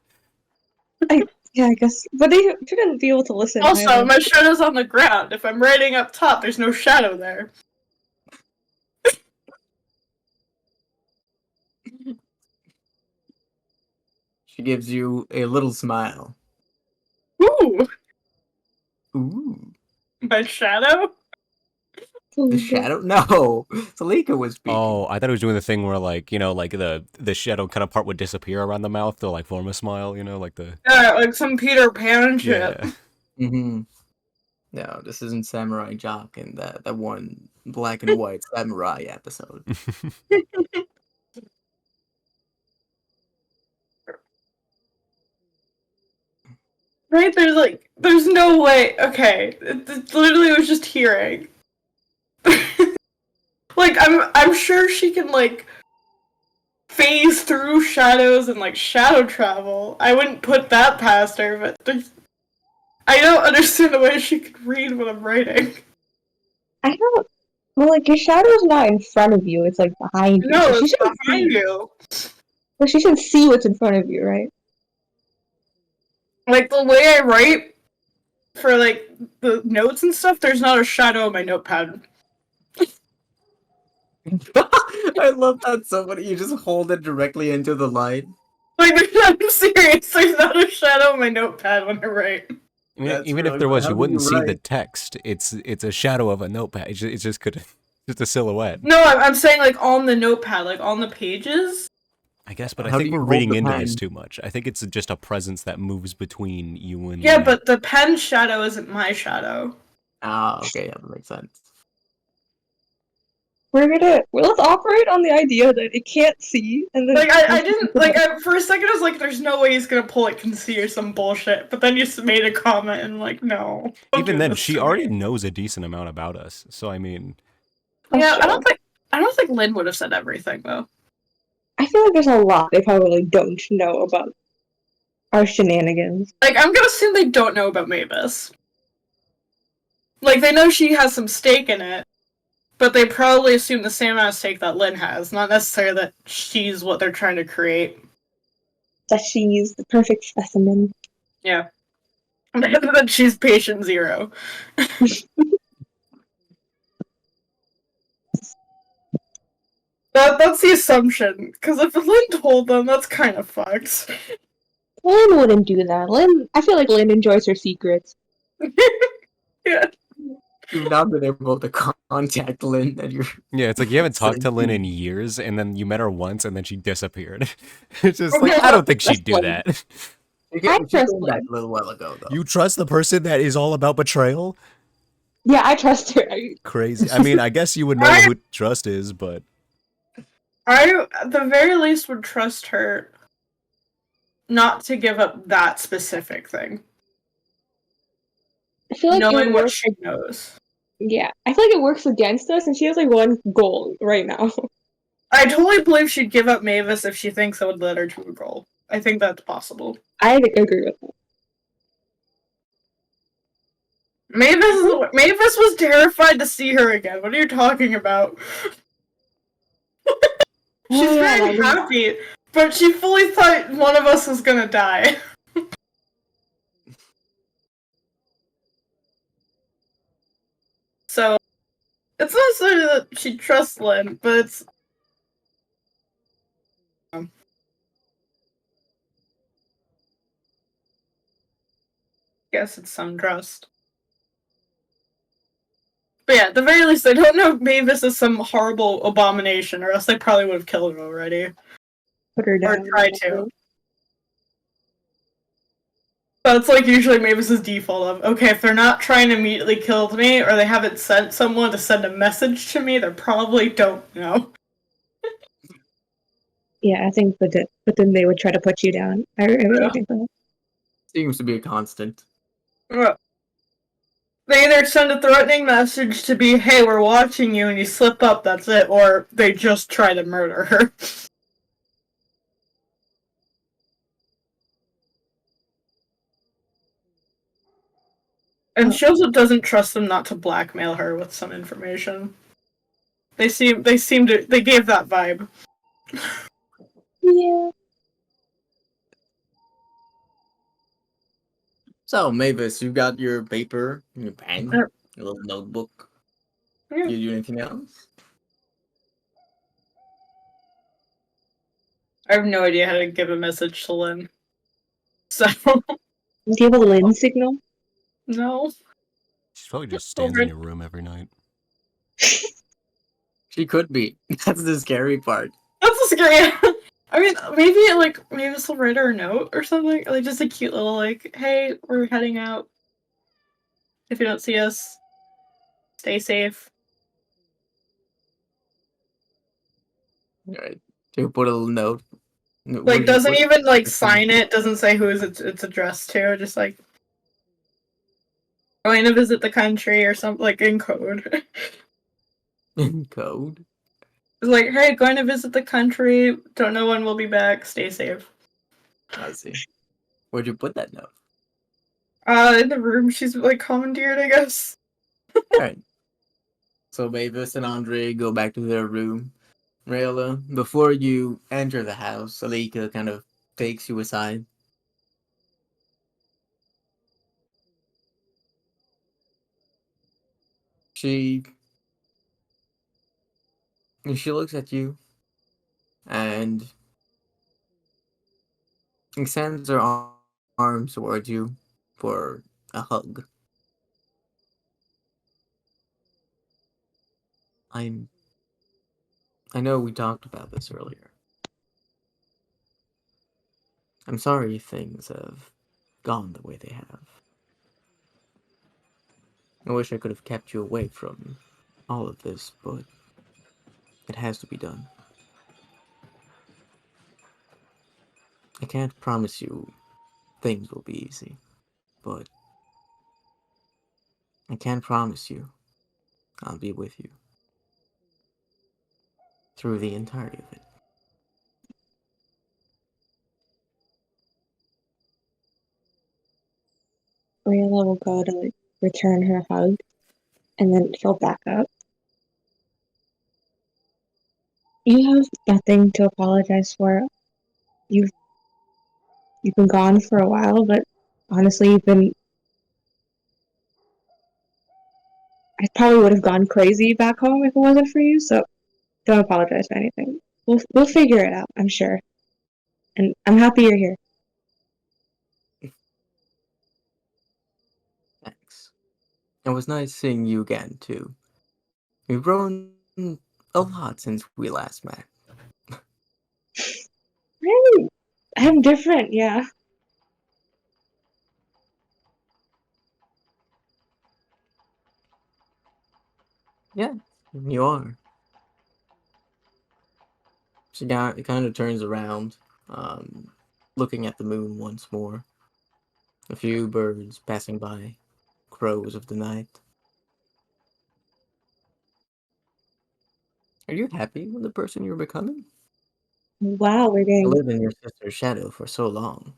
Yeah, I guess. But they shouldn't be able to listen. Also, either. my shadow's on the ground. If I'm writing up top, there's no shadow there. She gives you a little smile. Ooh, Ooh. my shadow? The shadow? No! Salika was speaking. oh, I thought it was doing the thing where like, you know, like the shadow kind of part would disappear around the mouth to like form a smile, you know, like the Yeah, like some Peter Pan shit. yeah. Mm-hmm. No, this isn't Samurai Jock in that one black and white samurai episode. Right? There's no way. Okay, it literally was just hearing. Like, I'm sure she can, like, phase through shadows and, like, shadow travel. I wouldn't put that past her, but I don't understand the way she could read what I'm writing. I don't. Well, like your shadow's not in front of you; it's like behind you. No, So she it's should behind see. you. Well, she should see what's in front of you, right? Like, the way I write for, like, the notes and stuff, there's not a shadow on my notepad. I love that somebody you just hold it directly into the light. Like, I'm serious, there's not a shadow on my notepad when I write. I mean, That's even if really there funny. was, How you do wouldn't you see the write? text. It's a shadow of a notepad. It's just could just a silhouette. No, I'm saying, like, on the notepad, like, on the pages. I guess, but I How do think you we're hold reading the into pen? this too much. I think it's just a presence that moves between you and Yeah, but the pen shadow isn't my shadow. Ah, okay, yeah, that makes sense. Let's operate on the idea that it can't see, and then Like, I didn't, like, for a second I was like, there's no way he's gonna pull it can see or some bullshit, but then you just made a comment and, like, no. don't even do then, this she to already me. knows a decent amount about us. So I mean, Yeah, That's true. I don't think Lynn would have said everything, though. I feel like there's a lot they probably don't know about our shenanigans. Like, I'm gonna assume they don't know about Mavis. Like, they know she has some stake in it, but they probably assume the same amount of stake that Lynn has, not necessarily that she's what they're trying to create. That she's the perfect specimen. Yeah. That she's patient zero. That's the assumption, because if Lynn told them, that's kind of fucked. Lynn wouldn't do that. I feel like Lynn enjoys her secrets. Yeah. You've not been able to contact Lynn and you're yeah, it's like you haven't talked to Lynn in 17. years, and then you met her once, and then she disappeared. It's just Okay, like I don't think that's she'd do Lynn. that. She I came trust back Lynn. a little while ago, though. You trust the person that is all about betrayal? Yeah, I trust her. Crazy. I mean, I guess you would know who trust is, but I, at the very least, would trust her not to give up that specific thing. I feel like it Knowing would what work. she knows. Yeah, I feel like it works against us, and she has like one goal right now. I totally believe she'd give up Mavis if she thinks it would lead her to a goal. I think that's possible. I agree with that. Mavis was terrified to see her again. What are you talking about? She's Oh, yeah, very that was- happy, but she fully thought one of us was gonna die. So, it's not necessarily that she trusts Lynn, but it's... guess it's some trust. But yeah, at the very least, they don't know Mavis is some horrible abomination, or else they probably would have killed her already. Put her Or down. tried to. That's like usually Mavis's default of, okay, if they're not trying to immediately kill me or they haven't sent someone to send a message to me, they probably don't know. Yeah, I think, but then they would try to put you down. I really think that. Seems to be a constant. Well, they either send a threatening message to be, hey, we're watching you, and you slip up, that's it, or they just try to murder her. And she also doesn't trust them not to blackmail her with some information. They gave that vibe. Yeah. So, Mavis, you got your paper, your pen, Yep. your little notebook. Yeah. You do anything else? I have no idea how to give a message to Lynn. So, Do you have a Lynn signal? no. She probably just stands in your room every night. She could be. That's the scary part. That's a scary. I mean, maybe this will write her a note or something. Like just a cute little hey, we're heading out. If you don't see us, stay safe. Alright. You put a little note. Like doesn't even sign it. Doesn't say who it's addressed to. Just going to visit the country or something in code. In code? It's hey, going to visit the country. Don't know when we'll be back. Stay safe. I see. Where'd you put that note? In the room she's commandeered, I guess. Alright. So Mavis and Andre go back to their room. Rayla, before you enter the house, Alika kind of takes you aside. She looks at you and extends her arms towards you for a hug. I know we talked about this earlier. I'm sorry things have gone the way they have. I wish I could have kept you away from all of this, but it has to be done. I can't promise you things will be easy, but I can promise you I'll be with you through the entirety of it. Rayla will go to return her hug, and then she'll back up. You have nothing to apologize for. You've been gone for a while, but honestly, I probably would have gone crazy back home if it wasn't for you. So don't apologize for anything. We'll figure it out, I'm sure. And I'm happy you're here. Thanks. It was nice seeing you again, too. We've grown a lot since we last met. I'm different, yeah. Yeah, you are. She kind of turns around, looking at the moon once more. A few birds passing by, crows of the night. Are you happy with the person you're becoming? Wow, we're You getting. lived in your sister's shadow for so long.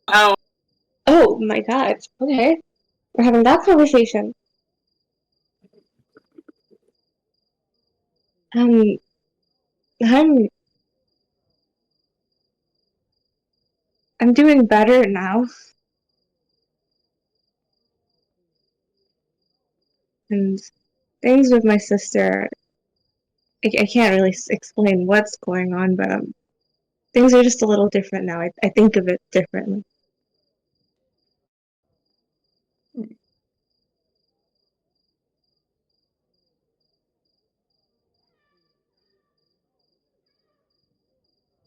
Oh. Oh my god. Okay. We're having that conversation. Um, I'm I'm doing better now. And things with my sister, I can't really explain what's going on, but things are just a little different now. I think of it differently.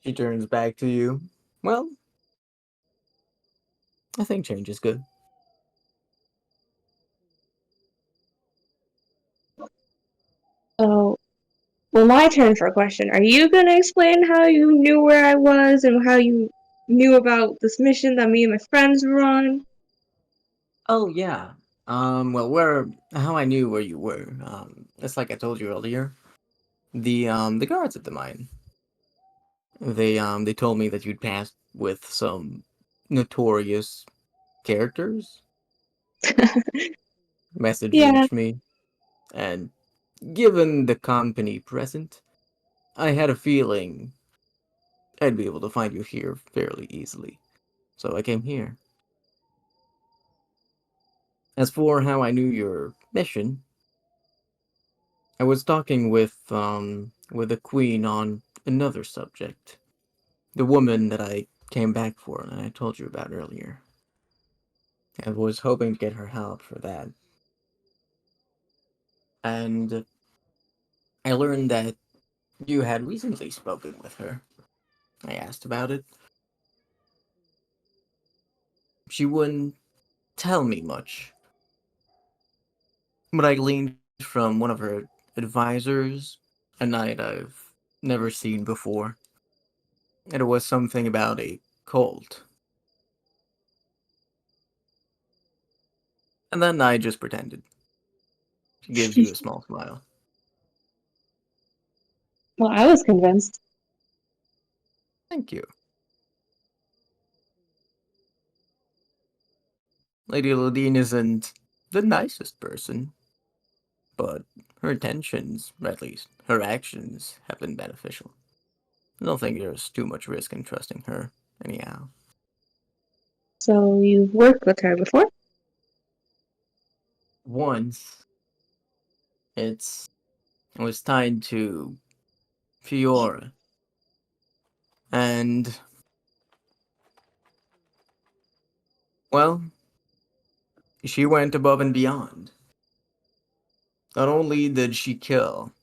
She turns back to you. Well, I think change is good. Oh, well, my turn for a question. Are you gonna explain how you knew where I was and how you knew about this mission that me and my friends were on? Oh yeah. Well, where how I knew where you were. It's like I told you earlier. The guards at the mine. They told me that you'd passed with some notorious characters. Message Yeah, reached me, and given the company present, I had a feeling I'd be able to find you here fairly easily. So I came here. As for how I knew your mission, I was talking with the queen on another subject. The woman that I came back for and I told you about earlier. I was hoping to get her help for that. And I learned that you had recently spoken with her. I asked about it. She wouldn't tell me much, but I gleaned from one of her advisors a night I've never seen before. And it was something about a cult. And then I just pretended. She gives you a small smile. well, I was convinced. Thank you. Lady Lodine isn't the nicest person, but her intentions, or at least her actions, have been beneficial. I don't think there's too much risk in trusting her, anyhow. So you've worked with her before? Once, it was tied to Fiora, and, well, she went above and beyond. Not only did she kill,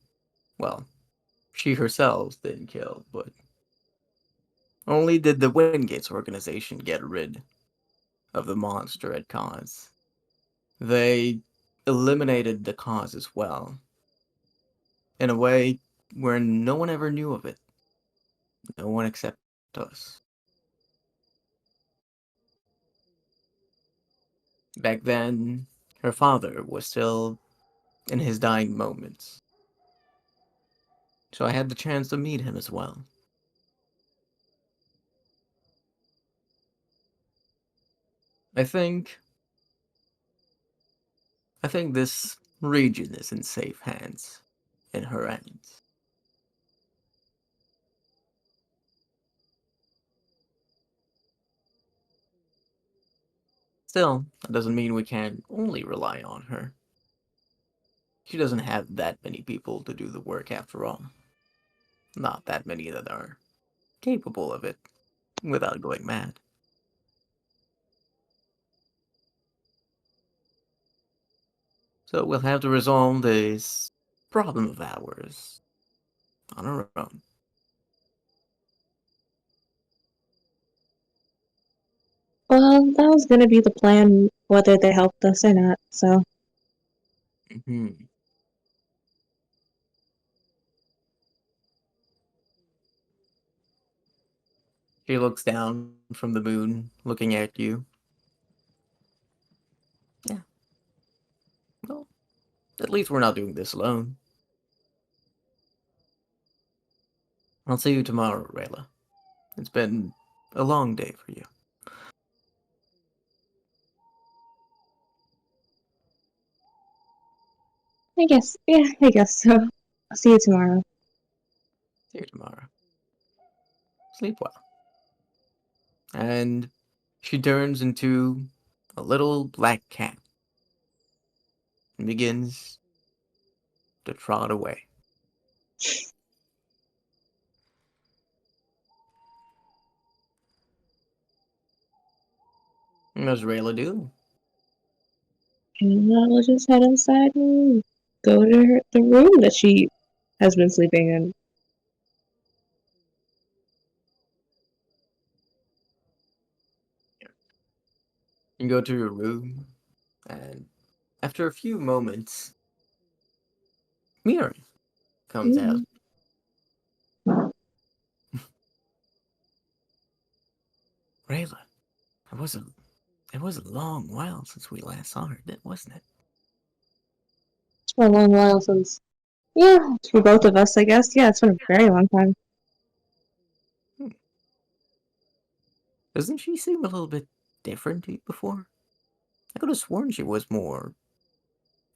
well, she herself didn't kill, but only did the Wingates organization get rid of the monster at cause. They eliminated the cause as well, in a way where no one ever knew of it. No one except us. Back then, her father was still in his dying moments, so I had the chance to meet him as well. I think I think this region is in safe hands, in her hands. Still, that doesn't mean we can only rely on her. She doesn't have that many people to do the work after all. Not that many that are capable of it without going mad. So we'll have to resolve this problem of ours on our own. Well, that was gonna be the plan, whether they helped us or not, so. Hmm. She looks down from the moon, looking at you. Yeah, well, at least we're not doing this alone. I'll see you tomorrow, Rayla. It's been a long day for you. I guess so. I'll see you tomorrow. See you tomorrow. Sleep well. And she turns into a little black cat and begins to trot away. What does Rayla do? And I'll just head inside and go to the room that she has been sleeping in. You go to your room, and after a few moments, Miri comes out. Rayla, it was a long while since we last saw her, wasn't it? It's been a long while since. Yeah, for both of us, I guess. Yeah, it's been a very long time. Doesn't she seem a little bit different to you before? I could have sworn she was more,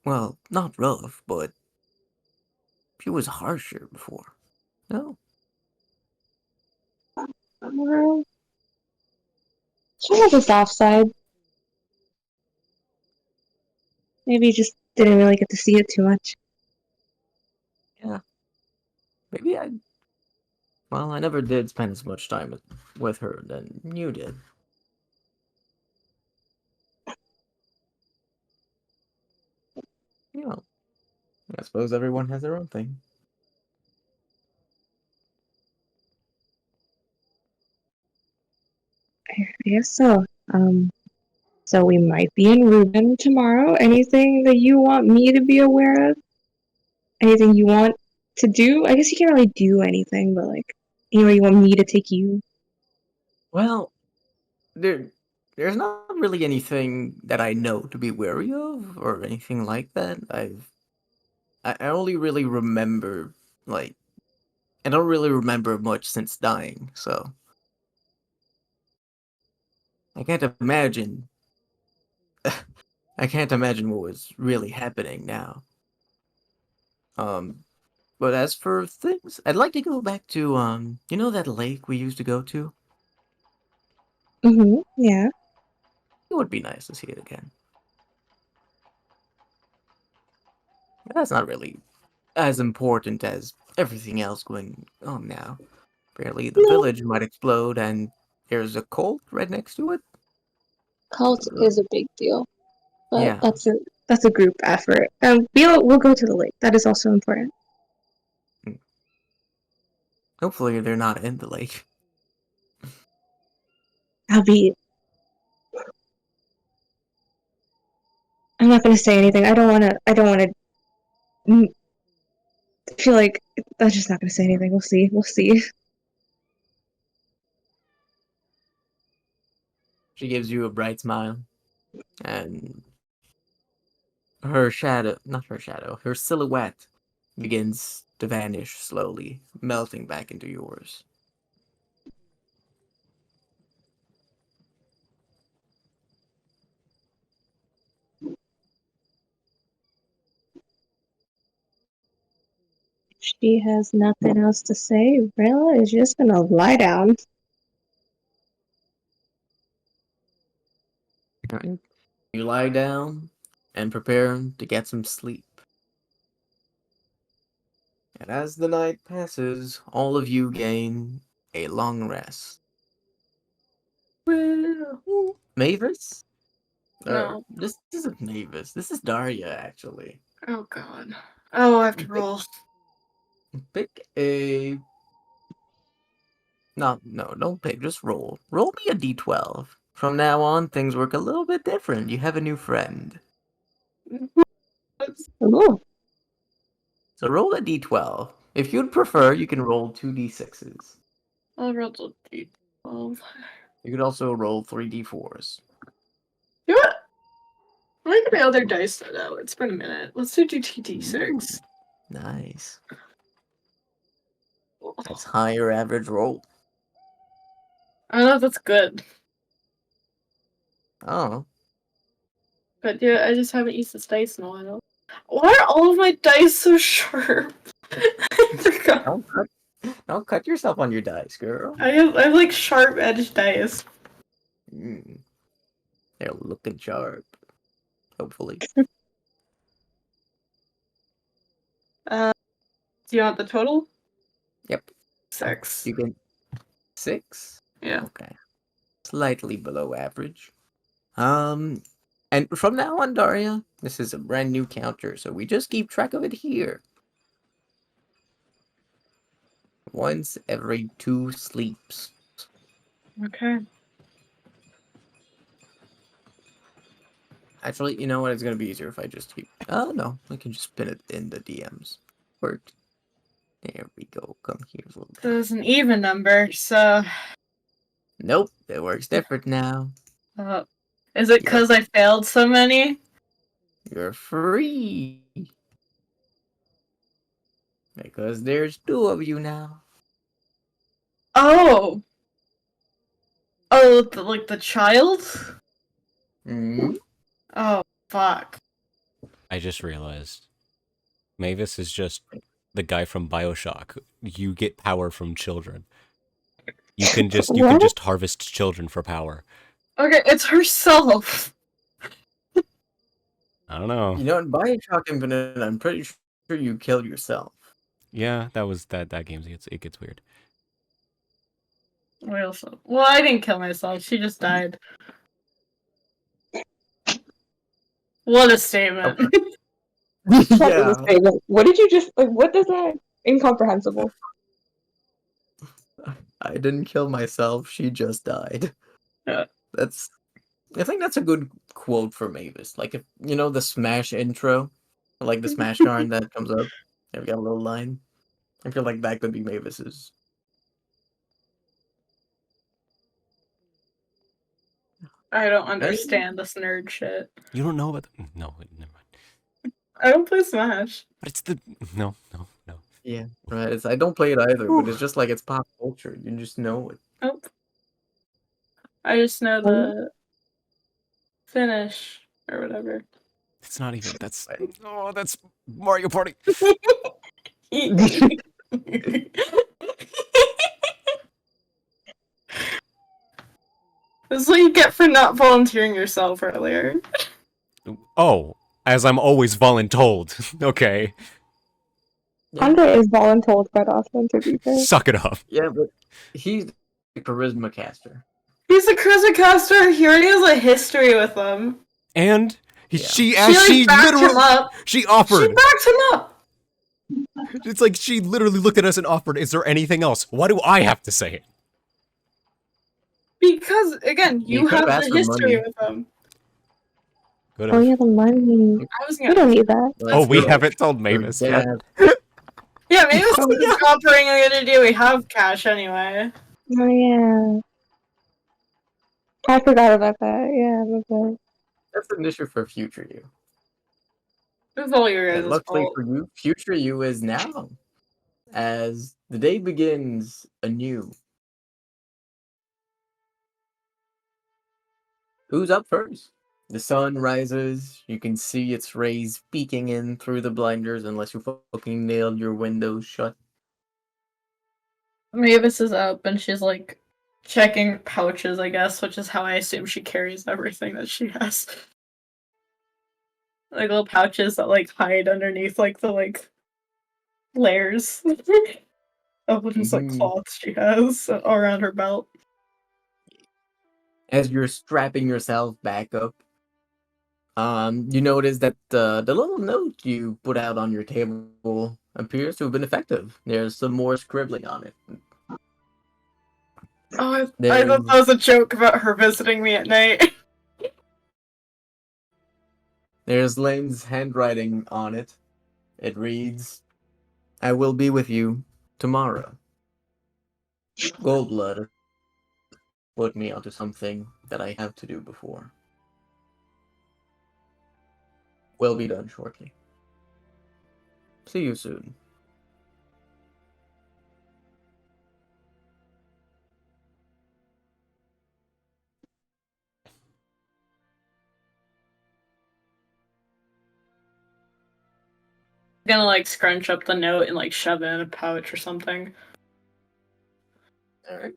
well, not rough, but she was harsher before. No? She has a soft side. Maybe you just didn't really get to see it too much. Yeah. Maybe well, I never did spend as much time with her than you did. You know, I suppose everyone has their own thing. I guess so. So we might be in Reuben tomorrow. Anything that you want me to be aware of? Anything you want to do? I guess you can't really do anything, but like, anywhere you want me to take you? Well, there's not really anything that I know to be wary of or anything like that. I only really remember, like, I don't really remember much since dying, so I can't imagine. I can't imagine what was really happening now. Um, but as for things, I'd like to go back to you know that lake we used to go to? Yeah. It would be nice to see it again. That's not really as important as everything else going on now. Apparently, the No, village might explode, and there's a cult right next to it. cult is a big deal, but Yeah, that's a group effort. We'll go to the lake. That is also important. hopefully they're not in the lake. I'll be. I'm not gonna say anything. I don't wanna. I don't wanna. Feel like I'm just not gonna say anything. We'll see. We'll see. She gives you a bright smile, and her shadow, not her shadow, her silhouette begins to vanish slowly, melting back into yours. She has nothing else to say. Rayla is just gonna lie down. Alright. You lie down and prepare to get some sleep. And as the night passes, all of you gain a long rest. Mavis? No. This isn't Mavis. This is Daria, actually. Oh god. Oh, I have to roll. Pick a. No, don't pick. Just roll. Roll me a d12. From now on, things work a little bit different. You have a new friend. Oh, So roll a d12. If you'd prefer, you can roll 2d6s. I'll roll to d12. You could also roll 3d4s. You know what? Let me get my other dice set out. It's been a minute. Let's do d6. Nice. That's higher average roll. I don't know if that's good. Oh. But yeah, I just haven't used this dice in a while. Why are all of my dice so sharp? I forgot. Don't cut yourself on your dice, girl. I have like sharp edged dice. Mm. They're looking sharp. Hopefully. Do you want the total? Yep. 6. You can 6? Yeah. Okay. Slightly below average. And from now on, Daria, this is a brand new counter, so we just keep track of it here. Once every 2 sleeps. Okay. Actually, you know what? It's gonna be easier if I just keep. Oh no, I can just spin it in the DMs. Worked. There we go. Come here, little. So it's an even number, so Nope, it works different now. is it because I failed so many? You're free. Because there's 2 of you now. Oh, like the child? Hmm. Oh, fuck. I just realized. Mavis is just the guy from BioShock. You get power from children. You can just harvest children for power. Okay, it's herself. I don't know. You know, in Bioshock Infinite, I'm pretty sure you killed yourself. Yeah, that game gets weird. Well, I didn't kill myself. She just died. What a statement. Yeah. What did you just like? What does that incomprehensible? I didn't kill myself. She just died. Yeah. I think that's a good quote for Mavis. Like, if you know the Smash intro, like the Smash card that comes up, and we got a little line. I feel like that could be Mavis's. I don't understand this nerd shit. You don't know about no, never mind. I don't play Smash. But it's the no. Yeah, right. I don't play it either, but it's just like it's pop culture. You just know it. Nope. I just know the finish or whatever. It's not even. That's Mario Party. This is what you get for not volunteering yourself earlier. Oh, as I'm always voluntold. Okay, Andre is voluntold quite often, to be fair. suck it up. Yeah, but he's the charisma caster. He's a charisma caster. He already has a history with them. And She backed him up. she offered. She backed him up. It's like she literally looked at us and offered, "Is there anything else? Why do I have to say it?" Because again, you could've have asked the for history money. with them. Oh yeah, the money. I was We gonna. don't need that. Oh, we haven't told Mavis yet. Yeah, maybe this is offering I'm gonna do. We have cash anyway. Oh yeah. I forgot about that. Yeah, that's right. That's an issue for future you. This is all your And guys' luckily fault. for you, future you is now. As the day begins anew. Who's up first? The sun rises. You can see its rays peeking in through the blinders unless you fucking nailed your windows shut. Mavis is up and she's like checking pouches, I guess, which is how I assume she carries everything that she has. Like little pouches that like hide underneath like the like layers of just like Mhm. cloths she has around her belt. As you're strapping yourself back up, you notice that the little note you put out on your table appears to have been effective. There's some more scribbling on it. Oh, I thought that was a joke about her visiting me at night. There's Lane's handwriting on it. It reads, "I will be with you tomorrow." Goldblood put me onto something that I have to do before. Will be done shortly. See you soon. Gonna like scrunch up the note and like shove it in a pouch or something. Alright.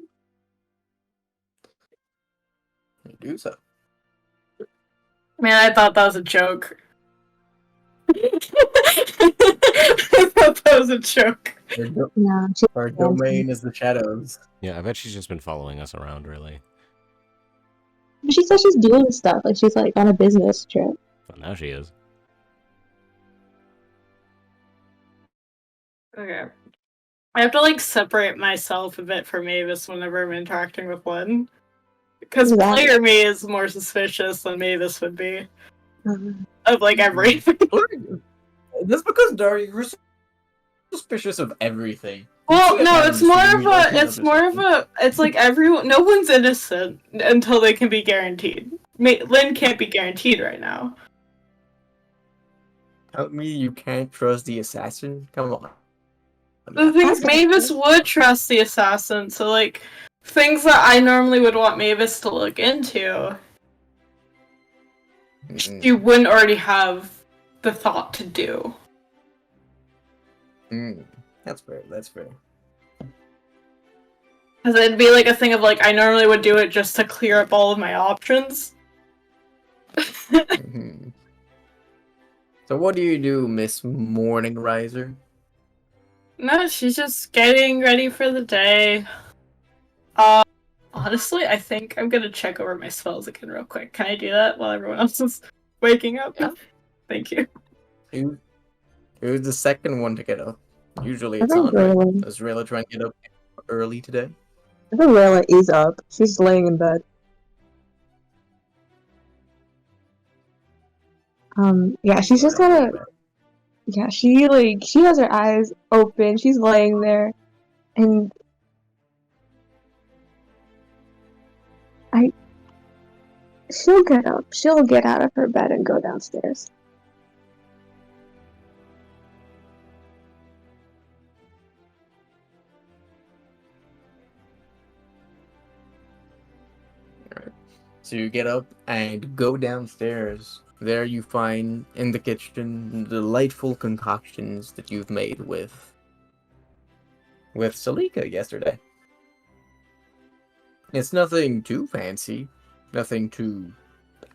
You do so. Man, I thought that was a joke. I thought that was a joke. Yeah, Our domain is the shadows. Yeah, I bet she's just been following us around, really. she says she's doing stuff. Like she's like on a business trip. But now she is. Okay. I have to like separate myself a bit from Mavis whenever I'm interacting with Lynn. Because Why? player me is more suspicious than Mavis would be. of like everything. That's because Dari, you're suspicious of everything. Well, You no, can't it's more assume of you don't a, it's more of understand. a, it's like everyone, no one's innocent until they can be guaranteed. Lynn can't be guaranteed right now. Tell me you can't trust the assassin? Come on. The things Mavis would trust the assassin, so like things that I normally would want Mavis to look into, she wouldn't already have the thought to do. That's fair. That's fair. Because it'd be like a thing of like I normally would do it just to clear up all of my options. So what do you do, Miss Morning Riser? No, she's just getting ready for the day. Honestly, I think I'm gonna check over my spells again real quick. Can I do that while everyone else is waking up? Yeah. Thank you. Who's the second one to get up? Usually I it's think Andre. Raylan. Is Rayla trying to get up early today? I think Layla is up. She's laying in bed. Yeah, she's just kind of. Yeah, she has her eyes open. She's laying there, and she'll get up. She'll get out of her bed and go downstairs. So you get up and go downstairs. There you find in the kitchen delightful concoctions that you've made with Salika yesterday. It's nothing too fancy, nothing too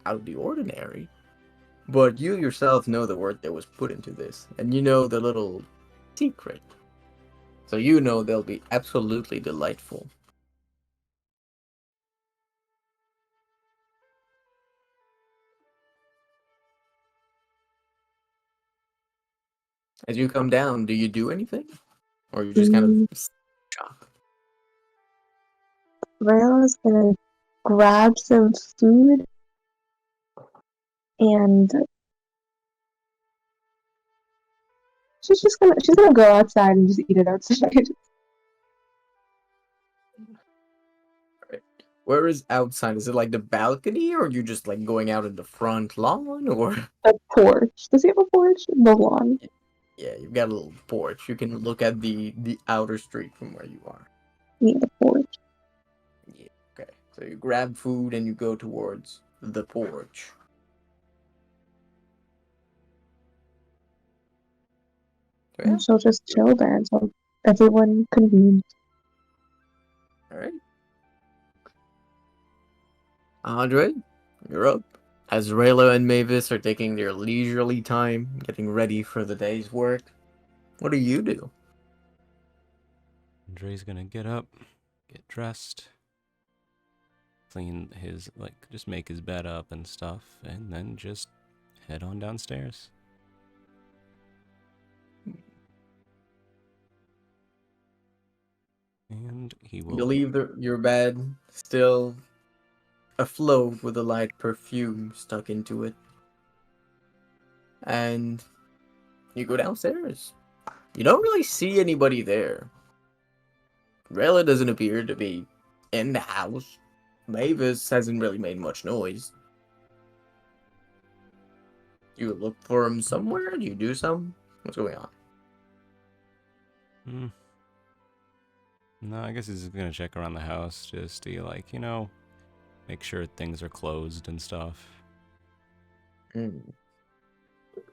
out of the ordinary. But you yourself know the work that was put into this, and you know the little secret. So you know they'll be absolutely delightful. As you come down, do you do anything? Or you just kind of shop? Rayla's gonna grab some food and she's gonna go outside and just eat it outside. Where is outside? Is it like the balcony, or are you just like going out in the front lawn, or? A porch. Does he have a porch? The lawn. Yeah, you've got a little porch. You can look at the outer street from where you are. Yeah, the porch. Yeah. Okay. So you grab food and you go towards the porch. So, yeah. And she'll just chill there until everyone convenes. All right. Andre, you're up. As Rayla and Mavis are taking their leisurely time, getting ready for the day's work, what do you do? Andre's gonna get up, get dressed, clean his, just make his bed up and stuff, and then just head on downstairs. And he will... You leave your bed still afloat with a light perfume stuck into it. And you go downstairs. You don't really see anybody there. Rayla doesn't appear to be in the house. Mavis hasn't really made much noise. You look for him somewhere? Do you do something? What's going on? No, I guess he's gonna check around the house just to, make sure things are closed and stuff. I'm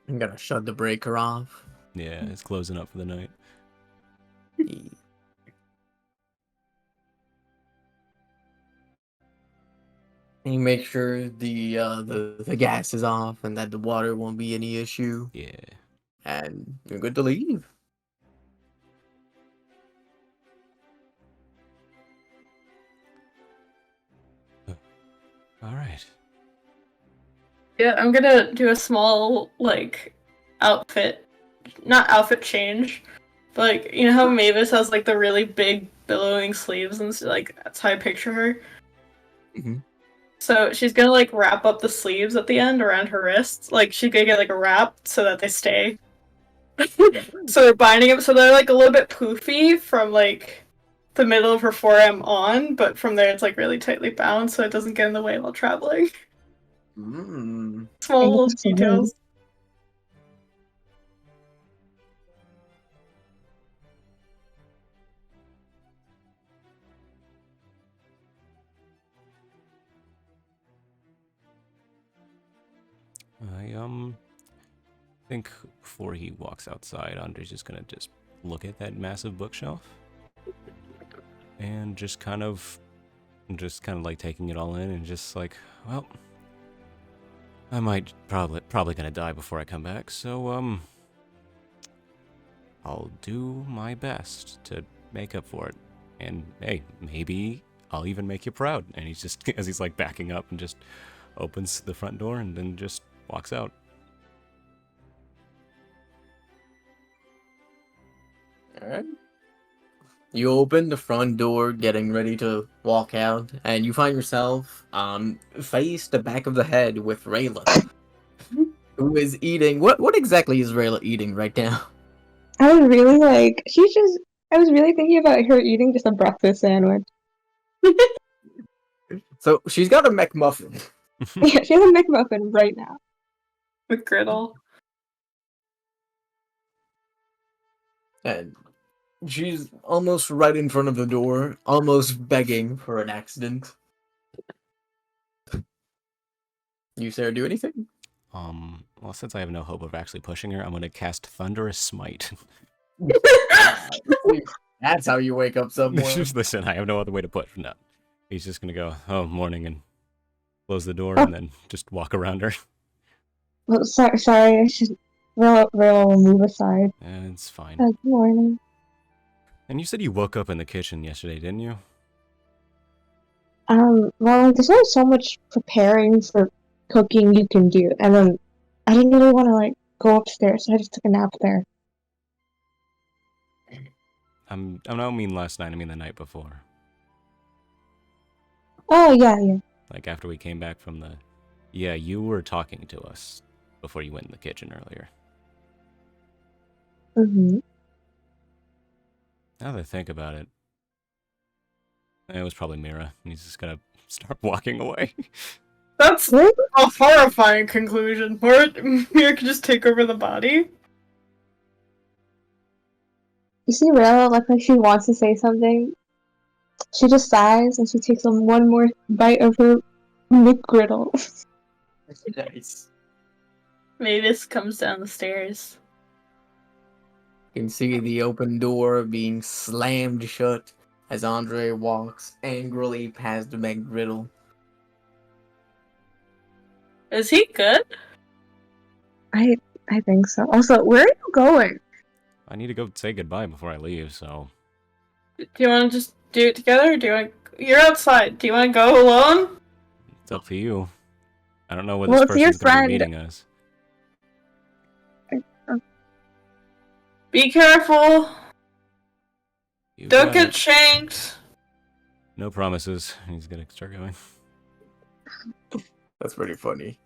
gonna shut the breaker off. Yeah, it's closing up for the night. You make sure the gas is off and that the water won't be any issue. Yeah. And you're good to leave. All right. Yeah, I'm gonna do a small, outfit, not outfit change, but, you know how Mavis has, the really big billowing sleeves and, that's how I picture her? Mm-hmm. So she's gonna like wrap up the sleeves at the end around her wrists. Like she's gonna get like a wrap so that they stay. So they're binding them so they're like a little bit poofy from like the middle of her forearm on, but from there it's like really tightly bound so it doesn't get in the way while traveling. Small little details. I think before he walks outside, Andre's just gonna just look at that massive bookshelf and just kind of like taking it all in and just like, well, I might probably gonna die before I come back, so I'll do my best to make up for it. And hey, maybe I'll even make you proud. And he's just, as he's like backing up and just opens the front door and then just walks out. Alright. You open the front door, getting ready to walk out, and you find yourself face the back of the head with Rayla, who is eating. What exactly is Rayla eating right now? I was really like, I was really thinking about her eating just a breakfast sandwich. So she's got a McMuffin. Yeah, she has a McMuffin right now. McGriddle. And she's almost right in front of the door, almost begging for an accident. You, Sarah, do anything? Well, since I have no hope of actually pushing her, I'm gonna cast Thunderous Smite. That's how you wake up someone. Listen, I have no other way to put. No, he's just gonna go, oh, morning, and close the door, and then just walk around her. Well, sorry, I should. Rayla will move aside. It's fine. Good morning. And you said you woke up in the kitchen yesterday, didn't you? Well, there's only so much preparing for cooking you can do, and then I didn't really want to like go upstairs, so I just took a nap there. I don't mean last night. I mean the night before. Oh yeah. Like after we came back from the. Yeah, you were talking to us before you went in the kitchen earlier. Mm-hmm. Now that I think about it, it was probably Mira. And he's just gonna start walking away. That's a horrifying conclusion. Mira can just take over the body. You see Rayla, like she wants to say something. She just sighs and she takes one more bite of her McGriddle. Nice. Mavis comes down the stairs. You can see the open door being slammed shut as Andre walks angrily past the McGriddle. Is he good? I think so. Also, where are you going? I need to go say goodbye before I leave, so. Do you want to just do it together? Or do you want? You're outside. Do you want to go alone? It's up to you. I don't know where Well, this it's your person's gonna be friend. meeting us. Be careful. You Don't got get it. shanked. No promises. He's gonna start going. That's pretty funny.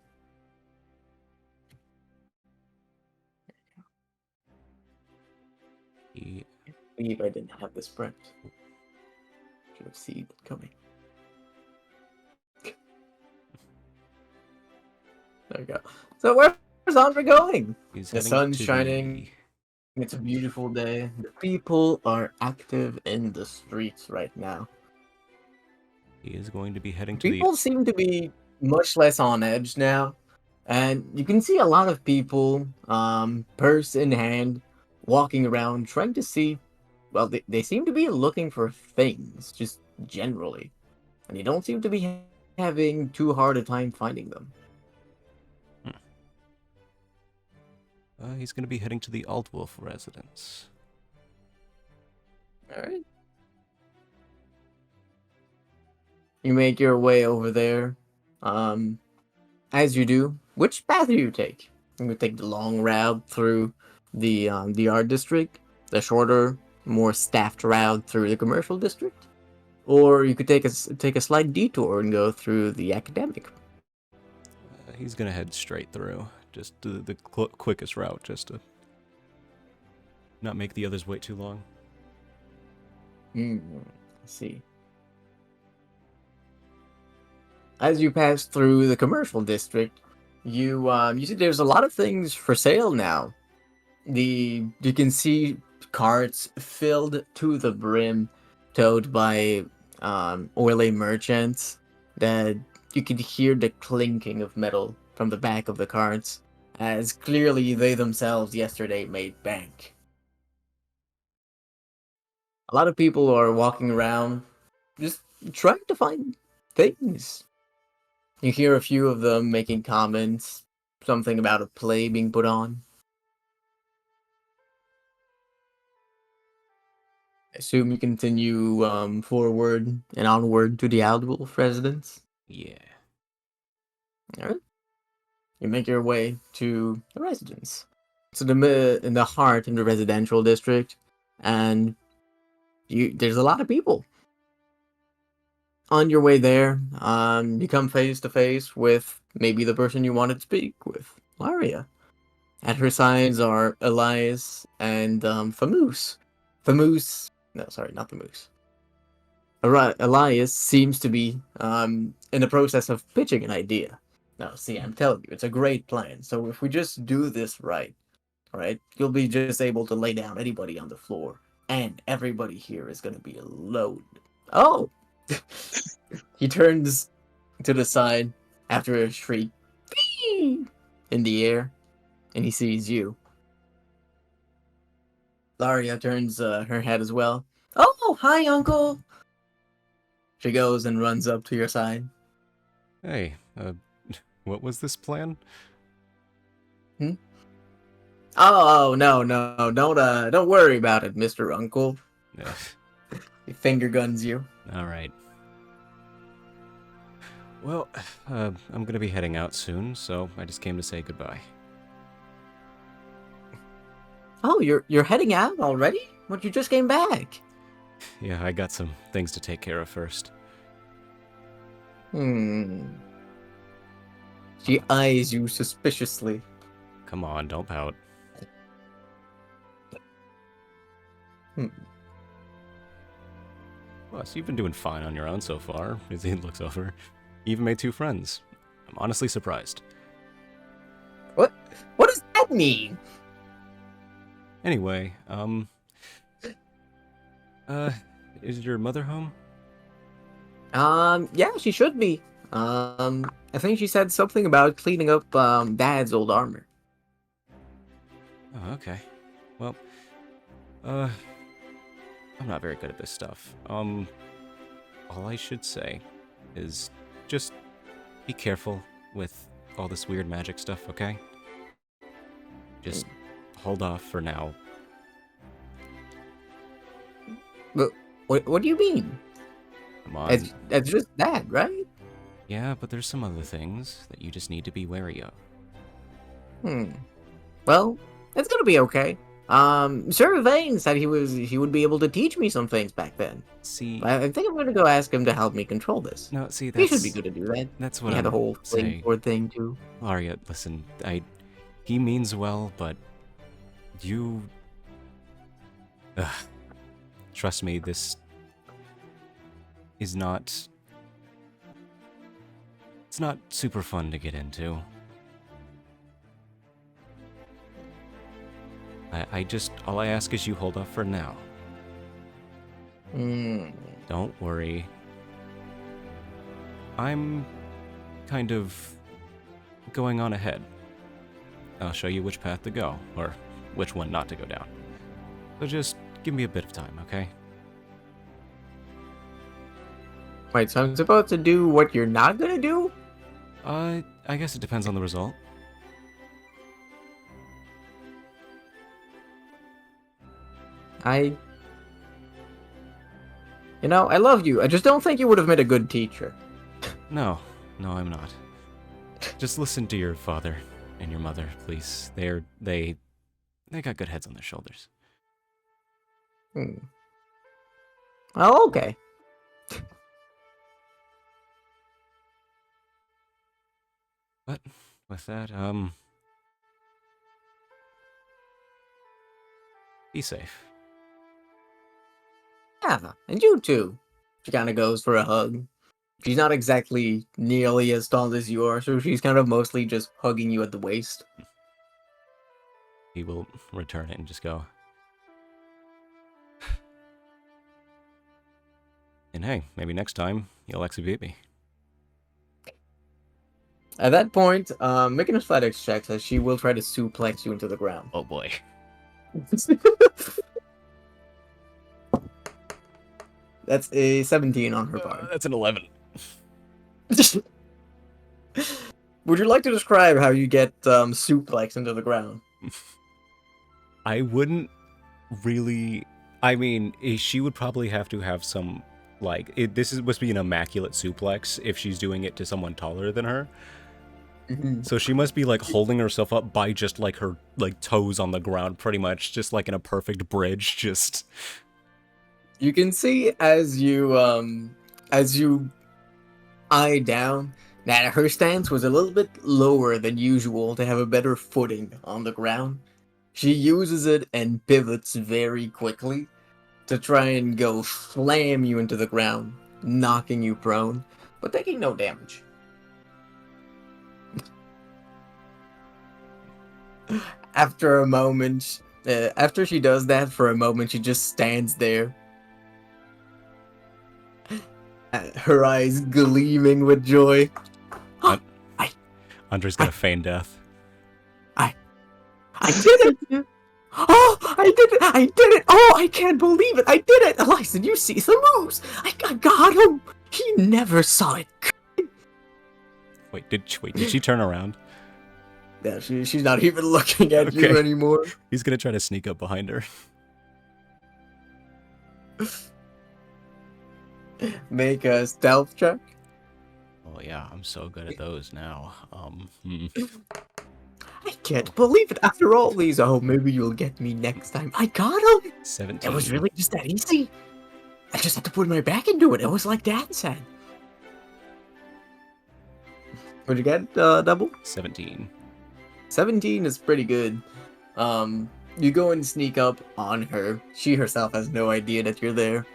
He I believe I didn't have this prepped. Should have seen it coming. There we go. So where's Andre going? He's The heading sun's to shining. It's a beautiful day. The people are active in the streets right now. He is going to be heading to People the. seem to be much less on edge now. And you can see a lot of people, purse in hand, walking around trying to see. Well, they seem to be looking for things, just generally. And you don't seem to be having too hard a time finding them. He's going to be heading to the Altwolf residence. Alright. You make your way over there. As you do, which path do you take? You take the long route through the art district, the shorter, more staffed route through the commercial district. or you could take a slight detour and go through the academic. He's gonna head straight through. Just the quickest route, just to not make the others wait too long. I see. As you pass through the commercial district, you see there's a lot of things for sale now. You can see carts filled to the brim, towed by oily merchants. That you could hear the clinking of metal from the back of the carts, as clearly they themselves yesterday made bank. A lot of people are walking around, just trying to find things. You hear a few of them making comments, something about a play being put on. I assume you continue forward and onward to the Aldwolf residence. Yeah. Alright. You make your way to the residence. So in the heart in the residential district, and there's a lot of people. On your way there, you come face to face with maybe the person you wanted to speak with, Laria. At her sides are Elias and Famoose. No, sorry, not Famoose. Elias seems to be in the process of pitching an idea. Now, see, I'm telling you, it's a great plan. So if we just do this right, alright, you'll be just able to lay down anybody on the floor, and everybody here is going to be alone. Oh! He turns to the side after a shriek "Bee!" in the air, and he sees you. Laria turns her head as well. Oh, hi, Uncle! She goes and runs up to your side. Hey, what was this plan? Oh, no, don't worry about it, Mr. Uncle. Yeah. He finger guns you. All right. Well, I'm gonna be heading out soon, so I just came to say goodbye. Oh, you're heading out already? But you just came back. Yeah, I got some things to take care of first. She eyes you suspiciously. Come on, don't pout. Plus, you've been doing fine on your own so far. As he looks over, you even made 2 friends. I'm honestly surprised. What does that mean? Anyway, is your mother home? Yeah, she should be. I think she said something about cleaning up Dad's old armor. Oh, okay. Well, I'm not very good at this stuff. All I should say is just be careful with all this weird magic stuff, okay? Just hold off for now. But what do you mean? Come on. It's just that, right? Yeah, but there's some other things that you just need to be wary of. Well, it's gonna be okay. Sir Vane said he would be able to teach me some things back then. See, I think I'm gonna go ask him to help me control this. no, see, He should be good to do that. That's what He had the I'm whole saying. flamethrower thing too. Laria, listen, he means well, but you... Trust me, this is not... It's not super fun to get into. All I ask is you hold off for now. Don't worry. I'm kind of going on ahead. I'll show you which path to go, or which one not to go down. So just give me a bit of time, okay? Wait, so I'm supposed to do what you're not gonna do? I guess it depends on the result. I love you. I just don't think you would have made a good teacher. No, I'm not. Just listen to your father and your mother, please. They got good heads on their shoulders. Oh, okay. But with that, be safe. Yeah, and you too. She kind of goes for a hug. She's not exactly nearly as tall as you are, so she's kind of mostly just hugging you at the waist. He will return it and just go. And hey, maybe next time you'll actually beat me. At that point, make an athletics check as she will try to suplex you into the ground. Oh boy. That's a 17 on her part. That's an 11. Would you like to describe how you get suplex into the ground? I wouldn't really. I mean, she would probably have to have some this must be an immaculate suplex if she's doing it to someone taller than her. Mm-hmm. So she must be like holding herself up by just like her like toes on the ground, pretty much, just like in a perfect bridge. Just you can see as you eye down that her stance was a little bit lower than usual to have a better footing on the ground. She uses it and pivots very quickly to try and go slam you into the ground, knocking you prone, but taking no damage. After a moment, after she does that for a moment, she just stands there, her eyes gleaming with joy. Andre's gonna feign death. I did it! Oh, I did it! I did it! Oh, I can't believe it! I did it! Eliza, you see the moves! I got him! He never saw it. Wait, did she turn around? Yeah, she's not even looking at you Okay. anymore. He's gonna try to sneak up behind her. Make a stealth check. Oh yeah, I'm so good at those now. I can't believe it. After all these, oh, maybe you'll get me next time. I got him! 17. It was really just that easy. I just had to put my back into it. It was like Dad said. What'd you get, double? 17. 17 is pretty good. You go and sneak up on her. She herself has no idea that you're there.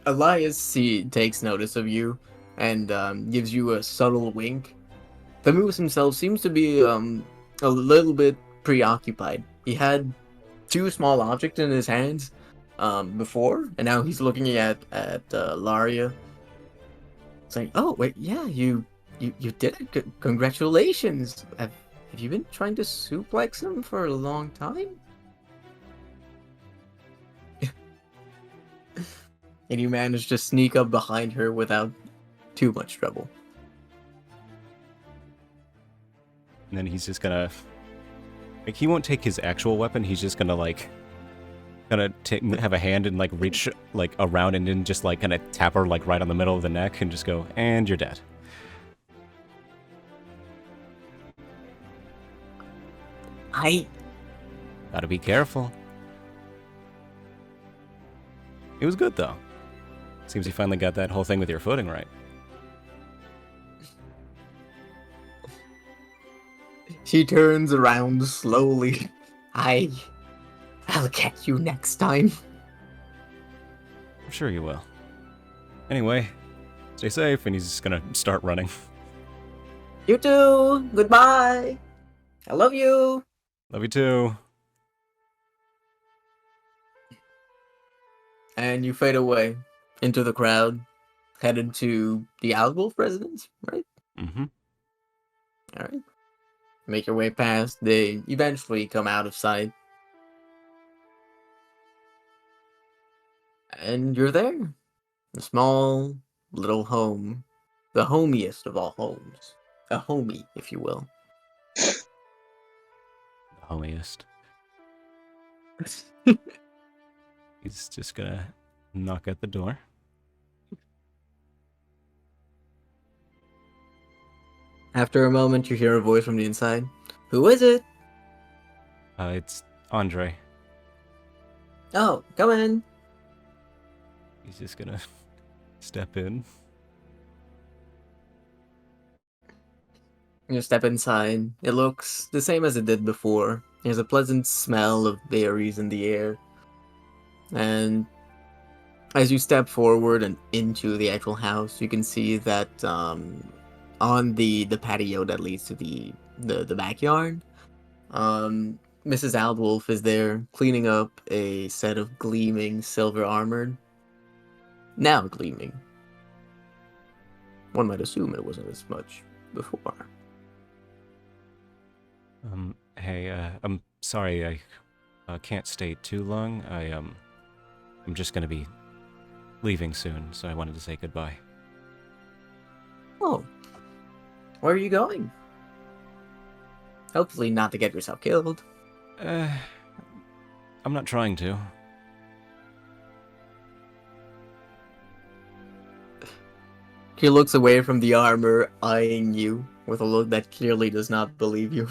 Elias takes notice of you and gives you a subtle wink. The moose himself seems to be a little bit preoccupied. He had two small objects in his hands before, and now he's looking at Laria. It's like, oh wait, yeah, you did it. Congratulations. Have you been trying to suplex him for a long time? And you managed to sneak up behind her without too much trouble. And then he's just gonna he won't take his actual weapon. He's just gonna have a hand and like reach like around and then just like kind of tap her like right on the middle of the neck and just go, and you're dead. Gotta be careful. It was good though. Seems you finally got that whole thing with your footing right. She turns around slowly. I'll catch you next time. I'm sure you will. Anyway, stay safe, and he's just gonna start running. You too. Goodbye. I love you. Love you too. And you fade away into the crowd, headed to the Algolf residence, right? Mm-hmm. All right. Make your way past. They eventually come out of sight. And you're there. A small little home. The homiest of all homes. A homie, if you will. The homiest. He's just gonna knock at the door. After a moment, you hear a voice from the inside. Who is it? It's Andre. Oh, come in. He's just gonna step in. You step inside. It looks the same as it did before. There's a pleasant smell of berries in the air. And as you step forward and into the actual house, you can see that on the patio that leads to the backyard, Mrs. Aldwolf is there cleaning up a set of gleaming silver armor. Now gleaming. One might assume it wasn't as much before. Hey, I'm sorry I can't stay too long. I'm just gonna be leaving soon, so I wanted to say goodbye. Oh. Where are you going? Hopefully not to get yourself killed. I'm not trying to. He looks away from the armor, eyeing you with a look that clearly does not believe you.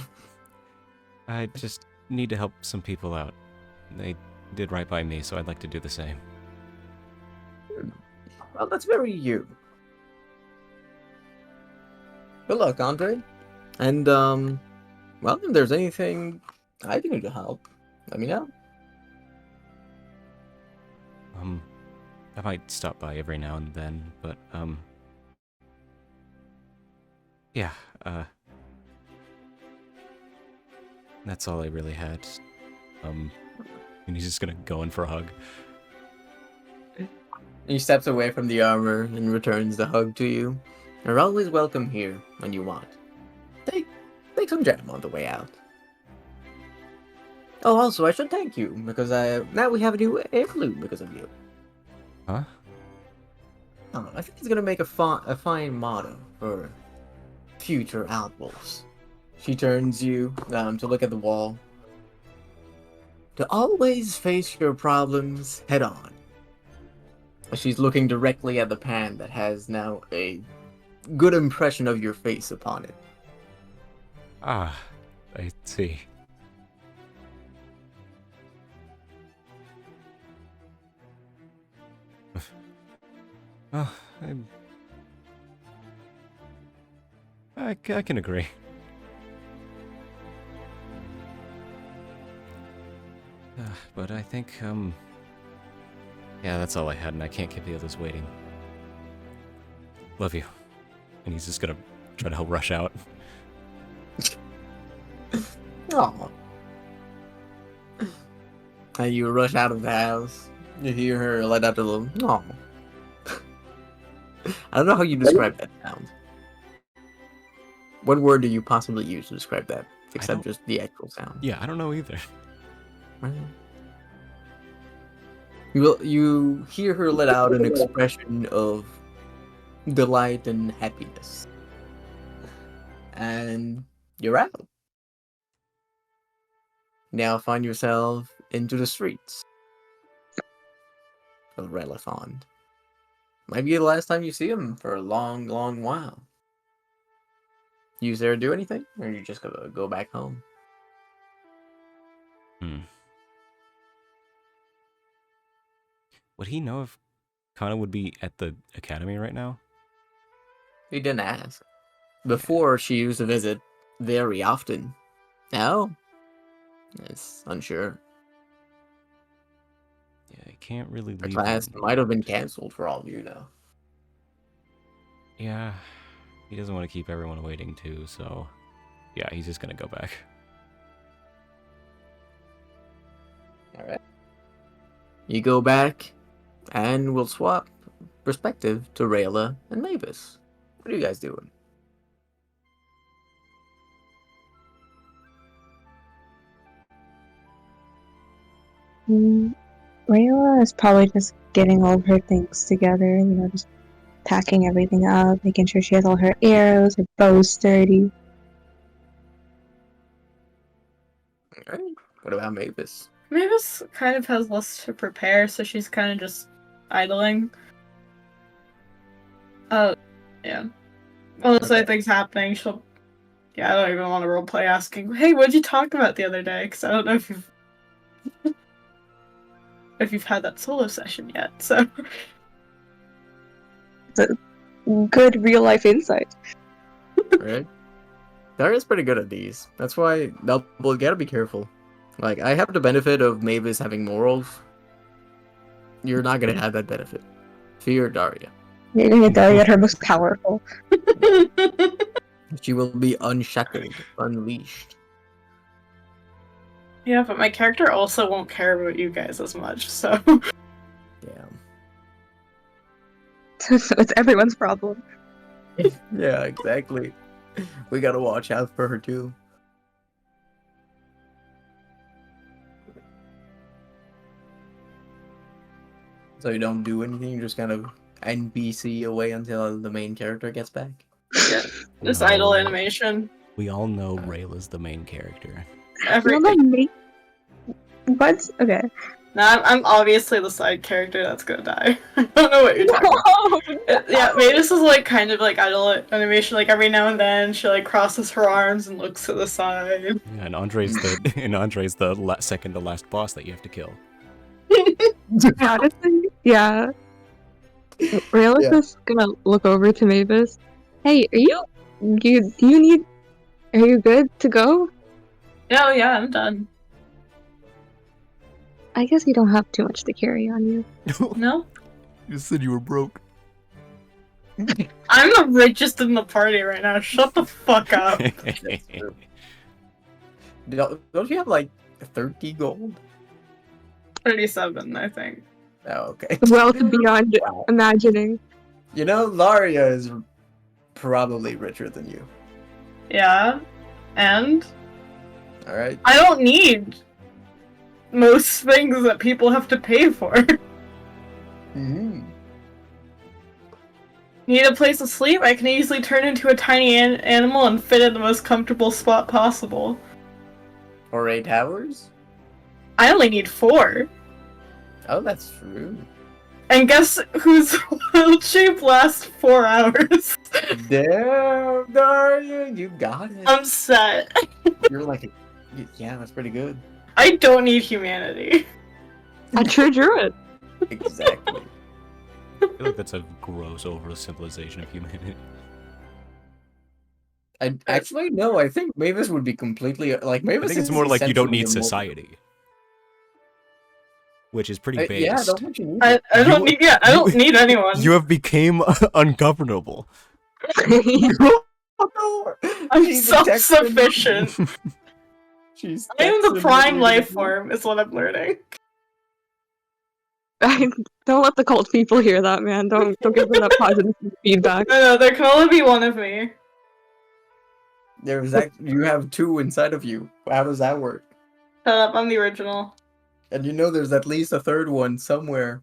I just need to help some people out. They did right by me, so I'd like to do the same. Well, that's very you. Good luck, Andre. And, well, if there's anything I can do to help, let me know. I might stop by every now and then, but, yeah, that's all I really had. And he's just gonna go in for a hug. He steps away from the armor and returns the hug to you. You're always welcome here when you want. Take some jam on the way out. Oh, also, I should thank you, because now we have a new heirloom because of you. Huh? Oh, I think it's gonna make a fine motto for future Outwolves. She turns you to look at the wall. To always face your problems head on. She's looking directly at the pan that has now a good impression of your face upon it. Ah, I see. Oh, I can agree. But I think, yeah, that's all I had, and I can't keep the others waiting. Love you. And he's just gonna try to rush out. Aww. And you rush out of the house. You hear her let out a little, "Aw." I don't know how you describe that sound. What word do you possibly use to describe that, except just the actual sound? Yeah, I don't know either. You hear her let out an expression of delight and happiness. And you're out. Now find yourself into the streets of Relithond. Might be the last time you see him for a long, long while. You there do anything? Or are you just gonna go back home? Would he know if Kana would be at the academy right now? He didn't ask. Before, she used to visit very often. Now, it's unsure. Yeah, I can't really The leave. class might have been canceled for all you know. Yeah, he doesn't want to keep everyone waiting too, so yeah, he's just gonna go back. Alright. You go back, and we'll swap perspective to Rayla and Mavis. What are you guys doing? Rayla is probably just getting all of her things together, just packing everything up, making sure she has all her arrows, her bow sturdy. Alright. What about Mavis? Mavis kind of has less to prepare, so she's kind of just idling. Yeah. Well, there's like things happening. She'll. Yeah, I don't even want to roleplay asking, "Hey, what'd you talk about the other day?" Because I don't know if you've had that solo session yet. So. It's a good real life insight. Right? Daria's pretty good at these. That's why you gotta be careful. Like, I have the benefit of Mavis having morals. You're not gonna have that benefit. Fear Daria. You're gonna get Daria at her most powerful. She will be unshackled, unleashed. Yeah, but my character also won't care about you guys as much, so... Damn. So it's everyone's problem. Yeah, exactly. We gotta watch out for her too. So you don't do anything, you just kind of NPC away until the main character gets back? Yeah, just No. idle animation. We all know Rayla's the main character. Everything. What? Okay. Nah, I'm obviously the side character that's gonna die. I don't know what you're talking about. Yeah, Mavis is like kind of like idle animation. Like every now and then she like crosses her arms and looks to the side. Yeah, and Andre's the second to last boss that you have to kill. Honestly, yeah. Rayla's Yeah. just gonna look over to Mavis. Hey, are you good to go? Oh yeah, I'm done. I guess you don't have too much to carry on you. No? You said you were broke. I'm the richest in the party right now. Shut the fuck up. Don't you have like 30 gold? 37, I think. Oh, okay. Wealth beyond Wow. imagining. You know, Laria is probably richer than you. Yeah. And Alright? I don't need most things that people have to pay for. Mm-hmm. Need a place to sleep? I can easily turn into a tiny animal and fit in the most comfortable spot possible. Or 8 hours? I only need 4. Oh, that's true. And guess whose wild shape lasts 4 hours? Damn, Daria, you got it. I'm set. You're like, yeah, that's pretty good. I don't need humanity. A true druid. Exactly. I feel like that's a gross oversimplification of humanity. Actually, no, I think Mavis would be completely, like, Mavis I think it's is more like you don't essentially need a society. Which is pretty based. Yeah, I don't think you need I it. don't need. Yeah, I don't need anyone. You have became ungovernable. I'm She's a Texan. self-sufficient. She's I am the Texan, prime literally. life form, is what I'm learning. Don't let the cult people hear that, man. Don't give them that positive feedback. No, there can only be one of me. You have 2 inside of you. How does that work? Shut up, I'm the original. And you know there's at least a third one somewhere.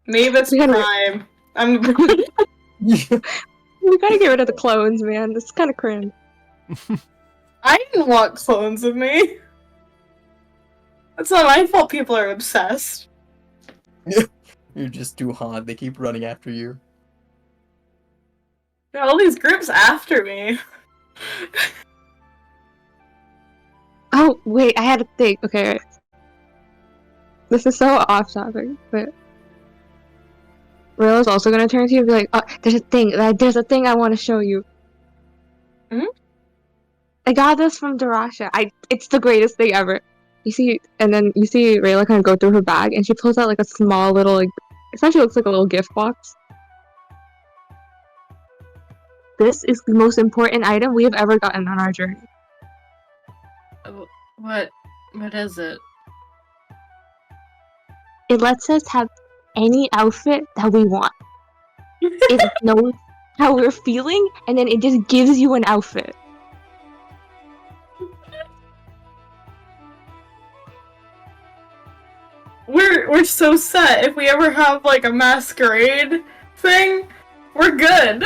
Maybe it's We gotta- prime. I'm We gotta get rid of the clones, man. This is kind of cringe. I didn't want clones of me. It's not my fault people are obsessed. You're just too hot. They keep running after you. There are all these groups after me. Oh, wait, I had a thing. Okay, right. This is so off topic, but Rilla's also gonna turn to you and be like, oh, there's a thing I want to show you. Hmm? I got this from Darasha. It's the greatest thing ever. You see, and then you see Rayla kind of go through her bag, and she pulls out like a small little, like, essentially looks like a little gift box. This is the most important item we have ever gotten on our journey. What is it? It lets us have any outfit that we want. It knows how we're feeling, and then it just gives you an outfit. We're so set. If we ever have like a masquerade thing, we're good.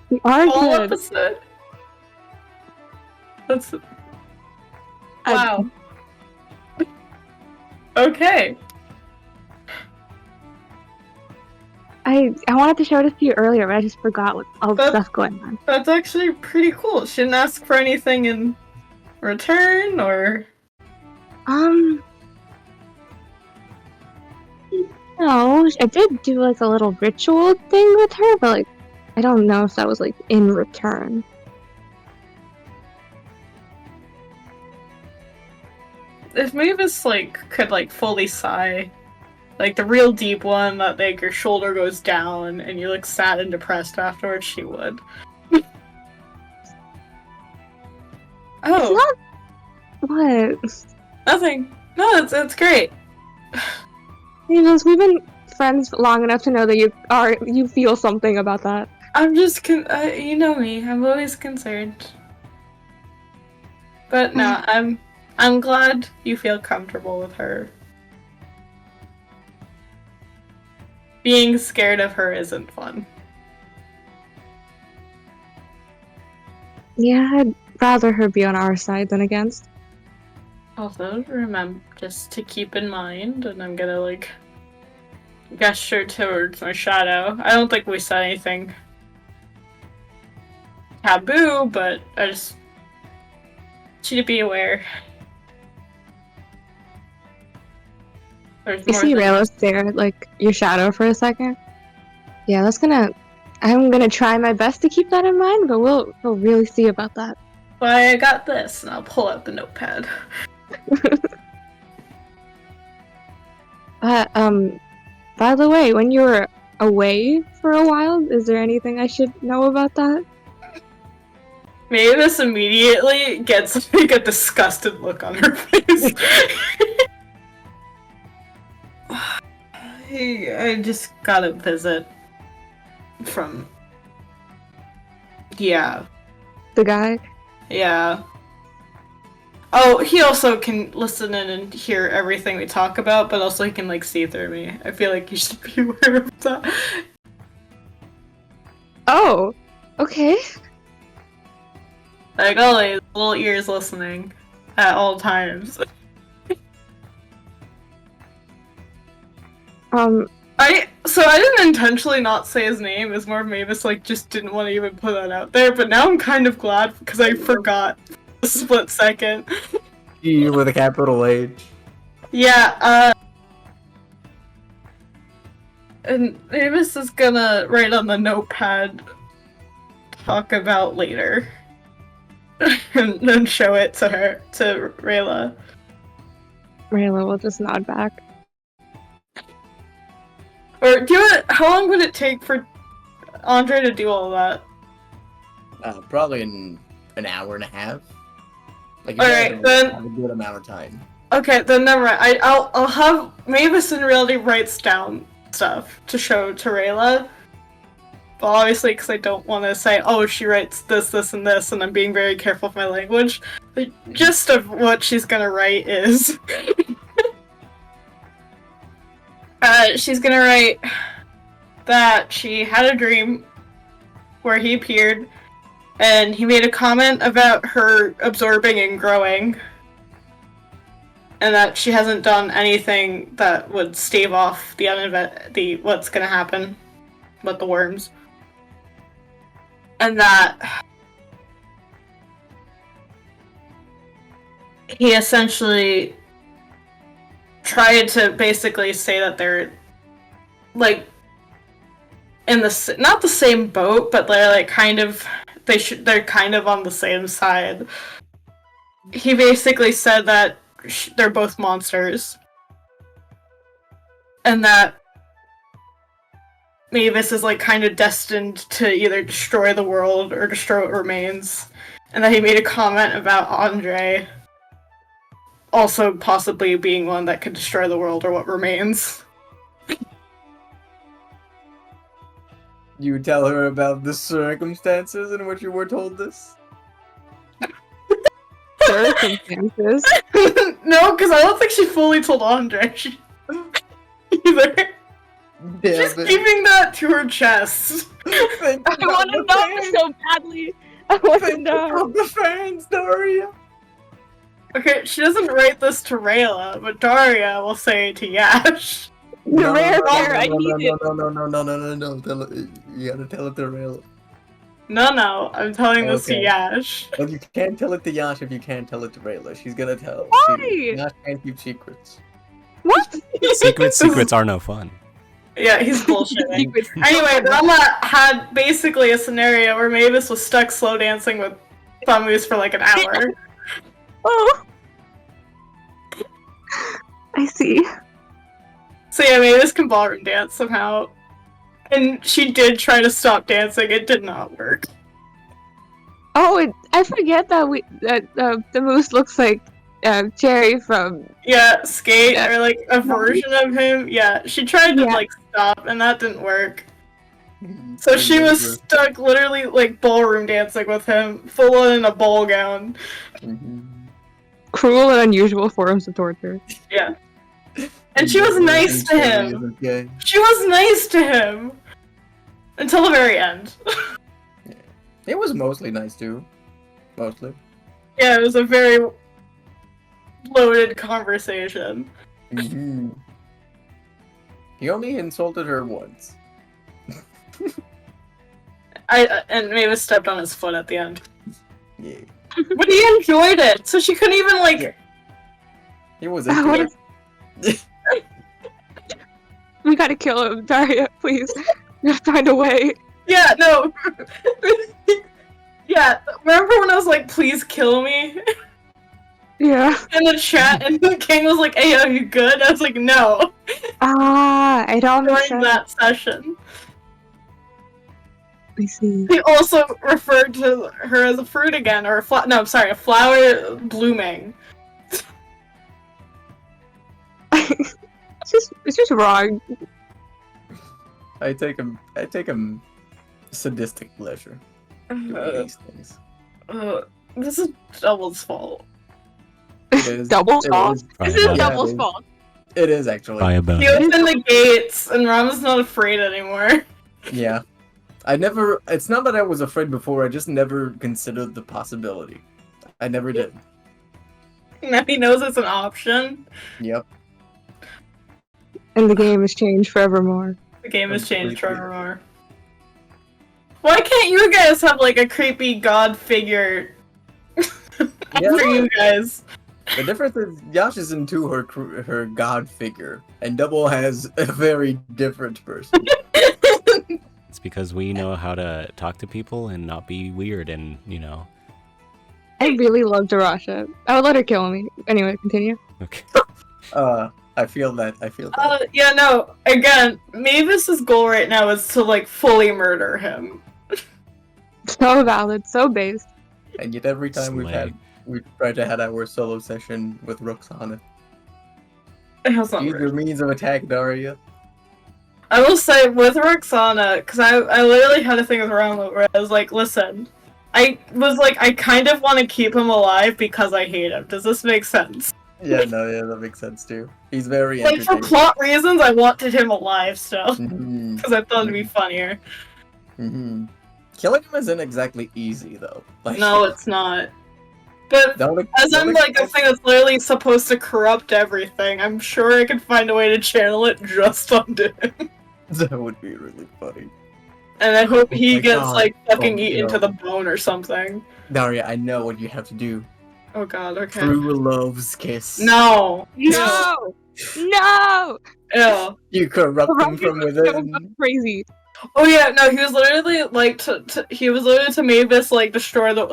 We are Whole good. episode. That's wow. Okay. I wanted to show this to you earlier, but I just forgot with all the But- stuff going on. That's actually pretty cool. She didn't ask for anything in return, or No, I did do like a little ritual thing with her, but like, I don't know if that was like in return. if Mavis like could like fully sigh, like the real deep one that like your shoulder goes down and you look sad and depressed afterwards, she would. Oh, What? nothing. No, it's great. Mavis, we've been friends long enough to know that you feel something about that. I'm just you know me. I'm always concerned. But no, I'm glad you feel comfortable with her. Being scared of her isn't fun. Yeah, I'd rather her be on our side than against. Also, remember just to keep in mind, and I'm gonna like gesture towards my shadow. I don't think we said anything taboo, but I just want you to be aware. There's You more see than- Rayla stare at like your shadow for a second. Yeah, I'm gonna try my best to keep that in mind, but we'll really see about that. Why I got this, and I'll pull out the notepad. By the way, when you were away for a while, is there anything I should know about that? Mavis immediately gets like a disgusted look on her face. I just got a visit from. Yeah. The guy? Yeah. Oh, he also can listen in and hear everything we talk about, but also he can like see through me. I feel like you should be aware of that. Oh, okay. Like always, little ears listening at all times. I didn't intentionally not say his name. It's more Mavis like just didn't want to even put that out there. But now I'm kind of glad because I forgot a split second. E with a capital H. Yeah. And Mavis is gonna write on the notepad. Talk about later, and then show it to Rayla. Rayla will just nod back. Or how long would it take for Andre to do all that? Probably in an hour and a half. Like, Alright, then- have a good amount of time. Okay, then never mind. I'll have Mavis in reality writes down stuff to show to Rayla. But obviously, because I don't want to say, oh, she writes this, this, and this, and I'm being very careful with my language. The gist of what she's gonna write is... she's gonna write that she had a dream where he appeared, and he made a comment about her absorbing and growing, and that she hasn't done anything that would stave off the what's gonna happen with the worms, and that he essentially tried to basically say that they're like in the not the same boat, but they're like they're kind of on the same side. He basically said that they're both monsters, and that Mavis is like kind of destined to either destroy the world or destroy what remains, and that he made a comment about Andre also possibly being one that could destroy the world or what remains. You tell her about the circumstances in which you were told this? Circumstances. No, because I don't think she fully told Andre either. Yeah, She's keeping that to her chest. I want to know so badly. I want to know. the fans, Daria. Okay, she doesn't write this to Rayla, but Daria will say it to Yash. The rare pair I no, needed. no. You gotta tell it to Rayla. No, I'm telling this to Okay. Yash. But you can't tell it to Yash if you can't tell it to Rayla. She's gonna tell. Why? Yash can't keep secrets. What? Secrets are no fun. Yeah, he's bullshitting. Secrets. Anyway, Rama had basically a scenario where Mavis was stuck slow dancing with Thamus for like an hour. Oh. I see. So yeah, Mavis can ballroom dance somehow. And she did try to stop dancing, it did not work. Oh, I forget that the moose looks like Cherry from. Yeah, Skate, Yeah. or like a version of him. Yeah, she tried to Yeah. like stop, and that didn't work. So she was stuck literally like ballroom dancing with him, full on in a ball gown. Cruel and unusual forms of torture. Yeah. And she was nice to him. She was nice to him. Until the very end. It was mostly nice too. Mostly. Yeah, it was a very loaded conversation. He only insulted her once. And Mavis stepped on his foot at the end. Yeah. But he enjoyed it, so she couldn't even like. Yeah. He was What into it. We gotta kill him, Daria, please. We gotta find a way. Yeah, no. Yeah, remember when I was like, "Please kill me"? Yeah. In the chat, and the king was like, "Hey, are you good?" I was like, "No." Ah, I don't During understand. that session, I see. he also referred to her as a fruit again, or a a flower blooming. It's just wrong. I take him sadistic pleasure doing these things. This is Double's fault. It is- Double's it fault? is- Probably This is about- Yeah, Double's it is. fault. It is actually. Probably about He it. opened the gates, and Rama's not afraid anymore. Yeah. It's not that I was afraid before, I just never considered the possibility. I never did. Now he knows it's an option. Yep. And the game has changed forevermore. The game has changed Completely. forevermore. Why can't you guys have like a creepy god figure after you guys? The difference is Yash is into her god figure, and Double has a very different person. It's because we know how to talk to people and not be weird and, you know. I really love Darasha. I would let her kill me. Anyway, continue. Okay. I feel that. Yeah, no. Again, Mavis's goal right now is to like fully murder him. So valid, so based. And yet every time Slay. we've tried to have our solo session with Roxana. It has not Use worked. your means of attack, Daria. I will say with Roxana, because I literally had a thing with Rama where I was like, listen, I was like, I kind of want to keep him alive because I hate him. Does this make sense? Yeah, that makes sense too. He's very Like, for entertaining. plot reasons, I wanted him alive still. Mhm, Because I thought it'd be funnier. mhm. Killing him isn't exactly easy though. Like, No, it's not. But don't, as don't I'm like a expect- thing that's literally supposed to corrupt everything, I'm sure I could find a way to channel it just onto him. That would be really funny. And I hope Oh he my gets God. like fucking Oh, eaten no. to the bone or something. Daria, I know what you have to do. Oh god, okay. True love's kiss. No! No! No! Ew. You corrupt him from within. Crazy. Oh yeah, no, he was literally like he was literally to Mavis like destroy the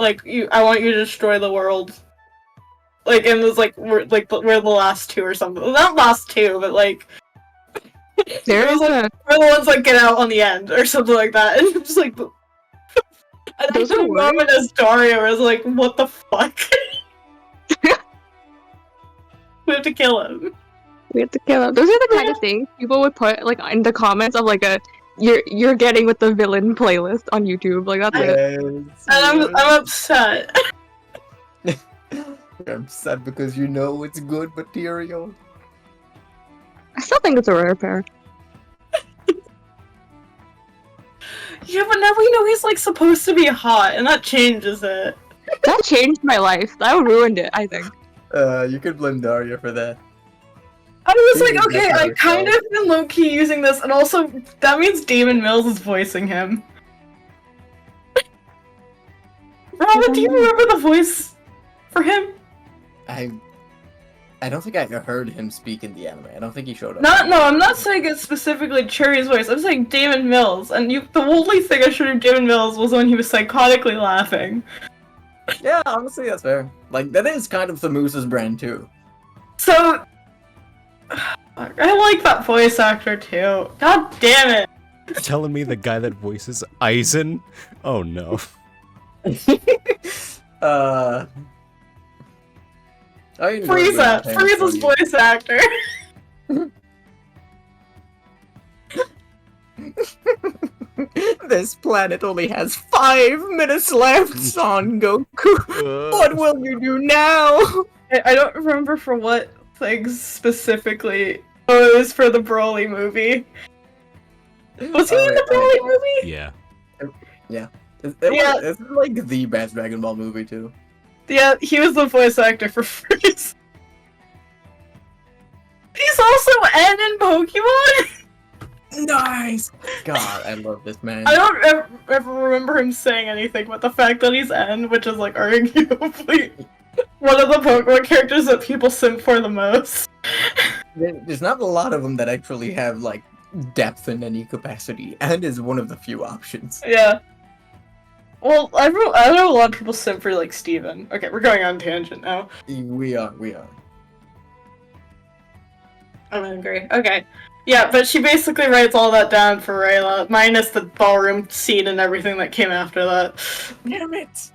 I want you to destroy the world. Like and it was like we're the last two or something. Not last two, but like There it is was, like, a. we're the ones that get out on the end or something like that. And just like and Those I are took a moment as Daria where I was like, what the fuck? We have to kill him. We have to kill him. Those are the kind of things people would put like in the comments of like a you're getting with the villain playlist on YouTube. Like that's it. Yes, And I'm upset. You're upset because you know it's good material. I still think it's a rare pair. Yeah, but now we know he's like supposed to be hot, and that changes it. That changed my life. That ruined it, I think. You could blame Daria for that. I was Maybe like, okay, that's I how it kind goes. of been low-key using this, and also, that means Damon Mills is voicing him. Robert, do you remember the voice for him? I don't think I heard him speak in the anime. I don't think he showed up. No, I'm not saying it's specifically Cherry's voice, I'm saying Damon Mills, and the only thing I showed of Damon Mills was when he was psychotically laughing. Yeah, honestly, that's fair. Like, that is kind of the Moose's brand, too. So, I like that voice actor too. God damn it. Telling me the guy that voices Aizen? Oh no. I enjoyed Frieza! Playing Frieza's for voice actor! you. This planet only has 5 minutes left, Son Goku. What will you do now? I don't remember for what things specifically. Oh, it was for the Broly movie. Was he in the Broly movie? Yeah. It's like the best Dragon Ball movie too. Yeah, he was the voice actor for Frieza. He's also N in Pokemon? Nice! God, I love this man. I don't ever remember him saying anything, but the fact that he's N, which is like arguably one of the Pokemon characters that people simp for the most. There's not a lot of them that actually have like depth in any capacity, and is one of the few options. Yeah. Well, I know a lot of people simp for like Steven. Okay, we're going on tangent now. We are. I'm angry. Okay. Yeah, but she basically writes all that down for Rayla, minus the ballroom scene and everything that came after that. Damn it!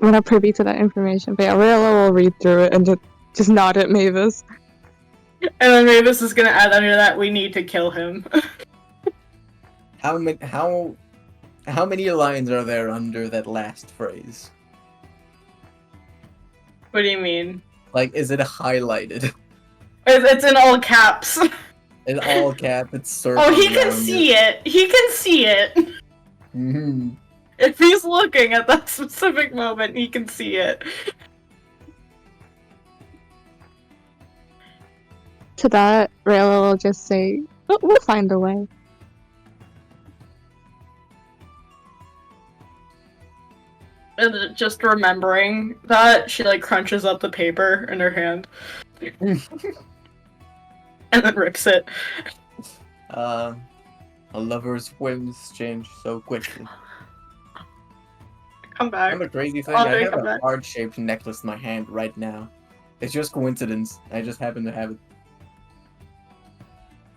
We're not privy to that information, but yeah, Rayla will read through it and just nod at Mavis. And then Mavis is gonna add under that, we need to kill him. How many lines are there under that last phrase? What do you mean? Like, is it highlighted? It's in all caps. In all cap, it's circled. Oh, he can see it! He can see it! Mm-hmm. If he's looking at that specific moment, he can see it. To that, Rayla will just say, we'll find a way. And just remembering that, she like crunches up the paper in her hand. And then rips it. A lover's whims change so quickly. Come back. Another crazy thing, Andre, I have come a back. heart-shaped necklace in my hand right now. It's just coincidence. I just happen to have it.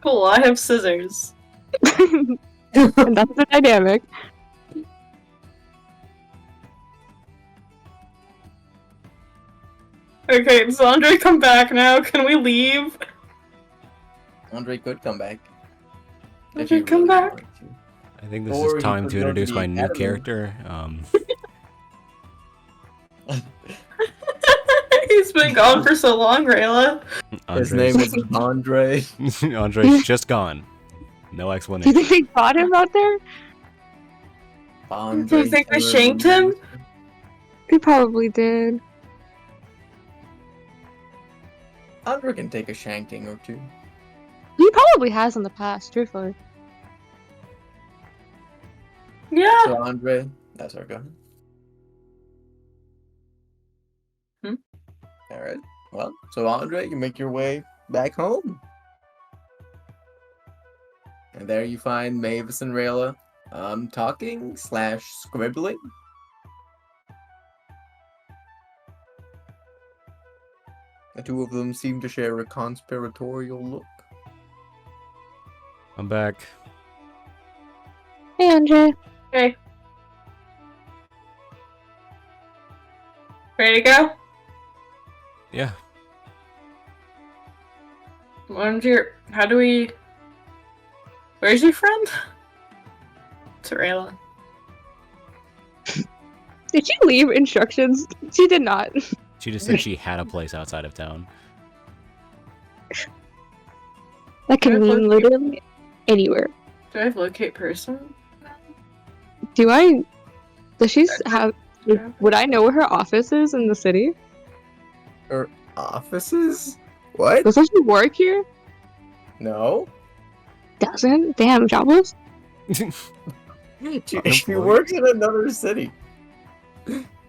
Cool, I have scissors. And that's the dynamic. Okay, does Andre come back now? Can we leave? Andre could come back. Andre, If you come really back. wanted to. I think this Or is he time could to go to introduce the my new academy. character. He's been gone for so long, Rayla. His name is Andre. Andre's just gone. No Do you explanation. think they caught him out there? Andre. Do you think they shanked him? They probably did. Andre can take a shanking or two. He probably has in the past, truthfully. Yeah. So Andre, that's our go. Alright. Well, so Andre, you make your way back home. And there you find Mavis and Rayla talking / scribbling. The two of them seem to share a conspiratorial look. I'm back. Hey, Andre. Okay. Ready to go? Yeah. Where's your friend? It's Rayla. Did she leave instructions? She did not. She just said she had a place outside of town. That can mean literally anywhere. Do I have locate person? Do I? Does she have? Would I know where her office is in the city? Her offices? What? Doesn't she work here? No. Doesn't? Damn, jobless. She works in another city.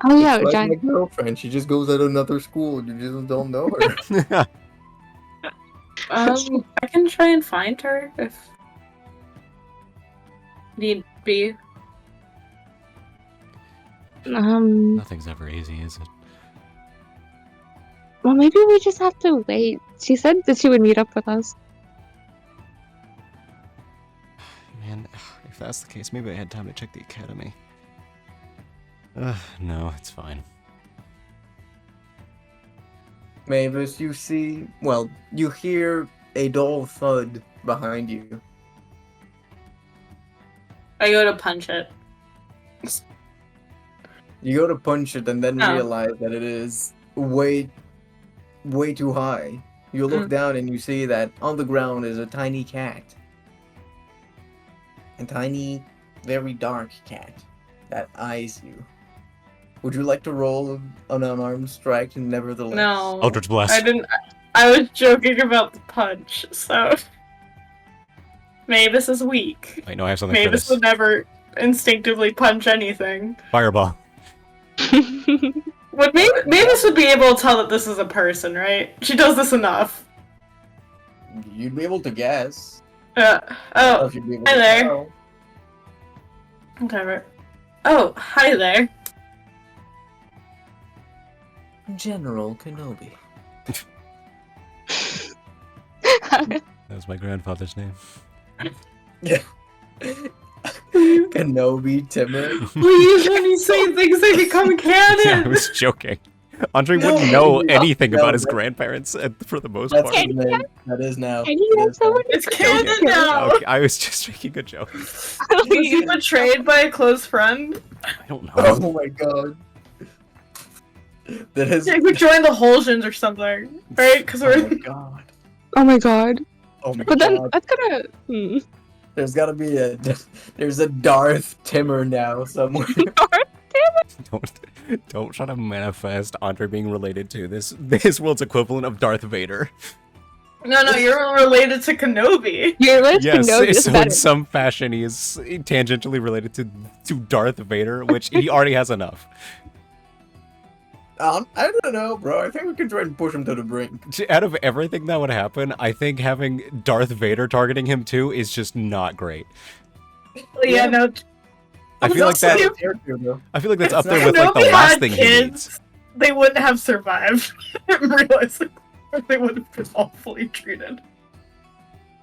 Oh yeah, It's like my giant. girlfriend. She just goes at another school. You just don't know her. I can try and find her if need be. Nothing's ever easy, is it? Well, maybe we just have to wait. She said that she would meet up with us. Man, if that's the case, maybe I had time to check the academy. No, it's fine. Mavis, you see, well, you hear a dull thud behind you. I go to punch it. You go to punch it and then Oh. realize that it is way too high. You look down and you see that on the ground is a tiny cat. A tiny, very dark cat that eyes you. Would you like to roll an unarmed strike nevertheless? No. Eldritch Blast. I didn't. I was joking about the punch, so. Mavis is weak. Wait, no, I have something for Mavis this. would never instinctively punch anything. Fireball. Mavis would be able to tell that this is a person, right? She does this enough. You'd be able to guess. I don't know Oh, if you'd be able hi to there. tell. whatever. Oh, hi there. General Kenobi. That was my grandfather's name. Yeah. Kenobi Timur. Please, when you say things, they become I canon. was joking. Andre No, wouldn't know no, anything no, about his that- grandparents for the most That's part. his name. That is now. Can you It get is now. someone It's canon now. Okay, I was just making a joke. Was he betrayed by a close friend? I don't know. Oh my god. That is. Yeah, we joined the Holgens or something, right? Because Oh we're my god. Oh my god. Oh my But then god. that's gonna. There's gotta be a. There's a Darth Timur now somewhere. Don't try to manifest Andre being related to this world's equivalent of Darth Vader. no, you're related to Kenobi. You're let's Yes, know this so better. in some fashion he is tangentially related to Darth Vader, which he already has enough. I don't know, bro. I think we can try and push him to the brink. Out of everything that would happen, I think having Darth Vader targeting him too is just not great. Yeah, no. I feel like that. Character, though. I feel like that's up If there with like the Kenobi last had thing he kids, needs. They wouldn't have survived. I'm realizing they would have been awfully treated.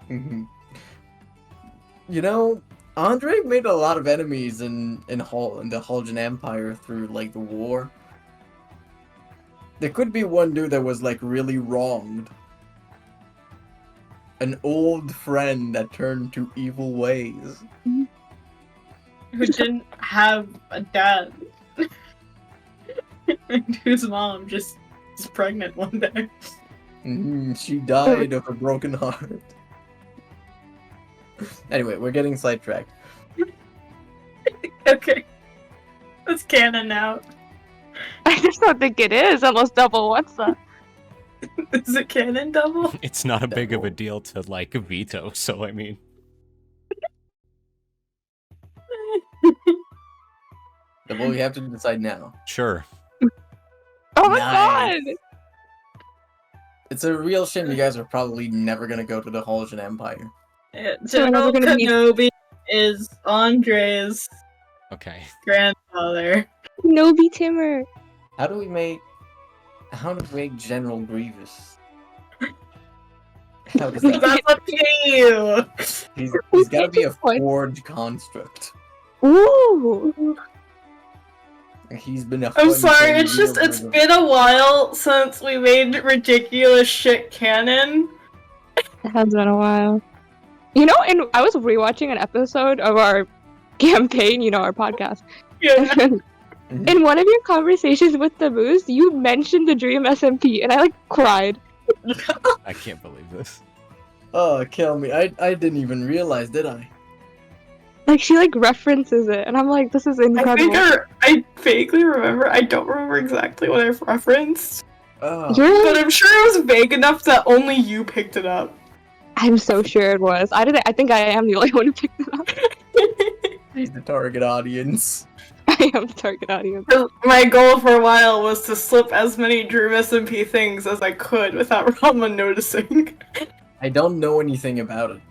Mhm. You know, Andre made a lot of enemies in the Haljan Empire through like the war. There could be one dude that was like really wronged. An old friend that turned to evil ways. Who didn't have a dad. And whose mom just was pregnant one day. She died of a broken heart. Anyway, we're getting sidetracked. Okay. That's canon now. I just don't think it is unless Double wants that. Is it canon double? It's not a big of a deal to like veto, so I mean. Well, we have to decide now. Sure. Oh my Nice. god! It's a real shame you guys are probably never gonna go to the Haljan Empire. Yeah, So we're General never gonna meet- Kenobi is Andre's Okay. grandfather. Nobi Timur. How do we make General Grievous? How does that? That's up to you. He's gotta be a What? forged construct. Ooh. He's been a. I'm fun sorry, thing it's just real it's good. been a while since we made ridiculous shit canon. It has been a while. You know, and I was rewatching an episode of our campaign, you know, our podcast. Yeah. In one of your conversations with the Moose, you mentioned the Dream SMP, and I like cried. I can't believe this. Oh, kill me! I didn't even realize, did I? Like she like references it, and I'm like, this is incredible. I vaguely remember. I don't remember exactly what I referenced, Oh, You're but I'm sure it was vague enough that only you picked it up. I'm so sure it was. I think I am the only one who picked it up. he's the target audience. I am the target audience. My goal for a while was to slip as many Dream SMP things as I could without Rama noticing. I don't know anything about it.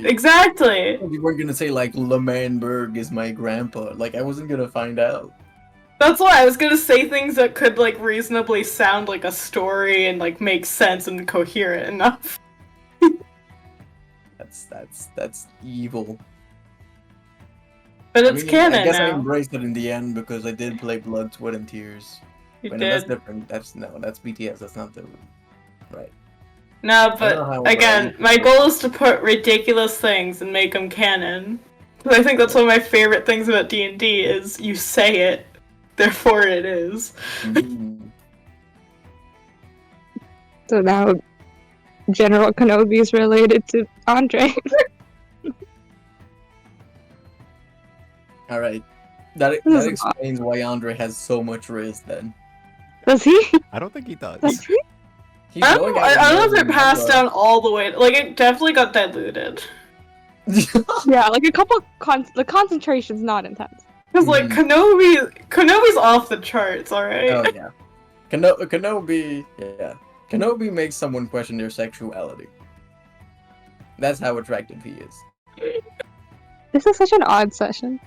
Exactly. You weren't gonna say like Lemanberg is my grandpa. Like I wasn't gonna find out. That's why I was gonna say things that could like reasonably sound like a story and like make sense and coherent enough. That's evil. But I it's mean, canon I guess I now. embraced it in the end because I did play Blood, Sweat, and Tears. You Wait, no, that's did. different. That's BTS. That's not the right. No, I don't know how but again, right. my goal is to put ridiculous things and make them canon. 'Cause I think that's one of my favorite things about D&D is you say it, therefore it is. Mm. So now General Kenobi is related to Andre. All right, that This is explains why Andre has so much riz. Then Does he? I don't think he does. Does he? he's I going don't, out I don't know if with it passed Nova. down all the way. Like, it definitely got diluted. Yeah, like a couple. The concentration's not intense. Because, like, Kenobi's off the charts, alright? Oh yeah, Kenobi. Yeah, Kenobi makes someone question their sexuality. That's how attractive he is. This is such an odd session.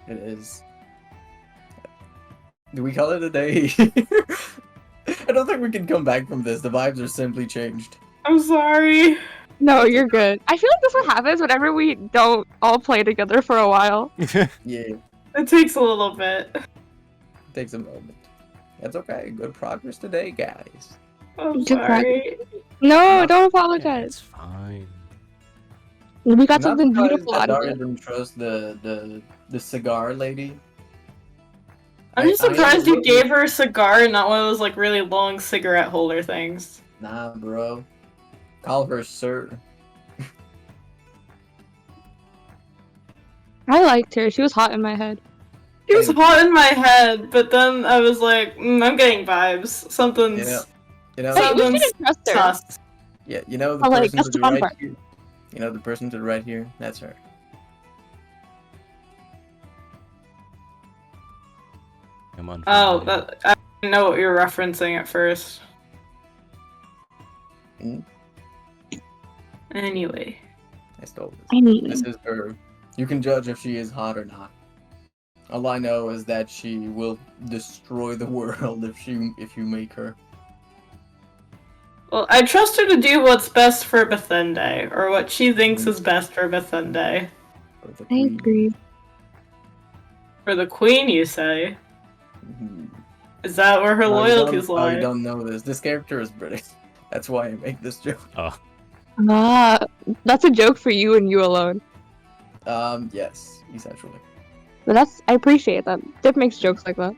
It is. Do we call it a day? I don't think we can come back from this. The vibes are simply changed. I'm sorry. No, you're good. I feel like this is what happens whenever we don't all play together for a while. Yeah, It takes a little bit. it takes a moment. That's okay. Good progress today, guys. I'm Just sorry. No, don't It's apologize. fine. We got I'm not something surprised beautiful that out of Daria it. didn't trust the cigar lady. I'm just I am surprised you looking- gave her a cigar and not one of those, like, really long cigarette holder things. Nah, bro. Call her sir. I liked her. She was hot in my head. It was hot in my head, but then I was like, I'm getting vibes. Something's You know, Hey, we Someone's shouldn't trust her. sus. yeah, you know the Oh, like, person that's to the the fun right part. here. You know the person to the right here. That's her. I'm on. Oh, I didn't know what you were referencing at first. Mm. Anyway. I stole this. I mean, This is her. You can judge if she is hot or not. All I know is that she will destroy the world if you make her. Well, I trust her to do what's best for Bethende, or what she thinks is best for Bethende. Or the I queen. agree. For the queen, you say? Mhm. Is that where her Oh, you loyalties don't- Oh, you lie? don't know this. This character is British. That's why I make this joke. Ah, that's a joke for you and you alone. Yes, essentially. But I appreciate that. Dip makes jokes like that.